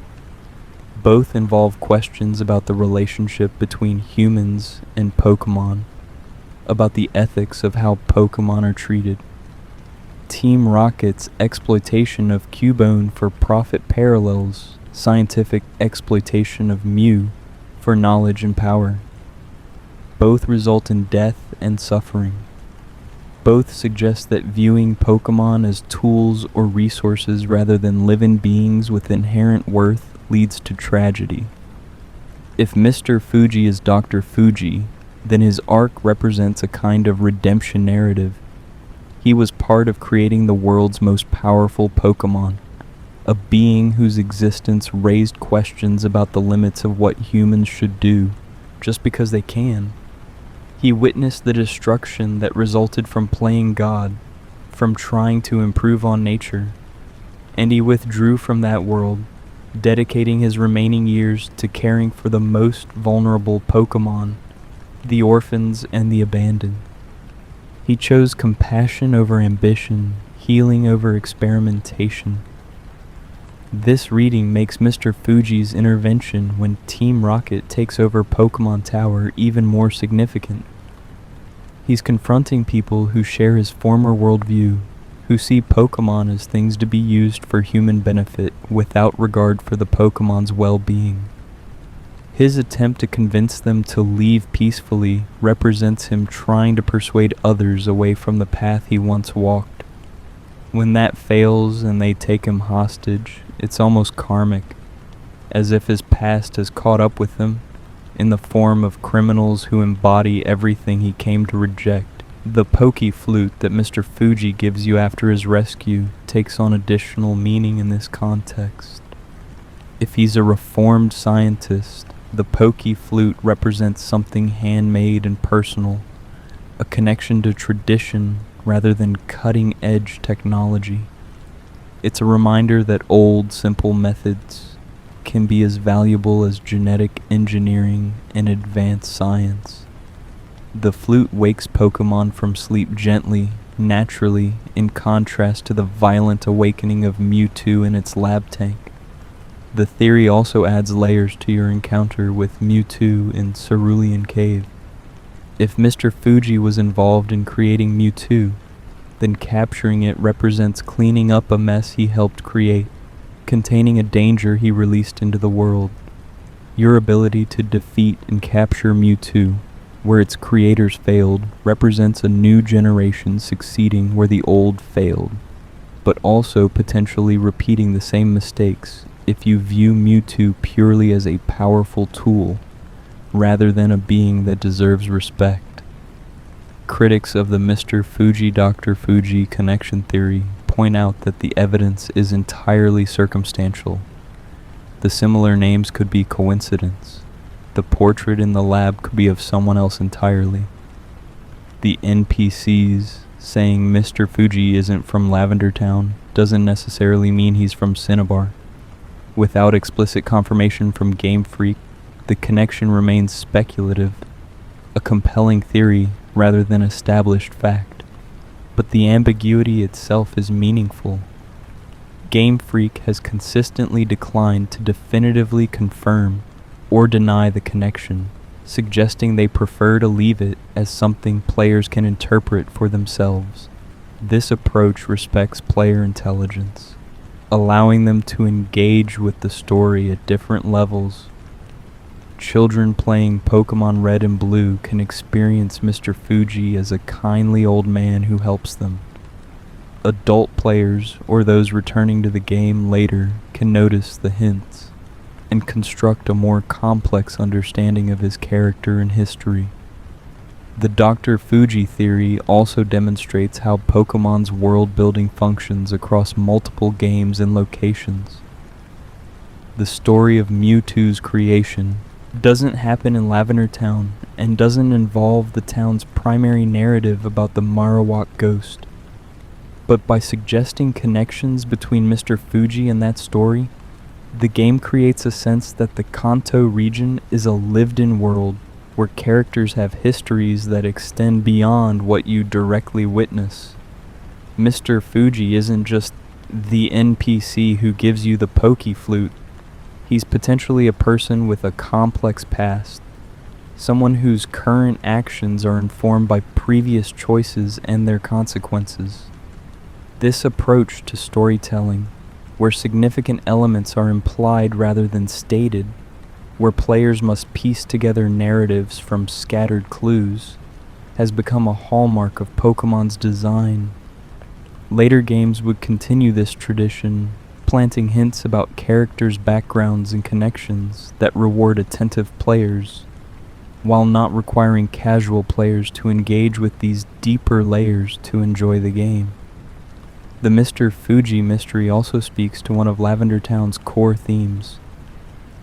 Both involve questions about the relationship between humans and Pokémon, about the ethics of how Pokémon are treated. Team Rocket's exploitation of Cubone for profit parallels scientific exploitation of Mew for knowledge and power. Both result in death and suffering. Both suggest that viewing Pokémon as tools or resources rather than living beings with inherent worth leads to tragedy. If Mr. Fuji is Dr. Fuji, then his arc represents a kind of redemption narrative. He was part of creating the world's most powerful Pokémon, a being whose existence raised questions about the limits of what humans should do, just because they can. He witnessed the destruction that resulted from playing God, from trying to improve on nature, and he withdrew from that world, dedicating his remaining years to caring for the most vulnerable Pokémon, the orphans and the abandoned. He chose compassion over ambition, healing over experimentation. This reading makes Mr. Fuji's intervention when Team Rocket takes over Pokémon Tower even more significant. He's confronting people who share his former worldview, who see Pokémon as things to be used for human benefit without regard for the Pokémon's well-being. His attempt to convince them to leave peacefully represents him trying to persuade others away from the path he once walked. When that fails and they take him hostage, it's almost karmic, as if his past has caught up with him in the form of criminals who embody everything he came to reject. The Poké Flute that Mr. Fuji gives you after his rescue takes on additional meaning in this context. If he's a reformed scientist, the Poké Flute represents something handmade and personal, a connection to tradition rather than cutting-edge technology. It's a reminder that old, simple methods can be as valuable as genetic engineering and advanced science. The flute wakes Pokémon from sleep gently, naturally, in contrast to the violent awakening of Mewtwo in its lab tank. The theory also adds layers to your encounter with Mewtwo in Cerulean Cave. If Mr. Fuji was involved in creating Mewtwo, then capturing it represents cleaning up a mess he helped create, containing a danger he released into the world. Your ability to defeat and capture Mewtwo, where its creators failed, represents a new generation succeeding where the old failed, but also potentially repeating the same mistakes if you view Mewtwo purely as a powerful tool, rather than a being that deserves respect. Critics of the Mr. Fuji Dr. Fuji connection theory point out that the evidence is entirely circumstantial. The similar names could be coincidence. The portrait in the lab could be of someone else entirely. The NPCs saying Mr. Fuji isn't from Lavender Town doesn't necessarily mean he's from Cinnabar. Without explicit confirmation from Game Freak, the connection remains speculative, a compelling theory rather than established fact. But the ambiguity itself is meaningful. Game Freak has consistently declined to definitively confirm or deny the connection, suggesting they prefer to leave it as something players can interpret for themselves. This approach respects player intelligence, allowing them to engage with the story at different levels. Children playing Pokémon Red and Blue can experience Mr. Fuji as a kindly old man who helps them. Adult players, or those returning to the game later, can notice the hints and construct a more complex understanding of his character and history. The Dr. Fuji theory also demonstrates how Pokemon's world-building functions across multiple games and locations. The story of Mewtwo's creation doesn't happen in Lavender Town and doesn't involve the town's primary narrative about the Marowak ghost. But by suggesting connections between Mr. Fuji and that story, the game creates a sense that the Kanto region is a lived-in world where characters have histories that extend beyond what you directly witness. Mr. Fuji isn't just the NPC who gives you the Poké Flute. He's potentially a person with a complex past, someone whose current actions are informed by previous choices and their consequences. This approach to storytelling, where significant elements are implied rather than stated, where players must piece together narratives from scattered clues, has become a hallmark of Pokemon's design. Later games would continue this tradition, planting hints about characters' backgrounds and connections that reward attentive players, while not requiring casual players to engage with these deeper layers to enjoy the game. The Mr. Fuji mystery also speaks to one of Lavender Town's core themes: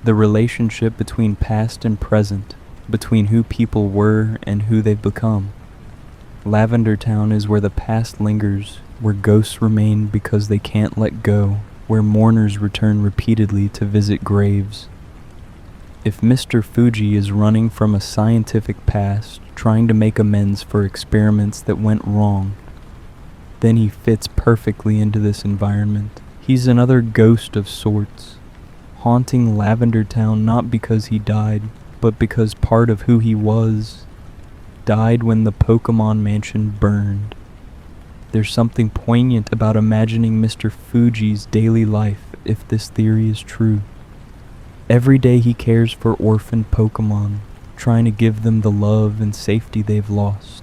the relationship between past and present, between who people were and who they've become. Lavender Town is where the past lingers, where ghosts remain because they can't let go, where mourners return repeatedly to visit graves. If Mr. Fuji is running from a scientific past, trying to make amends for experiments that went wrong, then he fits perfectly into this environment. He's another ghost of sorts, haunting Lavender Town not because he died, but because part of who he was died when the Pokémon Mansion burned. There's something poignant about imagining Mr. Fuji's daily life if this theory is true. Every day he cares for orphan Pokémon, trying to give them the love and safety they've lost.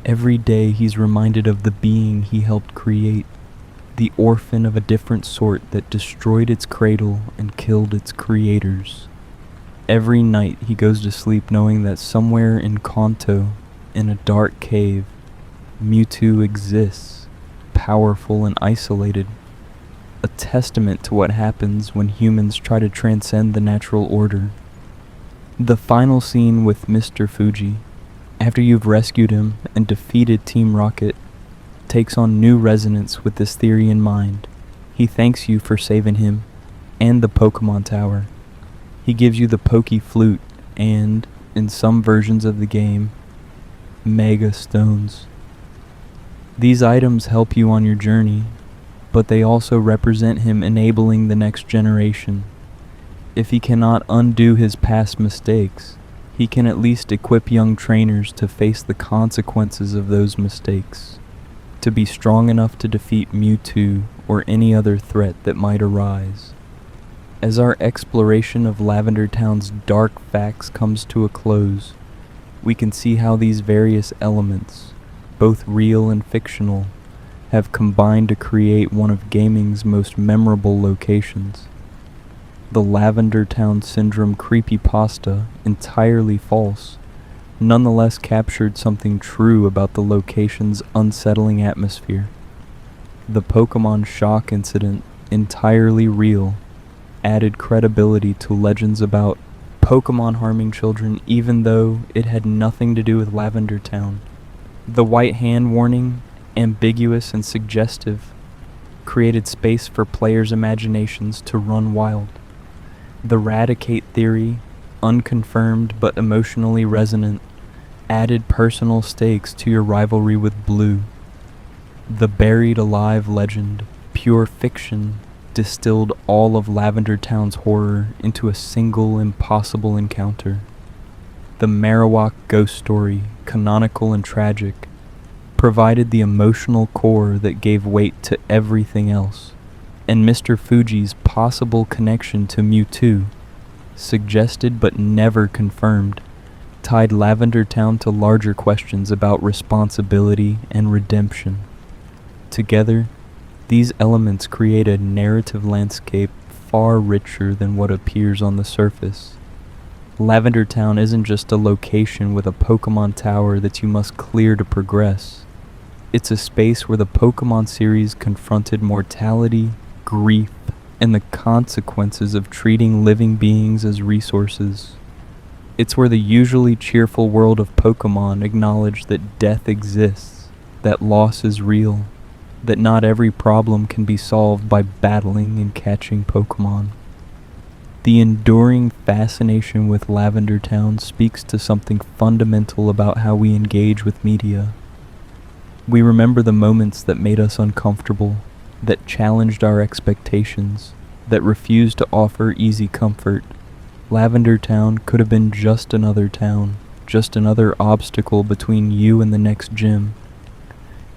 Every day he's reminded of the being he helped create, the orphan of a different sort that destroyed its cradle and killed its creators. Every night he goes to sleep knowing that somewhere in Kanto, in a dark cave, Mewtwo exists, powerful and isolated, a testament to what happens when humans try to transcend the natural order. The final scene with Mr. Fuji, after you've rescued him and defeated Team Rocket, takes on new resonance with this theory in mind. He thanks you for saving him and the Pokémon Tower. He gives you the Poké Flute and, in some versions of the game, Mega Stones. These items help you on your journey, but they also represent him enabling the next generation. If he cannot undo his past mistakes, he can at least equip young trainers to face the consequences of those mistakes, to be strong enough to defeat Mewtwo or any other threat that might arise. As our exploration of Lavender Town's dark facts comes to a close, we can see how these various elements, both real and fictional, have combined to create one of gaming's most memorable locations. The Lavender Town Syndrome creepypasta, entirely false, nonetheless captured something true about the location's unsettling atmosphere. The Pokémon shock incident, entirely real, added credibility to legends about Pokémon harming children even though it had nothing to do with Lavender Town. The white hand warning, ambiguous and suggestive, created space for players' imaginations to run wild. The Raticate theory, unconfirmed but emotionally resonant, added personal stakes to your rivalry with Blue. The buried alive legend, pure fiction, distilled all of Lavender Town's horror into a single impossible encounter. The Marowak ghost story, canonical and tragic, provided the emotional core that gave weight to everything else, and Mr. Fuji's possible connection to Mewtwo, suggested but never confirmed, tied Lavender Town to larger questions about responsibility and redemption. Together, these elements create a narrative landscape far richer than what appears on the surface. Lavender Town isn't just a location with a Pokémon tower that you must clear to progress. It's a space where the Pokémon series confronted mortality, grief, and the consequences of treating living beings as resources. It's where the usually cheerful world of Pokémon acknowledged that death exists, that loss is real, that not every problem can be solved by battling and catching Pokémon. The enduring fascination with Lavender Town speaks to something fundamental about how we engage with media. We remember the moments that made us uncomfortable, that challenged our expectations, that refused to offer easy comfort. Lavender Town could have been just another town, just another obstacle between you and the next gym.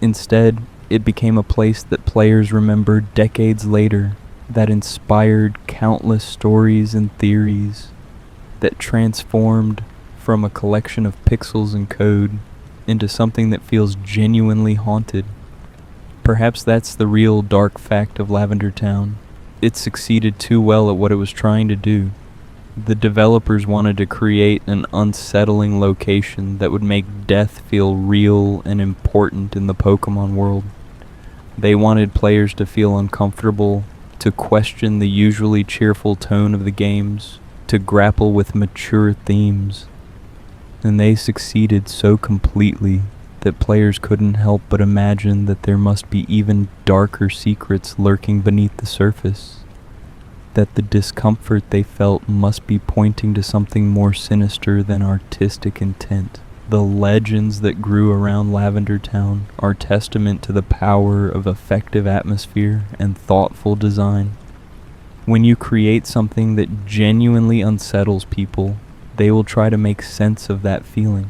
Instead, it became a place that players remember decades later, that inspired countless stories and theories, that transformed from a collection of pixels and code into something that feels genuinely haunted. Perhaps that's the real dark fact of Lavender Town. It succeeded too well at what it was trying to do. The developers wanted to create an unsettling location that would make death feel real and important in the Pokémon world. They wanted players to feel uncomfortable, to question the usually cheerful tone of the games, to grapple with mature themes. And they succeeded so completely that players couldn't help but imagine that there must be even darker secrets lurking beneath the surface, that the discomfort they felt must be pointing to something more sinister than artistic intent. The legends that grew around Lavender Town are testament to the power of effective atmosphere and thoughtful design. When you create something that genuinely unsettles people, they will try to make sense of that feeling.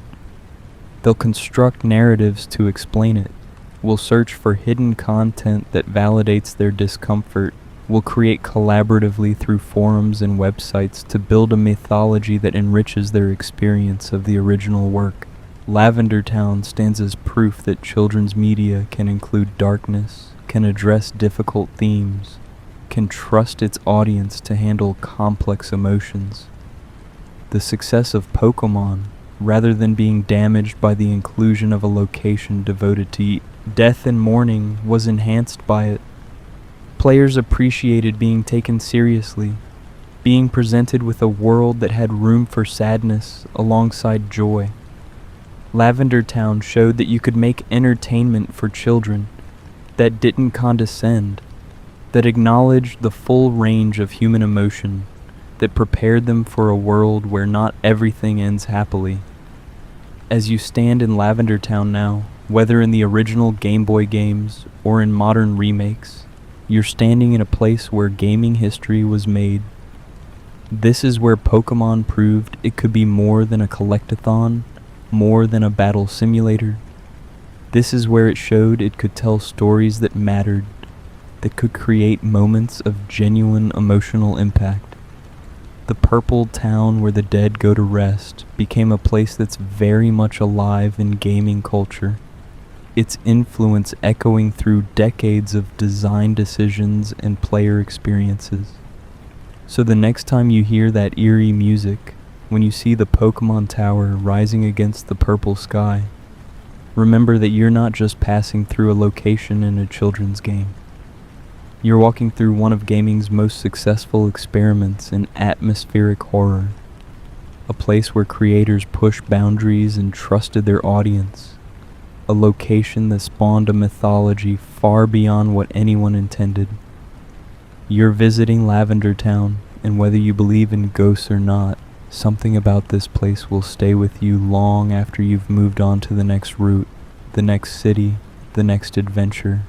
They'll construct narratives to explain it, will search for hidden content that validates their discomfort, will create collaboratively through forums and websites to build a mythology that enriches their experience of the original work. Lavender Town stands as proof that children's media can include darkness, can address difficult themes, can trust its audience to handle complex emotions. The success of Pokémon, rather than being damaged by the inclusion of a location devoted to death and mourning, was enhanced by it. Players appreciated being taken seriously, being presented with a world that had room for sadness alongside joy. Lavender Town showed that you could make entertainment for children that didn't condescend, that acknowledged the full range of human emotion, that prepared them for a world where not everything ends happily. As you stand in Lavender Town now, whether in the original Game Boy games or in modern remakes, you're standing in a place where gaming history was made. This is where Pokémon proved it could be more than a collectathon, more than a battle simulator. This is where it showed it could tell stories that mattered, that could create moments of genuine emotional impact. The purple town where the dead go to rest became a place that's very much alive in gaming culture, its influence echoing through decades of design decisions and player experiences. So the next time you hear that eerie music, when you see the Pokémon Tower rising against the purple sky, remember that you're not just passing through a location in a children's game. You're walking through one of gaming's most successful experiments in atmospheric horror, a place where creators pushed boundaries and trusted their audience, a location that spawned a mythology far beyond what anyone intended. You're visiting Lavender Town, and whether you believe in ghosts or not, something about this place will stay with you long after you've moved on to the next route, the next city, the next adventure.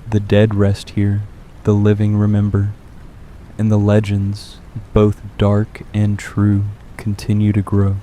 The dead rest here, the living remember, and the legends, both dark and true, continue to grow.